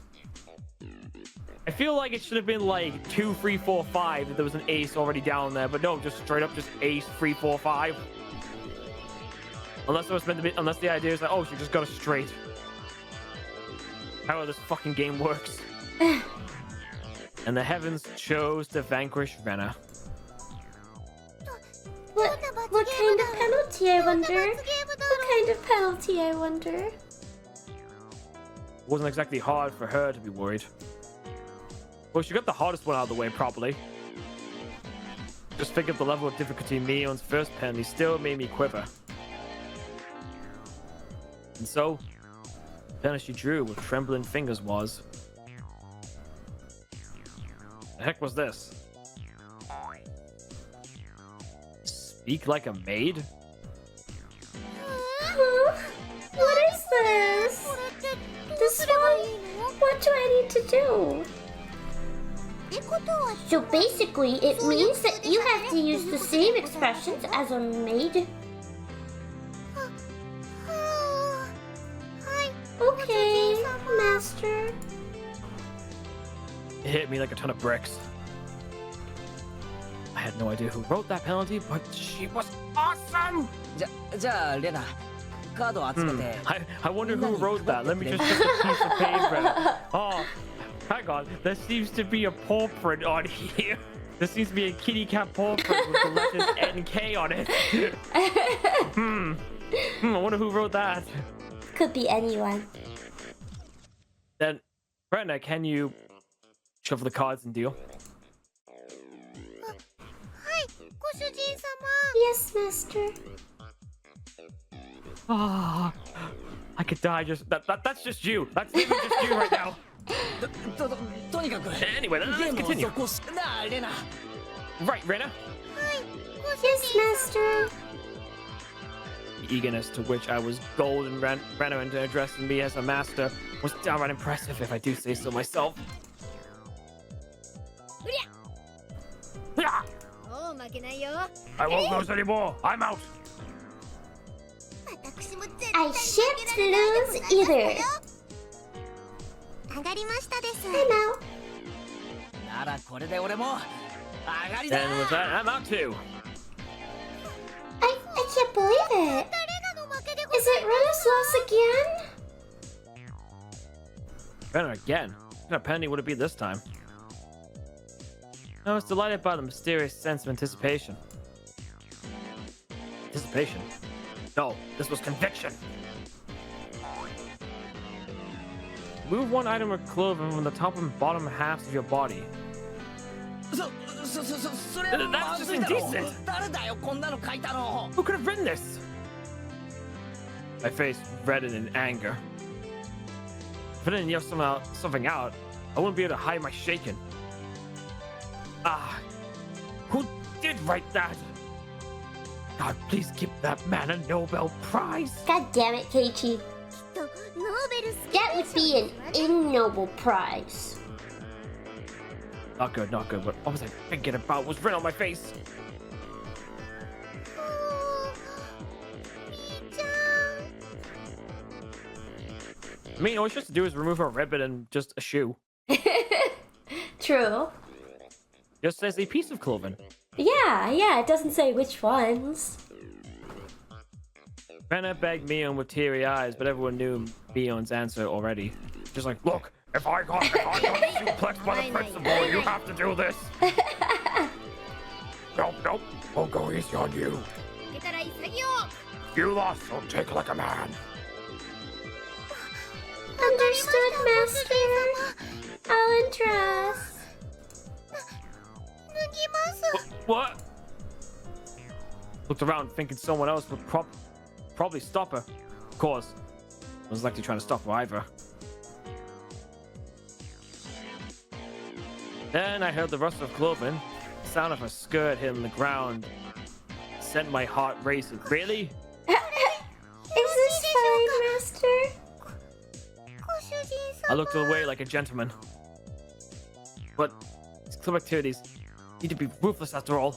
I feel like it should have been like 2, 3, 4, 5. There was an ace already down there, but no, just straight up, just ace 3, 4, 5. Unless it was meant to be. Unless the idea is like, oh, she just got it straight. How this fucking game works. And the heavens chose to vanquish Rena.
What kind of penalty, I wonder? What kind of penalty, I wonder?
It wasn't exactly hard for her to be worried. Well, she got the hardest one out of the way properly. Just figured the level of difficulty Mion's first penalty still made me quiver. And so, the penalty she drew with trembling fingers was... The heck was this? Speak like a maid?
Huh? What is this? This one? What do I need to do? So basically, it means that you have to use the same expressions as a maid. Okay, master.
It hit me like a ton of bricks. I had no idea who wrote that penalty, but she was awesome!
じゃあレナカードを集めて
I wonder who wrote that. Let me just check the piece of paper. Oh, hang on. There seems to be a paw print on here. There seems to be a kitty cat paw print with the letters NK on it. I wonder who wrote that.
Could be anyone.
Then, Brenda, can you shuffle the cards and deal?
Yes, master.
Ah, I could die just that's just you. That's literally just you right now.
とにかく
Anyway, let's
ゲームを
continue.
続行しなあレナ
Right, Rena.
Yes, master.
The eagerness to which I was gold and Rena into addressing me as a master was downright impressive, if I do say so myself. Yeah. I won't lose anymore. I'm out.
I shan't lose either.
上がりましたです
I'm out.
ならこれで俺も上がりだ
And with that, I'm out too.
I can't believe it. Is it Rena's loss again?
Rena again. What kind of penalty would it be this time? I was delighted by the mysterious sense of anticipation. Anticipation? No, this was conviction. Move one item of clothing from the top and bottom halves of your body.
That's
just indecent. Who could have written this? My face reddened in anger. If I didn't yell something out, I wouldn't be able to hide my shaking. Who did write that? God, please give that man a Nobel Prize.
God damn it, Keiichi. That would be an ignoble prize.
Not good, not good. What was I thinking about? Was written on my face. I mean, all she has to do is remove her ribbon and just a shoe.
True.
Just says a piece of clothing.
Yeah, it doesn't say which ones.
Rena begged Mion with teary eyes, but everyone knew Mion's answer already. Just like, look, if I got suplexed by the principal, you have to do this. Nope, we'll go easy on you. You lost, so take like a man.
Understood, master. I'll undress.
What? Looked around thinking someone else would probably stop her. Of course, I was likely trying to stop her either. Then I heard the rustle of clothing. The sound of her skirt hitting the ground sent my heart racing. Really?
Is this fine, master?
I looked away like a gentleman. But these club activities need to be ruthless after all.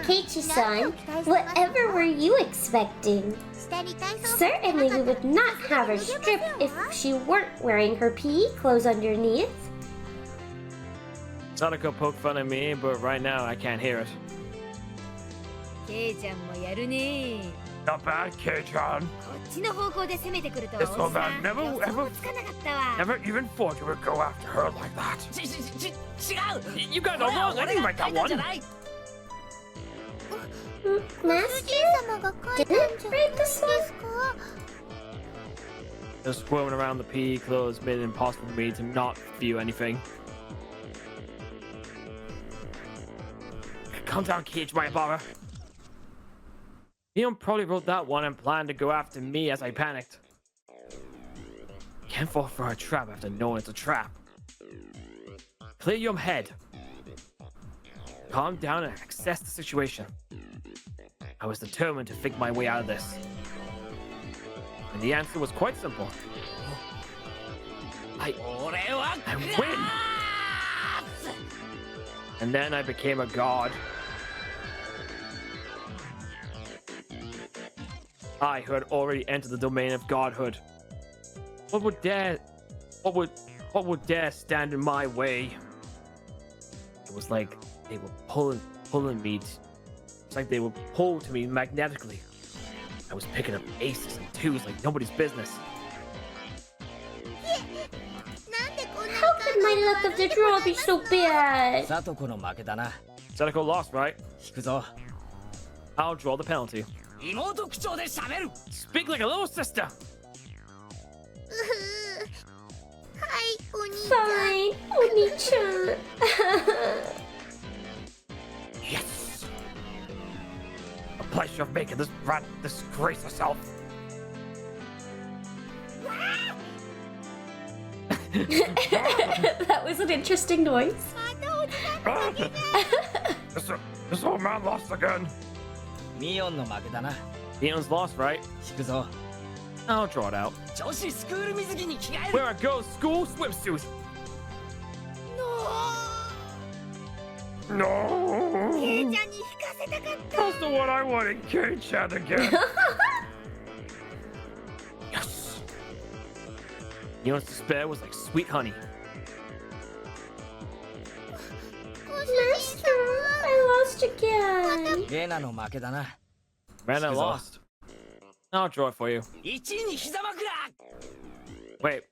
Keiichi-san, whatever were you expecting? Certainly we would not have her stripped if she weren't wearing her PE clothes underneath.
Sadako poked fun at me, but right now I can't hear it. Not bad, Kei-chan. This old man never even thought you would go after her like that. You got no wrong. I didn't write that one.
Master? Didn't write this one?
Just squirming around the PE clothes made it impossible for me to not view anything. Calm down, Keiichi, my bother. Mion probably wrote that one and planned to go after me as I panicked. Can't fall for a trap after knowing it's a trap. Clear your head. Calm down and assess the situation. I was determined to think my way out of this. And the answer was quite simple. I win! And then I became a god. I who had already entered the domain of godhood. What would dare stand in my way? It was like they were pulling me. It's like they were pulled to me magnetically. I was picking up aces and twos like nobody's business.
How could my luck of the draw be so bad?
Sadako lost, right? I'll draw the penalty. Speak like a little sister.
Fine, Oni-chan.
Yes! A pleasure of making this rat disgrace herself.
That was an interesting noise.
This old man lost again. Mion's lost, right? I'll draw it out. Wear a girl's school swimsuit. No. That's the one I wanted, Kei-chan again. Yes. Mion's despair was like sweet honey.
Master, I lost again.
Rena lost. I'll draw it for you. Wait.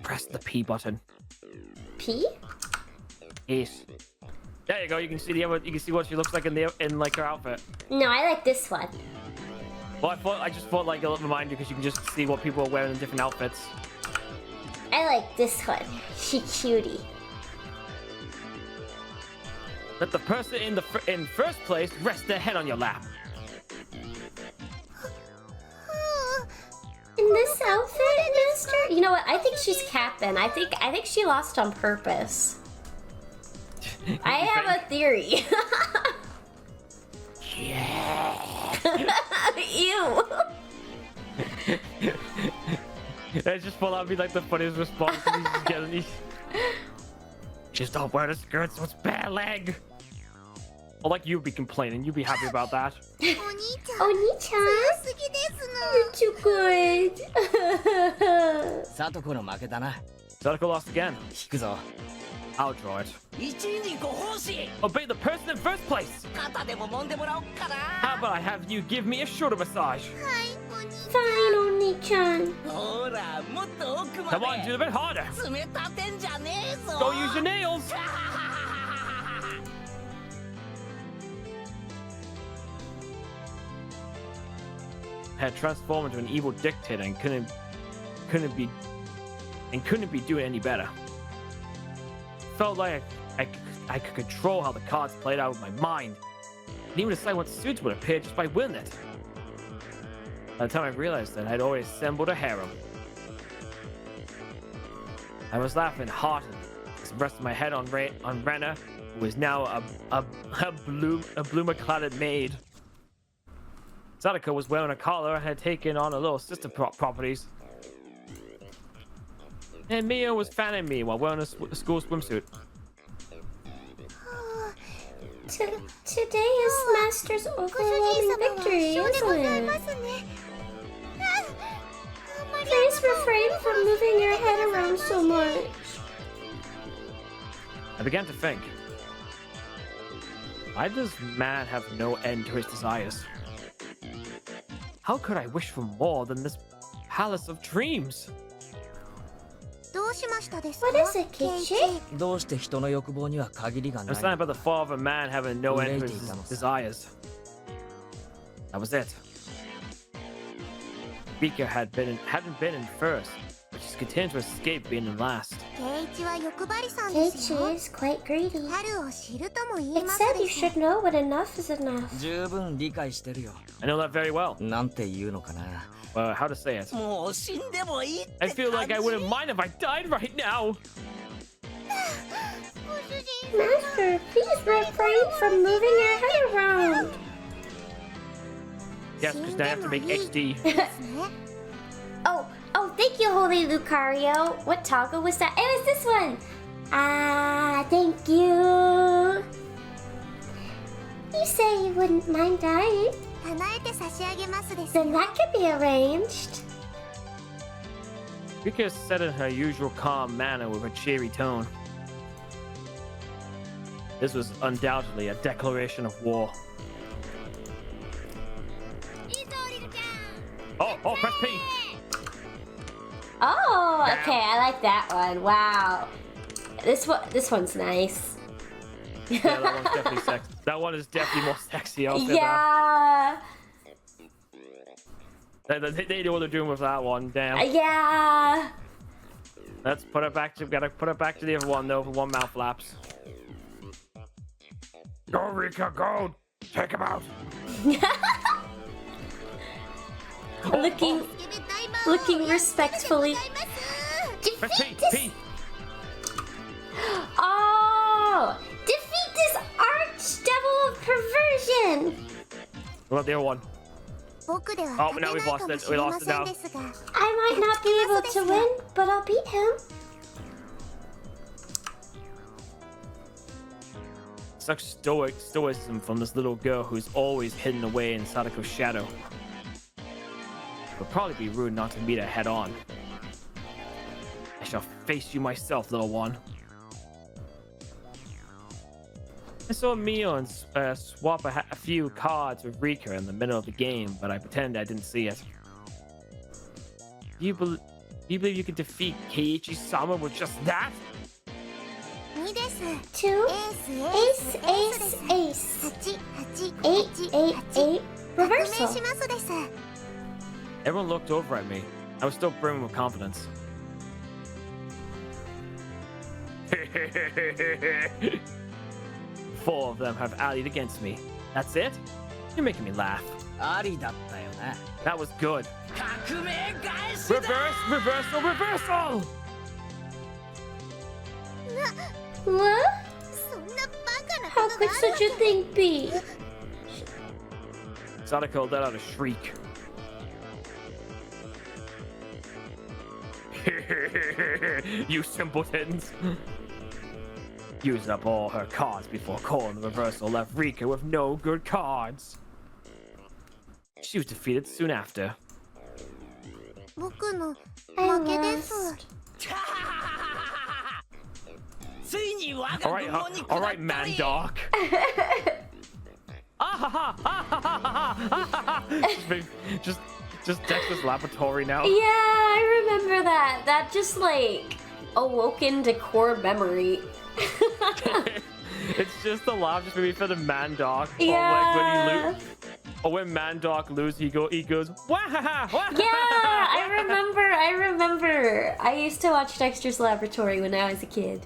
Press the P button.
P?
Yes. There you go. You can see you can see what she looks like in like her outfit.
No, I like this one.
Well, I just thought like a little reminder because you can just see what people are wearing in different outfits.
I like this one. She cutie.
Let the person in first place rest their head on your lap.
In this outfit, Master? You know what? I think she's capping. I think she lost on purpose. I have a theory.
Yeah.
Ew.
That just thought that'd be like the funniest response. He's just getting these. Just don't wear the skirt, so it's bare leg. Well, like you'd be complaining, you'd be happy about that.
Oni-chan, you're too good.
Satoko no make da na.
Sadako lost again.
引くぞ。
I'll draw it.
1に5欲しい。
Obey the person in first place.
肩でも揉んでもらおうかな。
How about I have you give me a shoulder massage?
Fine, Oni-chan.
ほら、もっと奥ま
Come on, do
で。
it a bit harder.
爪立てんじゃねえぞ。
Go use your nails. Had transformed into an evil dictator and couldn't be doing any better. Felt like I could control how the cards played out with my mind, and even decide what suits would appear just by winning it. By the time I realized that I'd already assembled a harem. I was laughing heartily, resting my head on Rena, who is now a bloomer-cladded maid. Sadako was wearing a collar and had taken on a little sister properties. And Mio was fanning me while wearing a school swimsuit.
Today is Master's overwhelming victory, isn't it? Please refrain from moving your head around so much.
I began to think. Why does man have no end to his desires? How could I wish for more than this palace of dreams?
What is it, Kichi?
どうして人の欲望には限りが
I'm
ない
saying about the fall of a man having no end to his desires. That was it. Rika hadn't been in first, but she's continued to escape being in last.
Keiichi is quite greedy. It said you should know when enough is enough.
十分理解してるよ。
I know that very well.
なんて言うのかな。
How to say it?
もう死んでもいいって
I feel like I wouldn't mind if I died right now.
Master, please refrain from moving your head around.
Yes, because now I have to make XD.
Oh, thank you, Holy Lucario. What toggle was that? It was this one. Thank you. You say you wouldn't mind dying. Then that could be arranged.
Rika said in her usual calm manner with a cheery tone. This was undoubtedly a declaration of war. Oh, press P.
Oh, okay, I like that one. Wow. This one's nice.
Yeah, that one's definitely sexy. That one is definitely more sexy. I'll say
Yeah.
that. They know what they're doing with that one. Damn.
Yeah.
Let's put it back to. Gotta put it back to the other one though. For one mouth flaps. Go, Rika, go! Take him out.
Looking respectfully.
Press P. P.
Oh! Defeat this archdevil of perversion!
What about the other one? Oh, now we've lost it. We lost it now.
I might not be able to win, but I'll beat him.
Such stoicism from this little girl who's always hidden away in Sadako's shadow. It would probably be rude not to meet her head on. I shall face you myself, little one. I saw Mio and swap a few cards with Rika in the middle of the game, but I pretended I didn't see it. Do you believe you can defeat Keiichi-sama with just that?
2, ace, ace, ace. 8, 8, 8, reversal.
Everyone looked over at me. I was still brimming with confidence. 4 of them have allied against me. That's it? You're making me laugh. That was good. Reverse, reversal, reversal!
What? How could such a thing be?
Sadako let out a shriek. You simpletons! Used up all her cards before calling the reversal left Rika with no good cards. She was defeated soon after.
I lost.
All right, man dog. Just Dexter's laboratory now.
Yeah, I remember that. That just like awoken to core memory.
It's just the laugh just maybe for the man dog.
Yeah.
Or like when he or when man dog loses, he goes wah-ha-ha, wah-ha-ha.
Yeah, I remember. I used to watch Dexter's Laboratory when I was a kid.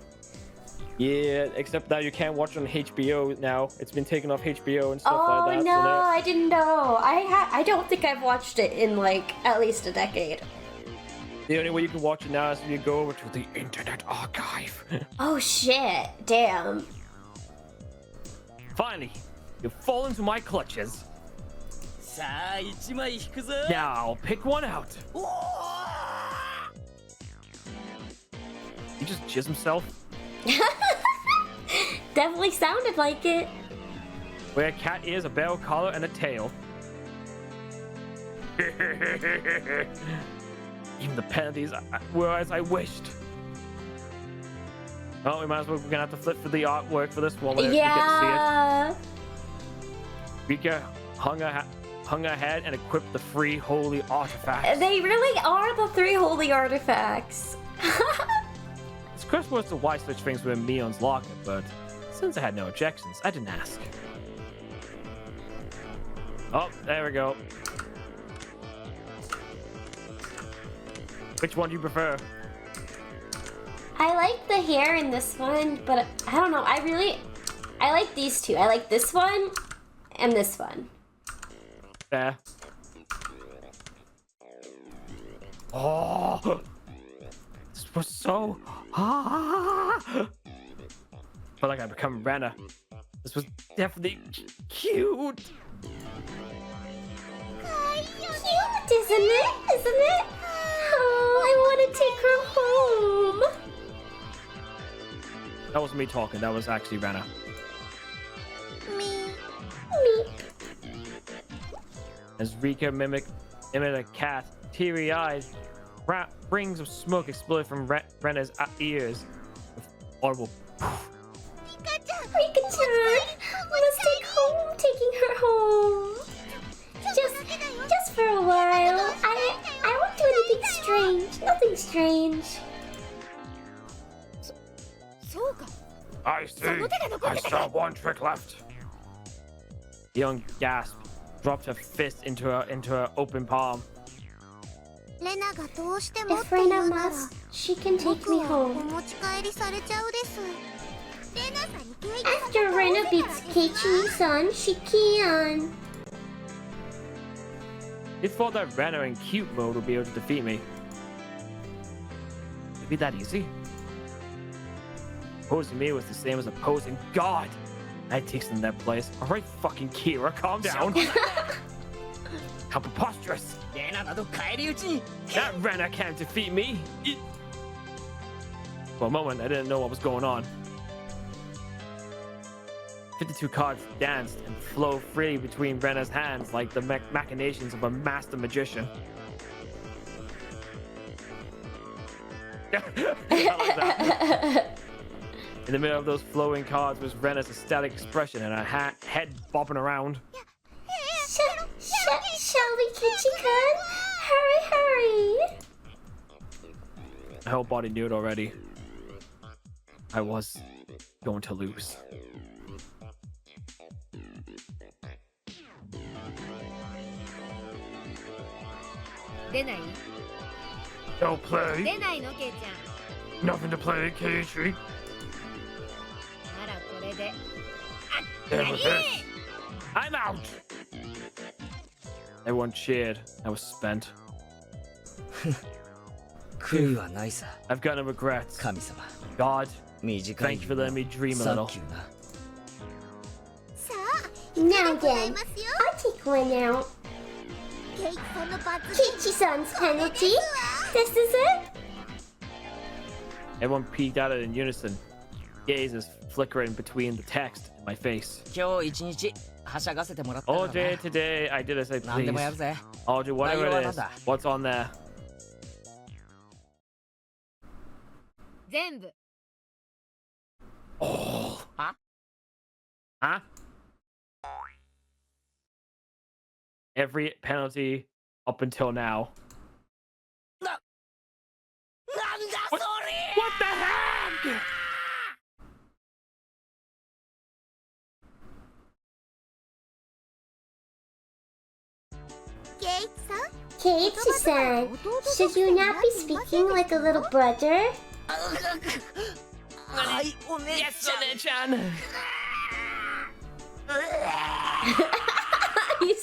Yeah, except now you can't watch it on HBO now. It's been taken off HBO and stuff like that.
Oh no, I didn't know. I don't think I've watched it in like at least a decade.
The only way you can watch it now is if you go over to the Internet Archive.
Oh shit, damn.
Finally, you've fallen into my clutches. Now I'll pick one out. He just jizzed himself.
Definitely sounded like it.
Wear cat ears, a bell collar, and a tail. Even the penalties were as I wished. Well, we might as well. We're gonna have to flip for the artwork for this one. When
Yeah.
we get to see it. Rika hung her head and equipped the 3 holy artifacts.
They really are the 3 holy artifacts.
This question was to why such things were in Mion's locker, but since I had no objections, I didn't ask. Oh, there we go. Which one do you prefer?
I like the hair in this one, but I don't know. I like these 2. I like this one and this one.
There. Oh, this was so. Felt like I become Rena. This was definitely cute.
Cute, isn't it? Isn't it? Oh, I want to take her home.
That wasn't me talking. That was actually Rena.
Me.
As Rika mimicked a cat, teary-eyed, rings of smoke exploded from Rena's ears. With audible.
Rika-chan, let's take home, taking her home. Just for a while. I won't do anything strange. Nothing strange.
I see. I still have 1 trick left. The young gasped, dropped her fist into her open palm.
If Rena must, she can take me home. After Rena beats Keiichi-san, she can.
He thought that Rena in cute mode would be able to defeat me. It'd be that easy? Opposing me was the same as opposing God. I'd take them in that place. Alright, fucking Kira, calm down. How preposterous. That Rena can't defeat me. For a moment, I didn't know what was going on. 52 cards danced and flowed freely between Rena's hands like the machinations of a master magician. I like that. In the middle of those flowing cards was Rena's ecstatic expression and her head bobbing around.
Shall we, Keiichi-kun? Hurry!
My whole body knew it already. I was going to lose. Don't play. Nothing to play, Keiichi. There with this. I'm out. Everyone cheered. I was spent. I've got no regrets. God, thank you for letting me dream a little.
Now then, I'll take one out. Keiichi-san's penalty. This is it?
Everyone peeked at it in unison. Gazes flickering between the text and my face. All day today, I did as I pleased. I'll do whatever it is. What's on there? All. Huh? Every penalty up until now. What the heck?
Keiichi-san, should you not be speaking like a little brother?
Yes, One-chan.
You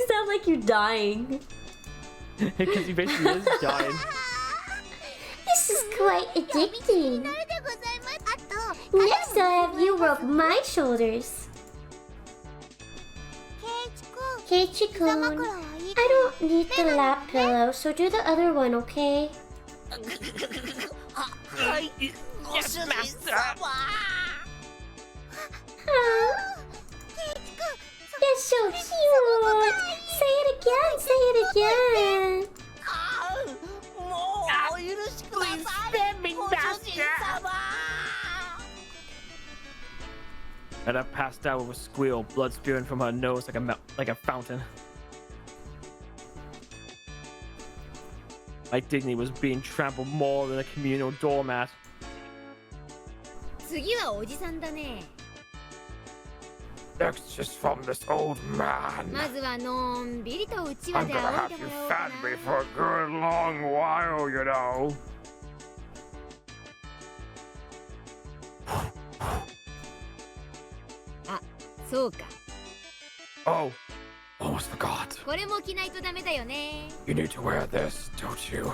sound like you're dying.
Because he basically is dying.
This is quite addicting. Next I'll have you rub my shoulders. Keiichi-kun, I don't need the lap pillow, so do the other one, okay?
Yes, master.
You're so cute. Say it again.
Please spare me, master. And I passed out with a squeal, blood spewing from her nose like a fountain. My dignity was being trampled more than a communal doormat. Next is from this old man. I'm gonna have you fat me for a good long while, you know. Oh, almost forgot. You need to wear this, don't you?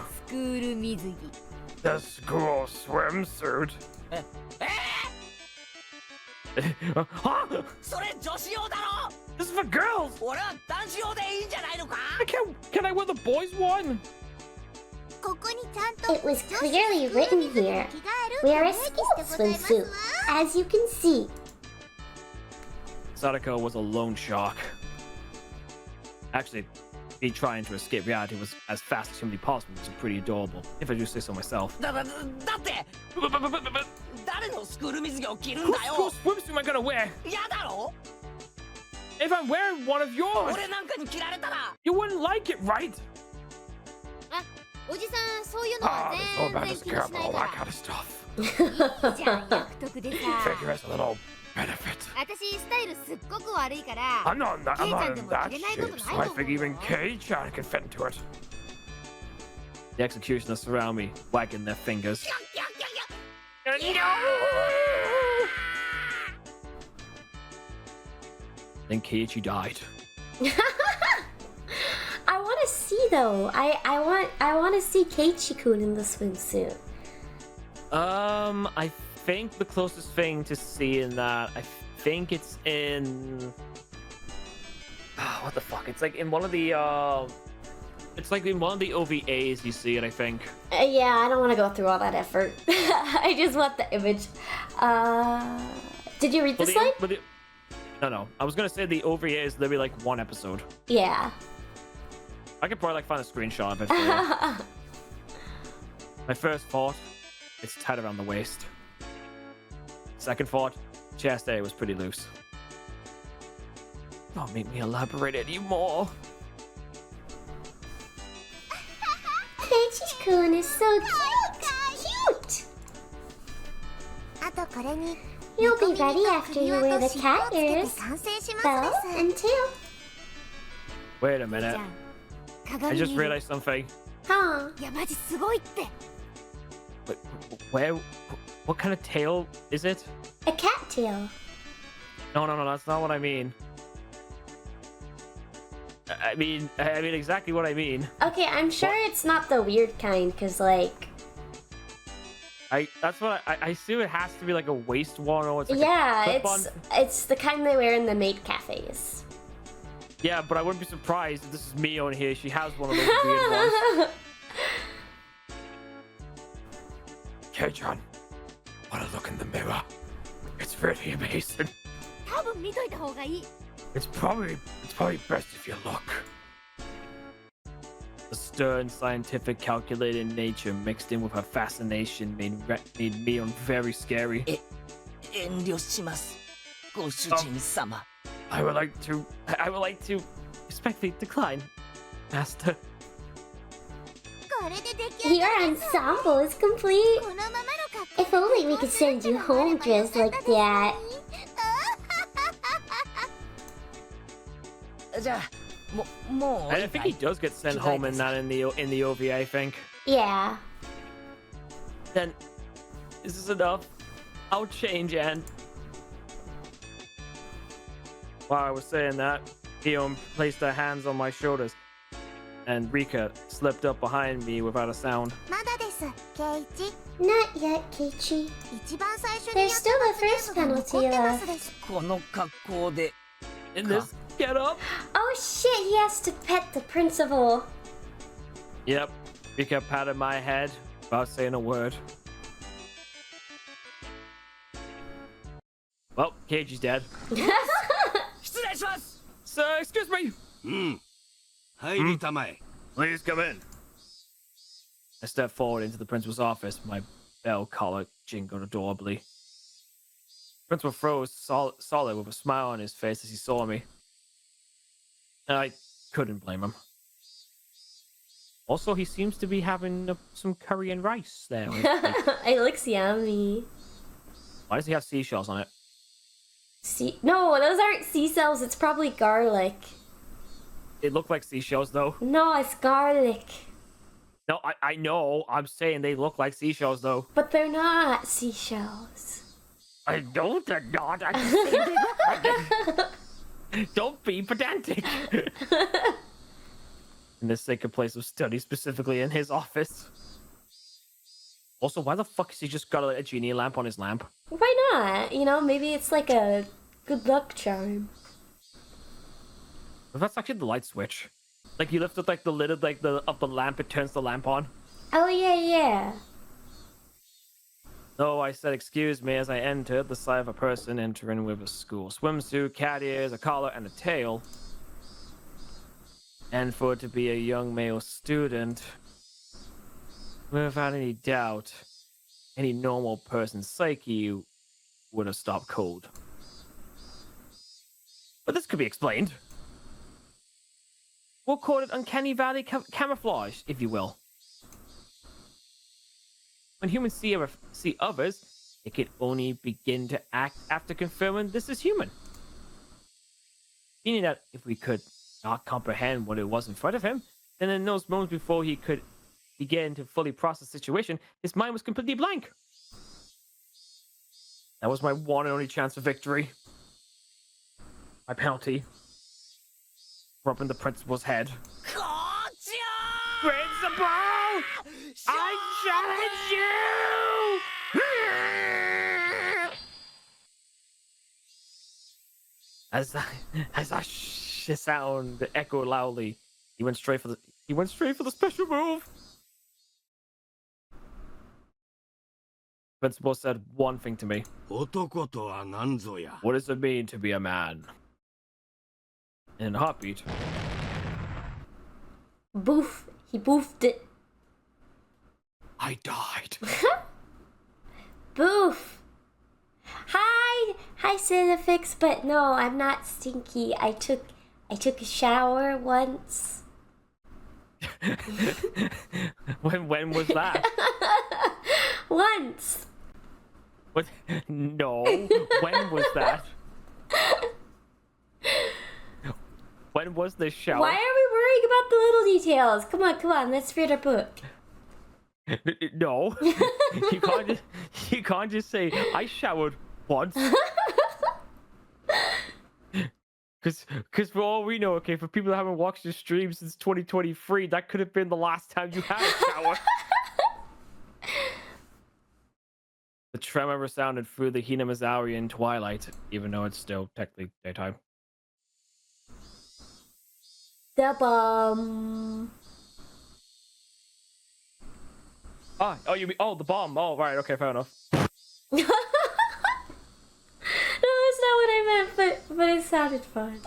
The school swimsuit. Huh? This is for girls. Can I wear the boys one?
It was clearly written here. Wear a school swimsuit, as you can see.
Sadako was a loan shark. Actually, me trying to escape reality was as fast as humanly possible, which is pretty adorable, if I do say so myself. Whose school swimsuit am I gonna wear? If I'm wearing one of yours, you wouldn't like it, right? This whole about this girl, all that kind of stuff. Figure as a little benefit. I'm not in that shape, so I think even Kei-chan can fit into it. The executioners surround me, wagging their fingers. Then Keiichi died.
I want to see though. I want to see Keiichi-kun in the swimsuit.
I think the closest thing to seeing that, I think it's in. What the fuck? It's like in one of the. It's like in one of the OVAs you see it, I think.
Yeah, I don't want to go through all that effort. I just want the image. Did you read this line?
No. I was gonna say the OVA is literally like one episode.
Yeah.
I could probably like find a screenshot of it for you. My first thought, it's tight around the waist. Second thought, chest area was pretty loose. Don't make me elaborate anymore.
Keiichi-kun is so cute! You'll be ready after you wear the cat ears, bell, and tail.
Wait a minute. I just realized something.
Huh.
Wait, what kind of tail is it?
A cat tail.
No, that's not what I mean. I mean exactly what I mean.
Okay, I'm sure it's not the weird kind, because, like...
That's what I assume it has to be like a waist one, or it's like
it's the kind they wear in the maid cafes.
Yeah, but I wouldn't be surprised if this is Mio in here. She has one of those weird ones. Kei-chan, wanna look in the mirror? It's really amazing. It's probably best if you look. The stern, scientific, calculated nature mixed in with her fascination made Mio very scary. I would like to respectfully decline, Master.
Your ensemble is complete. If only we could send you home dressed like that.
I think he does get sent home in the OVA, I think.
Yeah.
Then, is this enough? I'll change, and while I was saying that, Guillaume placed her hands on my shoulders, and Rika slipped up behind me without a sound.
Not yet, Keiichi. There's still a first penalty left.
In this get up?
Oh shit, he has to pet the principal.
Yep. Rika patted my head without saying a word. Well, Keiichi's dead. Sir, excuse me. Please come in. I stepped forward into the principal's office. My bell collar jingled adorably. Principal froze solid with a smile on his face as he saw me. I couldn't blame him. Also, he seems to be having some curry and rice there.
It looks yummy.
Why does he have seashells on it?
No, those aren't seashells. It's probably garlic.
It looked like seashells, though.
No, it's garlic.
No, I know. I'm saying they look like seashells, though.
But they're not seashells.
I know they're not. I just say they look like it. Don't be pedantic. In this sacred place of study, specifically in his office. Also, why the fuck has he just got a genie lamp on his lamp?
Why not? You know, maybe it's like a good luck charm.
But that's actually the light switch. Like, you lift up like the lid of the lamp, it turns the lamp on.
Oh yeah.
No, I said excuse me as I entered, the sight of a person entering with a school swimsuit, cat ears, a collar, and a tail. And for it to be a young male student, without any doubt, any normal person's psyche would have stopped cold. But this could be explained. We'll call it uncanny valley camouflage, if you will. When humans see others, it can only begin to act after confirming this is human. Meaning that if we could not comprehend what it was in front of him, then in those moments before he could begin to fully process the situation, his mind was completely blank. That was my one and only chance for victory. My penalty. Rubbing the principal's head. Principal! I challenge you! As I sound echoed loudly, he went straight for the special move. Principal said one thing to me. What does it mean to be a man? In a heartbeat.
Boof. He boofed it.
I died.
Boof. Hi, Cinefix, but no, I'm not stinky. I took a shower once.
When was that?
Once.
What? No. When was that? When was this shower?
Why are we worrying about the little details? Come on, let's read our book.
No. You can't just say I showered once. Because for all we know, okay, for people that haven't watched the stream since 2023, that could have been the last time you had a shower. The tremor sounded through the Hinamizaurian twilight, even though it's still technically daytime.
The bomb.
Oh, you mean the bomb? Oh, right, okay, fair enough.
No, that's not what I meant, but it sounded fun.